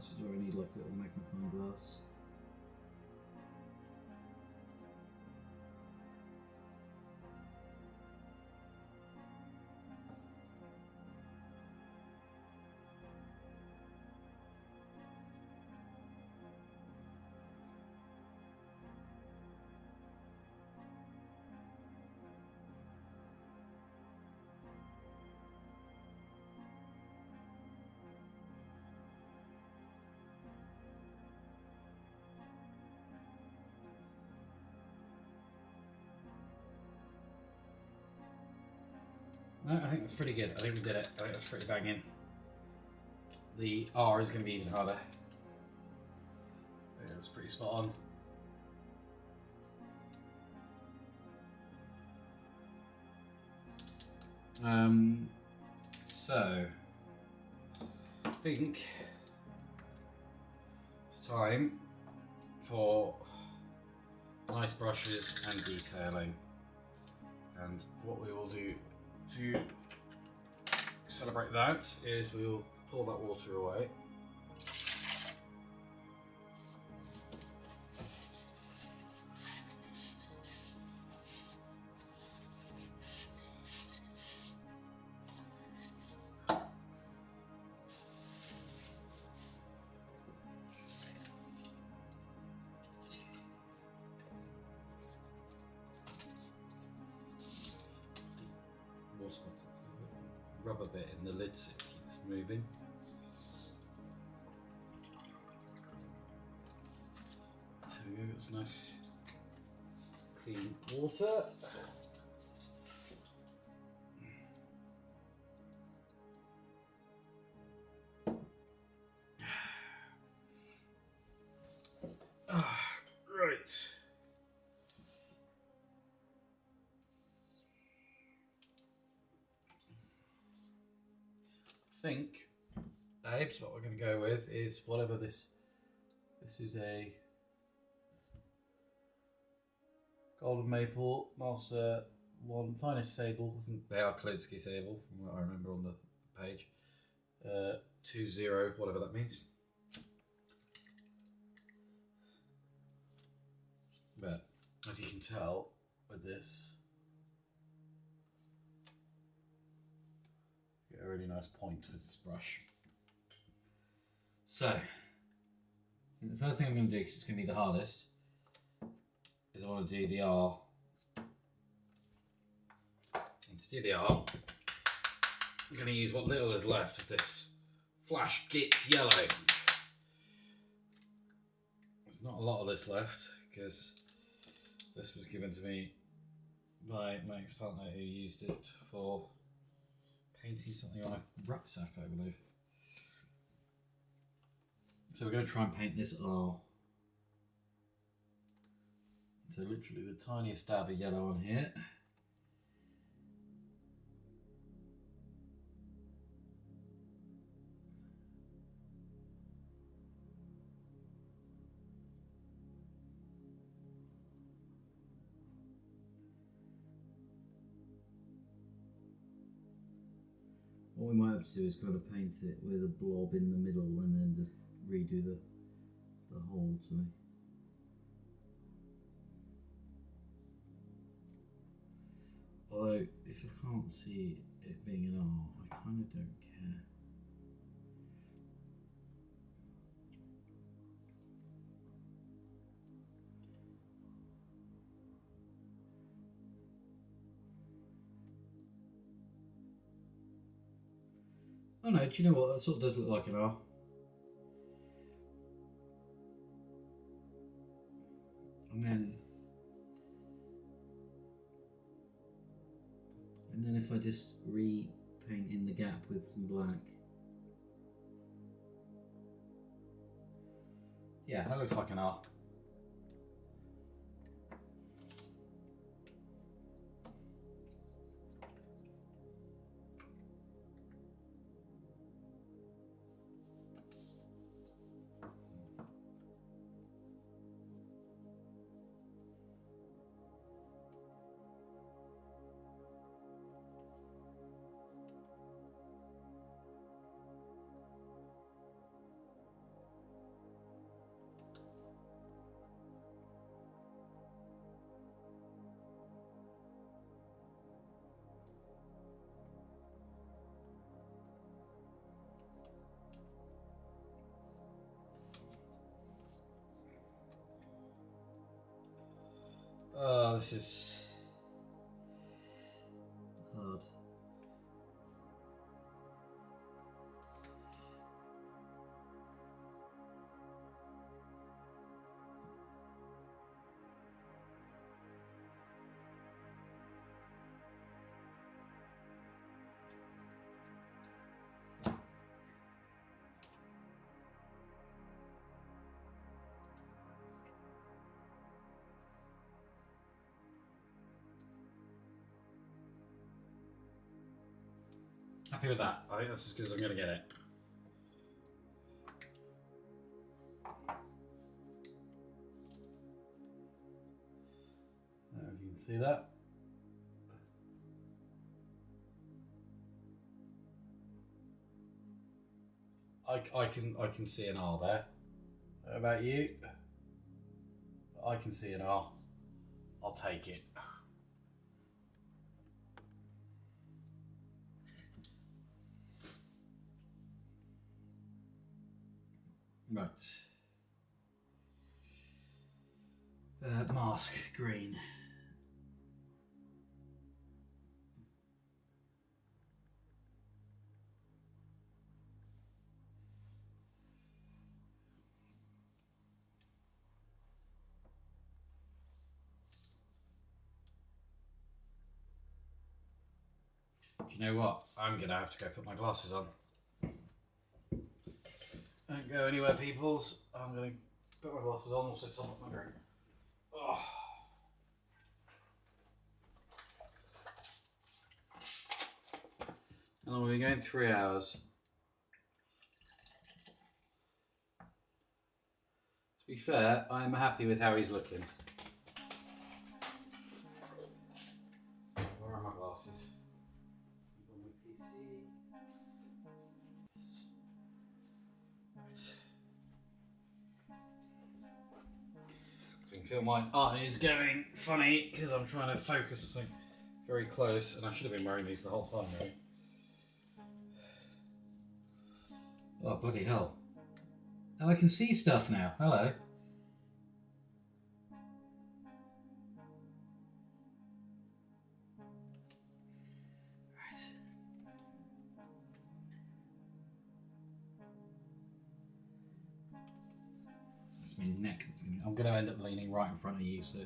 So do I need like a little magnifying glass? No, I think that's pretty good. I think we did it. I think that's pretty banging. The R is going to be even harder. Yeah, that's pretty spot on. So I think it's time for nice brushes and detailing. And what we will do to celebrate that is we will pour that water away. Rubber bit in the lid so it keeps moving. So we go, got some nice clean water. Right. I think, babes, what we're going to go with is whatever this is a Golden Maple Master 1 Finest Sable. I think they are Kolinsky Sable from what I remember on the page. 20, whatever that means. But as you can tell with this, you get a really nice point with this brush. So, the first thing I'm going to do, because it's going to be the hardest, is I want to do the R. And to do the R, I'm going to use what little is left of this Flash Gits Yellow. There's not a lot of this left, because this was given to me by my ex-partner who used it for painting something on a rucksack, I believe. So we're going to try and paint this R. So literally the tiniest dab of yellow on here. What we might have to do is kind of paint it with a blob in the middle and then just redo the whole to me. Although, if I can't see it being an R, I kind of don't care. Oh no, do you know what? That sort of does look like an R. And then if I just repaint in the gap with some black. Yeah, that looks like an R. Oh, this is hard. happy with that. I think that's as good as I'm going to get it. I don't know if you can see that. I can see an R there. How about you? I can see an R. I'll take it. Right. Mask green. Do you know what? I'm going to have to go put my glasses on. Don't go anywhere, peoples. I'm going to put my glasses on, also top up my drink. Oh. How long are we going? 3 hours. To be fair, I'm happy with how he's looking. Where are my glasses? On my PC. I can feel my eye is going funny because I'm trying to focus something very close, and I should have been wearing these the whole time, really. Oh, bloody hell. Oh, I can see stuff now. Hello. Right. That's my neck. I'm going to end up leaning right in front of you, so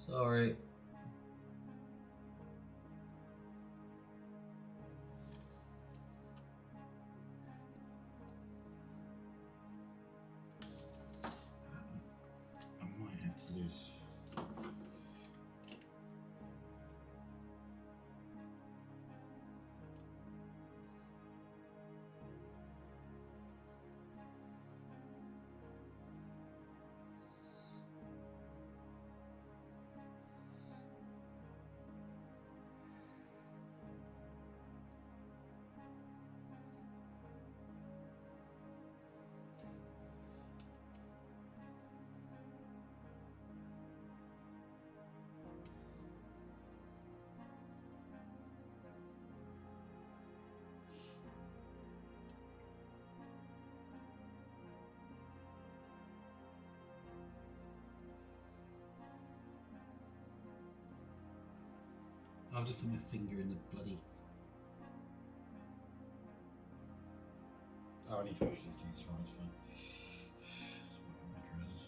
sorry. I might have to lose. I'll just put my finger in the bloody. Oh, I need to wash these jeans, right? It's fine. My trousers.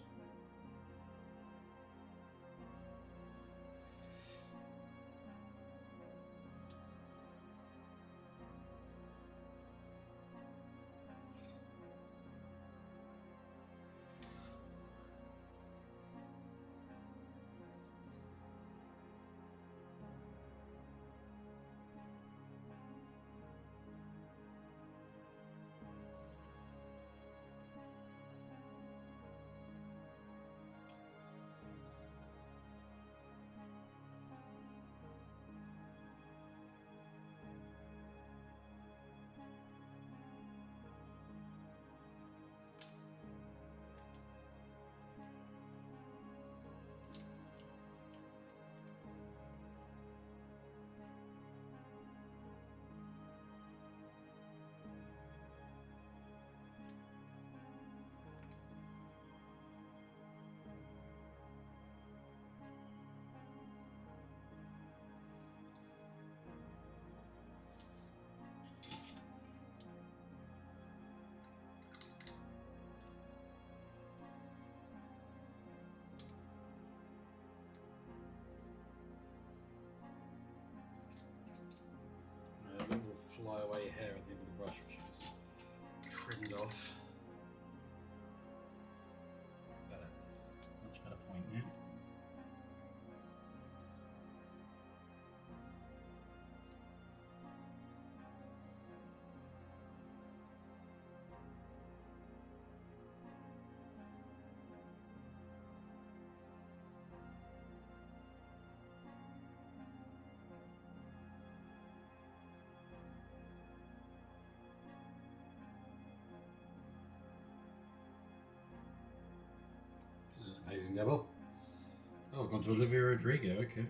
fly away hair at the end of the brush, which I just trimmed off. Better. Much better point now. This is an amazing double. Oh, we've gone to Olivia Rodrigo, okay.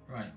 Right.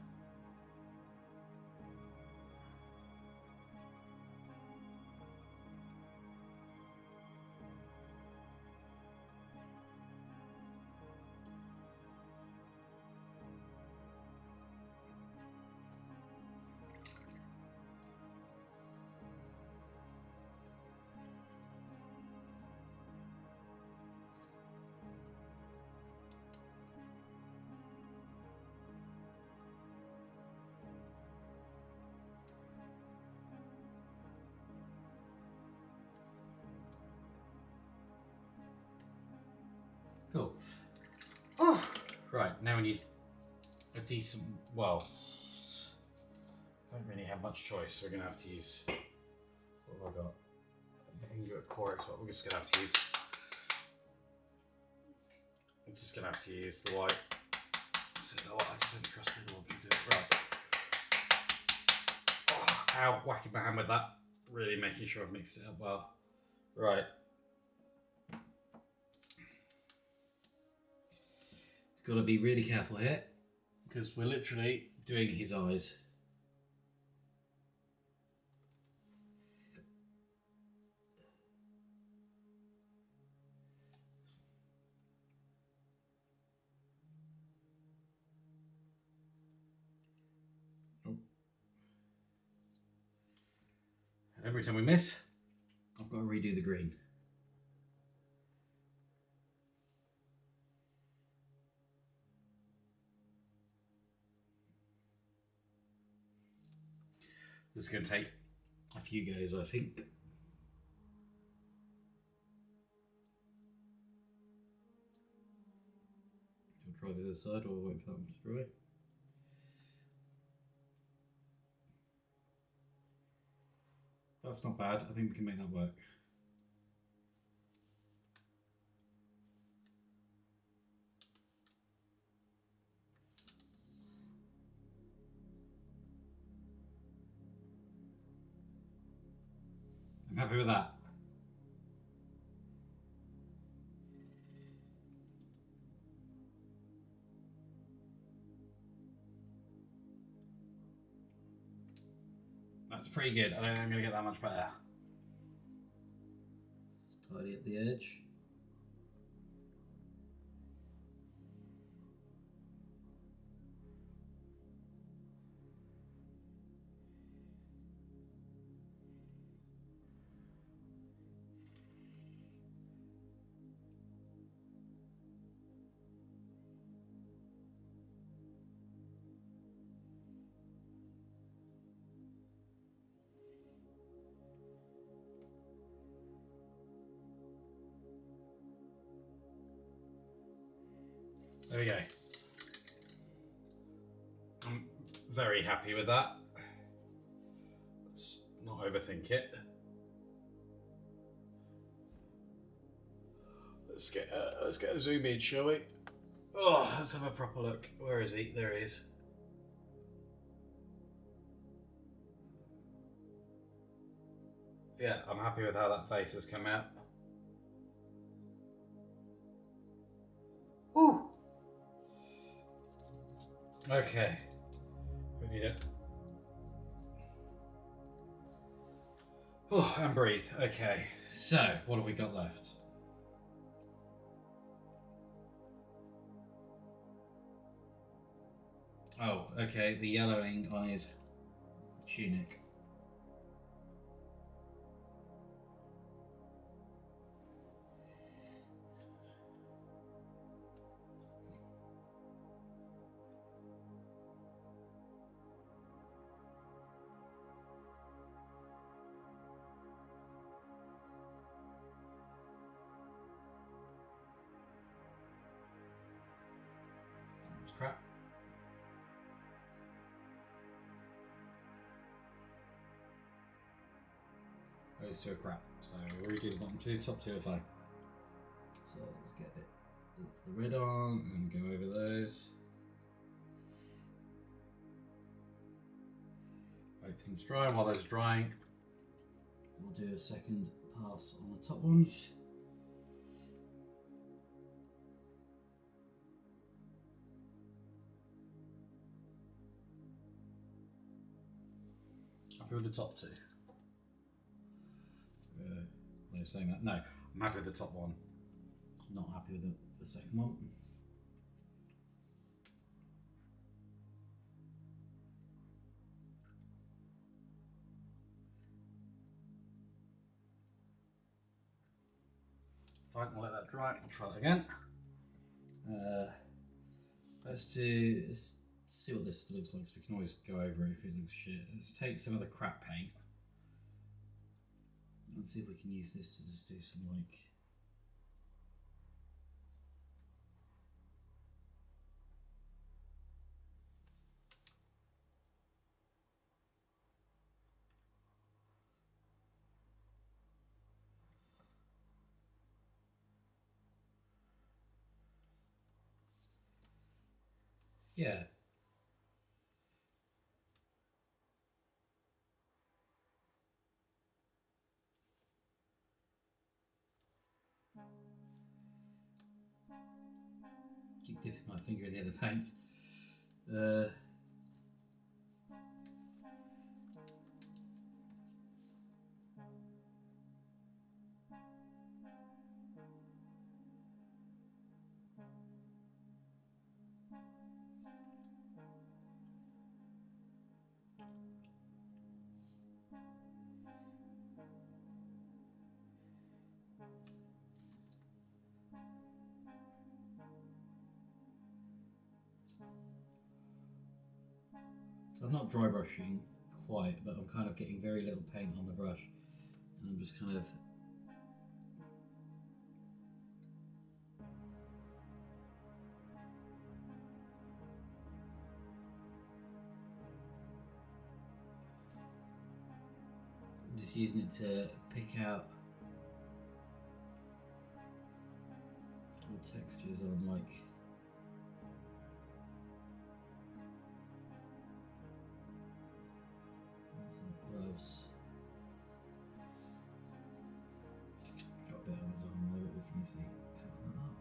Cool. Oh. Right, now we need a decent, well, don't really have much choice, so we're going to have to use, what have I got? I can go chorus, but we're just going to have to use, I'm just going to have to use the white. So, oh, I just don't trust the other one to do it. Right. Oh, ow, whacking my hand with that. Really making sure I've mixed it up well. Right. Got to be really careful here because we're literally doing his eyes. Oh. And every time we miss, I've got to redo the green. This is going to take a few goes, I think. We'll try the other side or wait for that one to dry. That's not bad. I think we can make that work. I'm happy with that. That's pretty good. I don't think I'm going to get that much better. Just tidy up the edge. There we go. I'm very happy with that. Let's not overthink it. Let's get a zoom in, shall we? Oh, let's have a proper look. Where is he? There he is. Yeah, I'm happy with how that face has come out. Woo! Okay. We need it. Oh, and breathe. Okay. So, what have we got left? Oh, okay. The yellowing on his tunic. That's crap. Those two are crap. So we'll redo the bottom two, top two are fine. So let's get a bit of the red on and go over those. Everything's dry. While those are drying, we'll do a second pass on the top ones. Happy with the top two? No, saying that. No, I'm happy with the top one. Not happy with the second one. Fine, we'll let that dry. I'll try that again. Let's see what this looks like, so we can always go over it if it looks shit. Let's take some of the crap paint and see if we can use this to just do some like... Yeah. Keep dipping my finger in the other paint. So I'm not dry brushing quite, but I'm kind of getting very little paint on the brush, and I'm just kind of using it to pick out the textures on like some gloves. Got a bit on his arm there, but we can easily cut that up.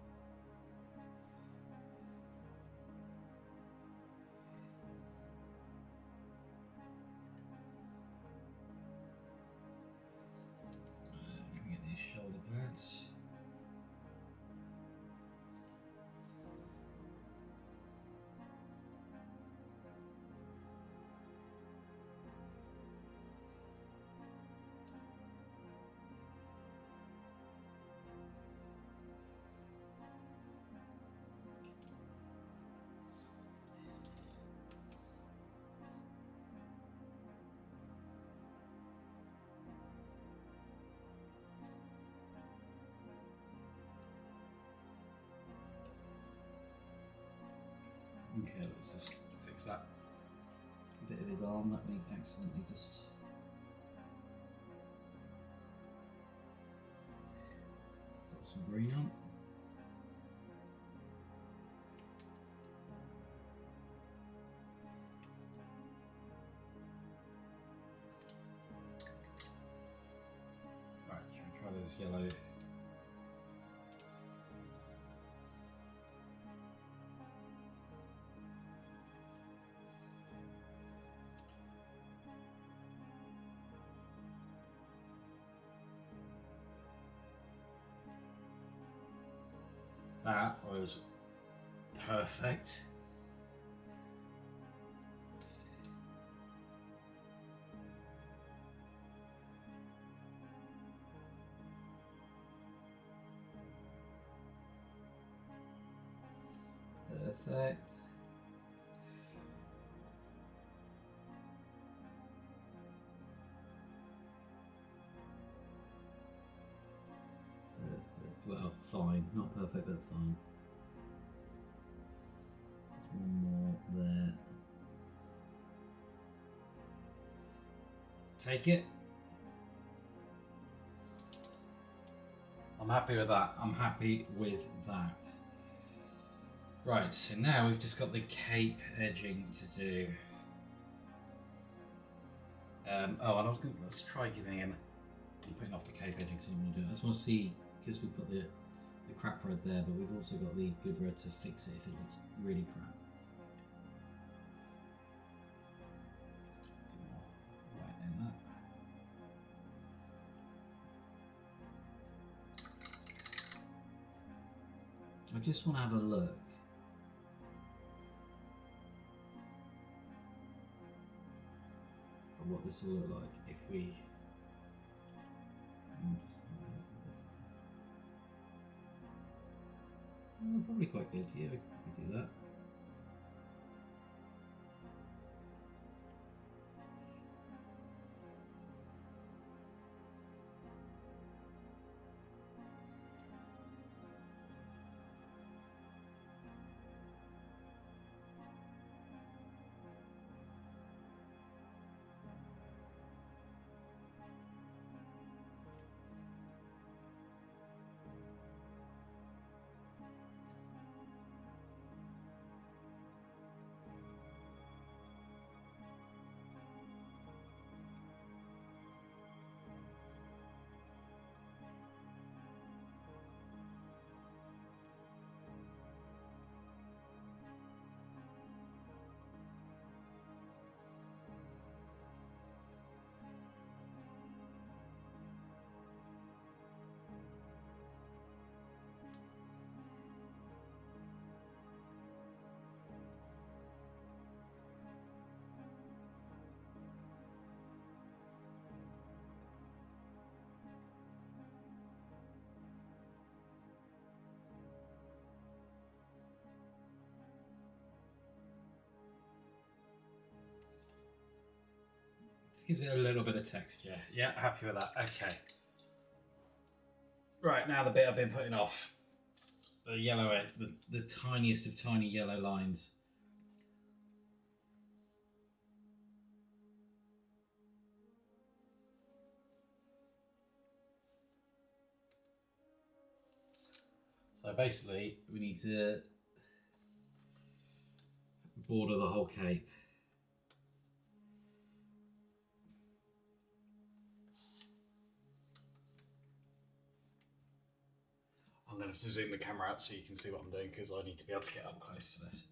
Can we get these shoulder pads? Okay, let's just fix that bit of his arm that we accidentally just... got some green on. yellow. That was perfect. Perfect. Well, fine. Not perfect, but fine. There's one more there. Take it. I'm happy with that. I'm happy with that. Right, so now we've just got the cape edging to do. Oh, and let's try giving him. I'm putting off the cape edging because I don't want to do it. I just want to see, because we've got the crap red there, but we've also got the good red to fix it if it looks really crap. Right in that. I just want to have a look. At what this will look like if we. Probably quite good. Yeah, we could do that. This gives it a little bit of texture. Yeah, happy with that. Okay. Right, now the bit I've been putting off. The yellow end, the tiniest of tiny yellow lines. So basically, we need to border the whole cape. I'm going to have to zoom the camera out so you can see what I'm doing because I need to be able to get up close to this.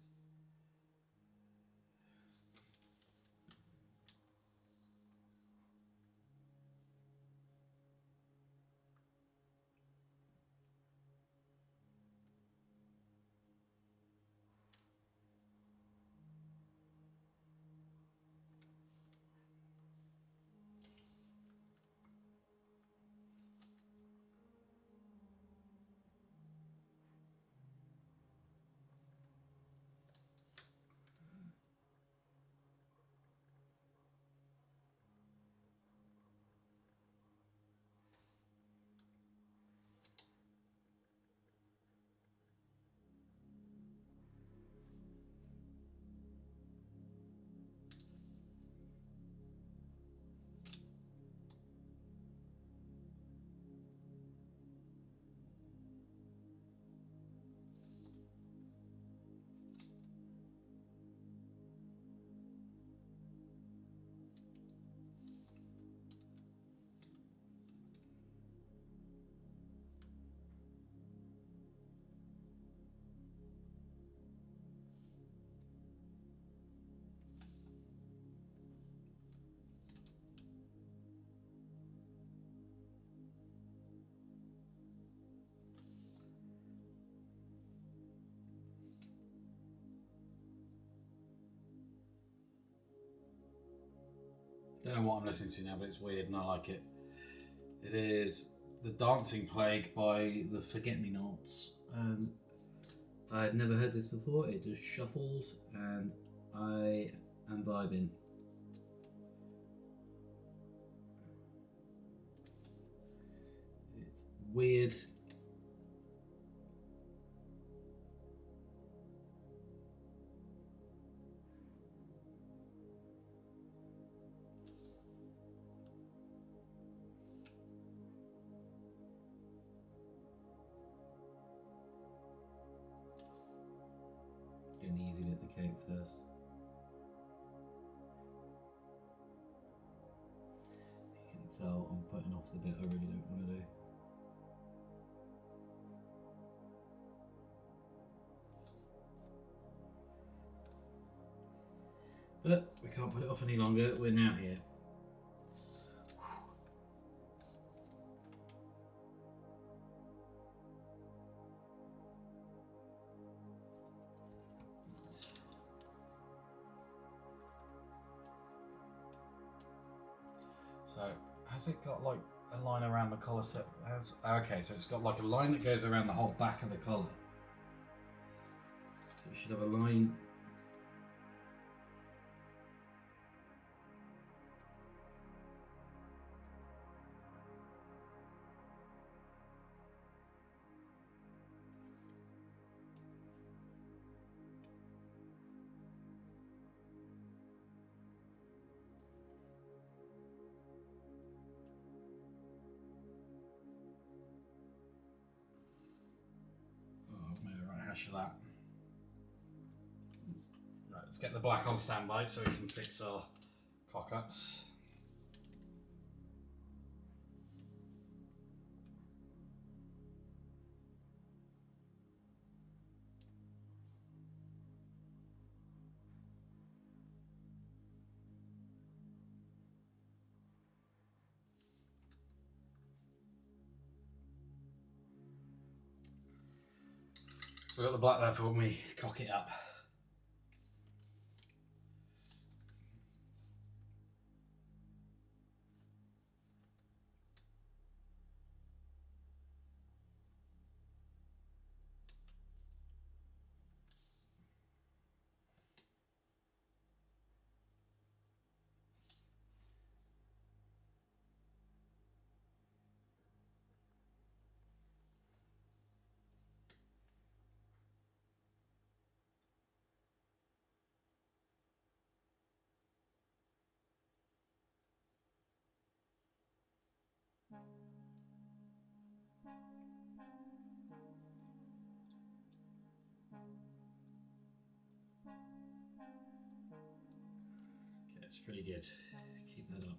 know what I'm listening to now, but it's weird and I like it. It is The Dancing Plague by the Forget Me Nots. And I had never heard this before. It just shuffled and I am vibing. It's weird. Getting easy at the cake first. You can tell I'm putting off the bit I really don't want to do. But we can't put it off any longer, we're now here. So, has it got like a line around the collar set? Okay, so it's got like a line that goes around the whole back of the collar. So it should have a line. Of that. Right, let's get the black on standby so we can fix our cock-ups. So we've got the black there for when we cock it up. Okay, it's pretty good. Keep that up.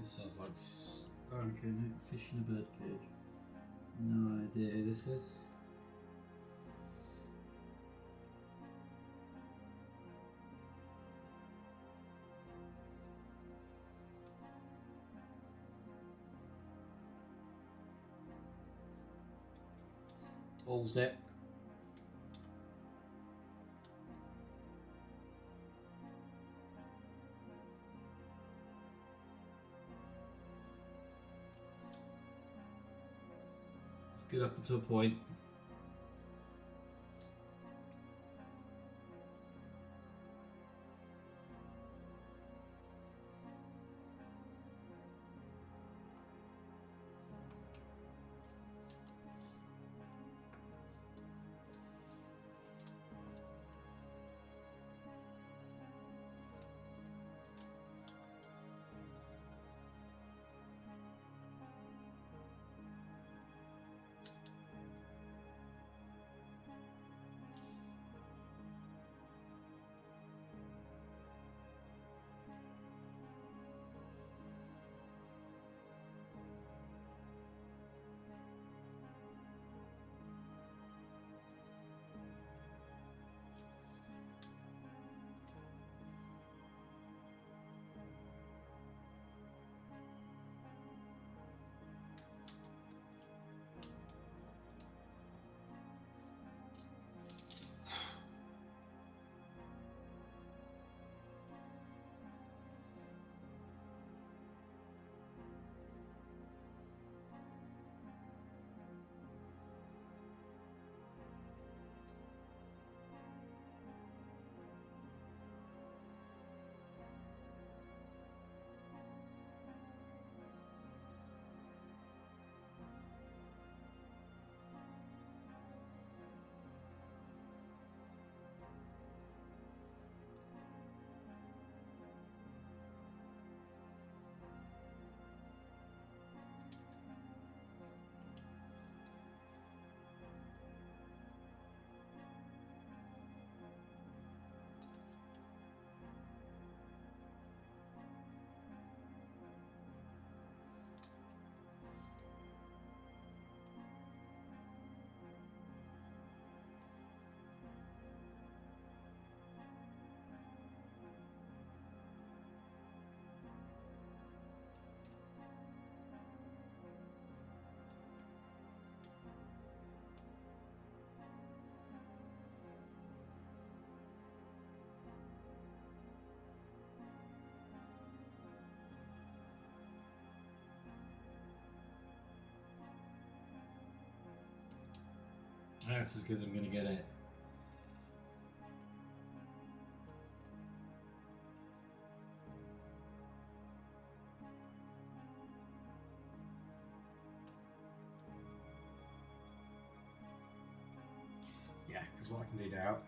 This sounds like skunking fish in a bird cage. No idea who this is. All's it. Good up to a point. That's as good as I'm going to get it. Yeah, because what I can do now.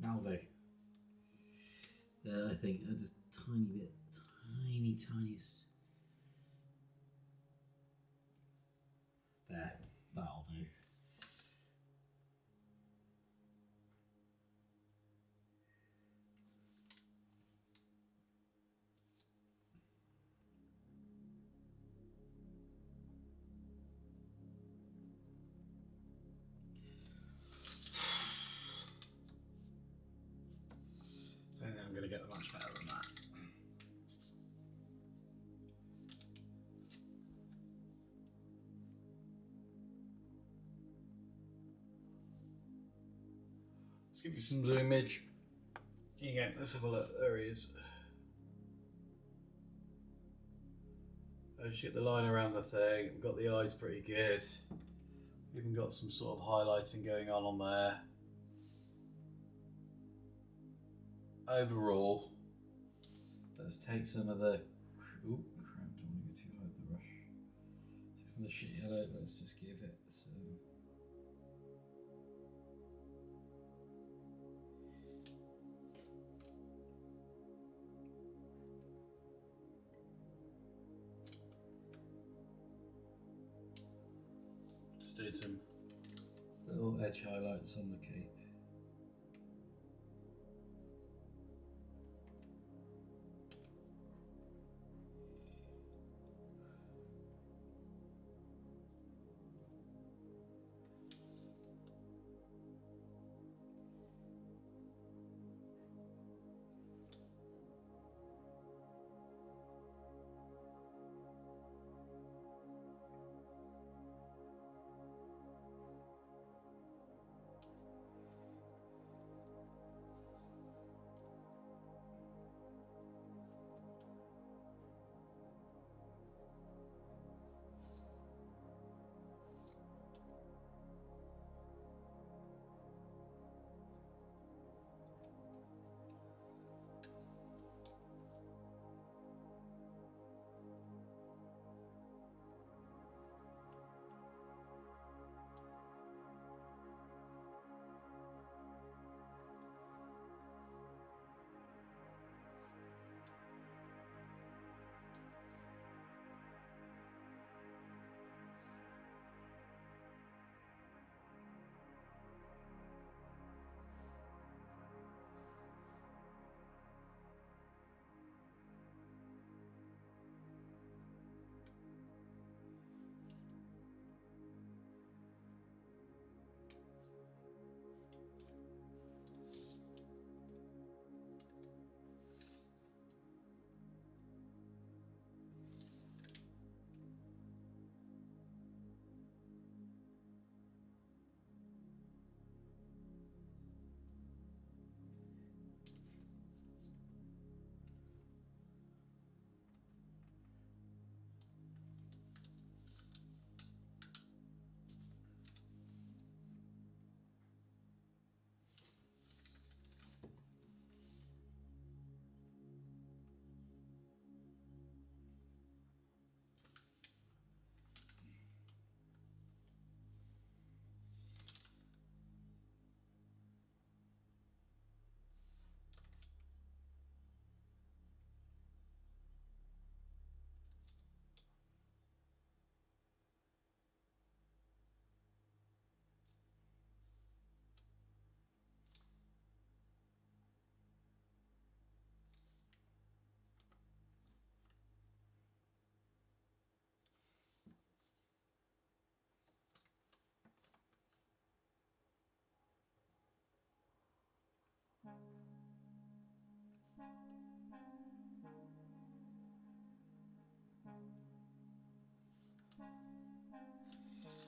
Now they. I think just tiny bit, tiniest. There, that'll do. Let's give you some zoomage. Here you go, let's have a look. There he is. Just get the line around the thing. We've got the eyes pretty good. Even got some sort of highlighting going on there. Overall, let's take some of the. Oh crap! Don't want to go too high with the brush. Take some of the shit yellow. Let's just give it some. Just do some Little edge highlights on the cape.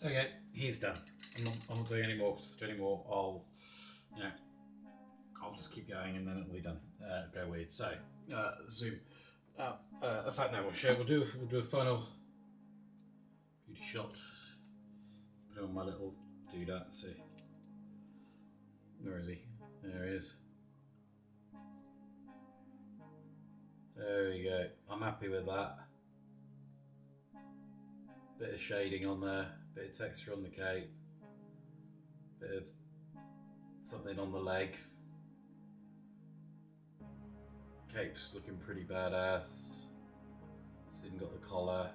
Okay, he's done. I'm not doing any more. I'll just keep going and then it'll be done. Go weird. So zoom. In fact, no, we'll do a final beauty shot. Put on my little doodad. See, where is he? There he is. There we go. I'm happy with that. Bit of shading on there, bit of texture on the cape, bit of something on the leg. Cape's looking pretty badass. It's even got the collar.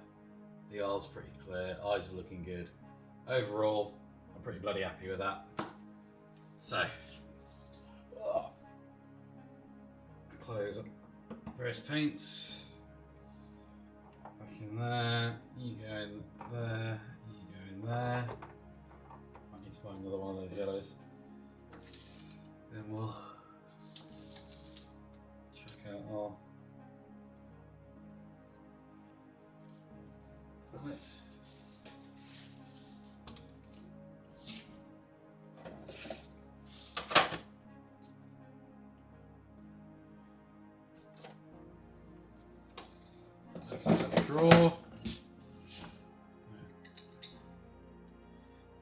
The R's pretty clear, eyes are looking good. Overall, I'm pretty bloody happy with that. So, close up various paints. Back in there, you go in there, you go in there. Might need to buy another one of those yellows. Then we'll check out our palette. drawer.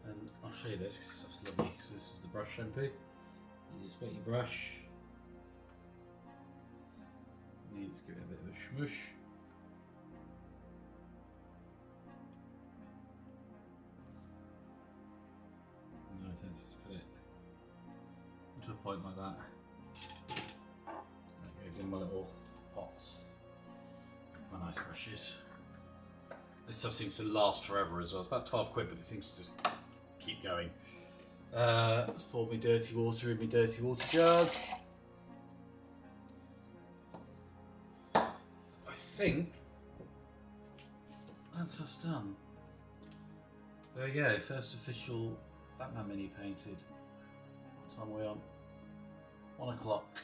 And I'll show you this because this stuff's lovely. So this is the brush shampoo. You just wet your brush. You just give it a bit of a smush. And I tend to just put it to a point like that. That goes in my little pots. My nice brushes. This stuff seems to last forever as well. It's about 12 quid, but it seems to just keep going. Let's pour my dirty water in my dirty water jug. I think that's us done. There we go, first official Batman mini painted. What time are we on? 1 o'clock.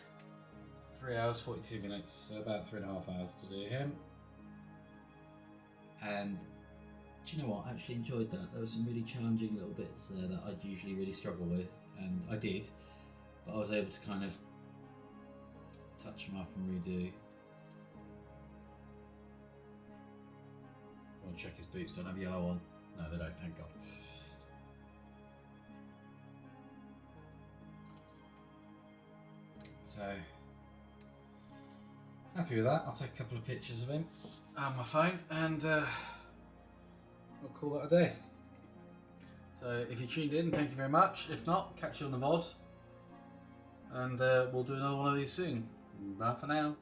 3 hours, 42 minutes, so about 3.5 hours to do him. And do you know what? I actually enjoyed that. There were some really challenging little bits there that I'd usually really struggle with, and I did, but I was able to kind of touch them up and redo. Go and check his boots, don't have yellow on. No, they don't, thank God. So, happy with that. I'll take a couple of pictures of him on my phone and we'll call that a day. So if you tuned in, thank you very much. If not, catch you on the VOD and we'll do another one of these soon. Bye for now.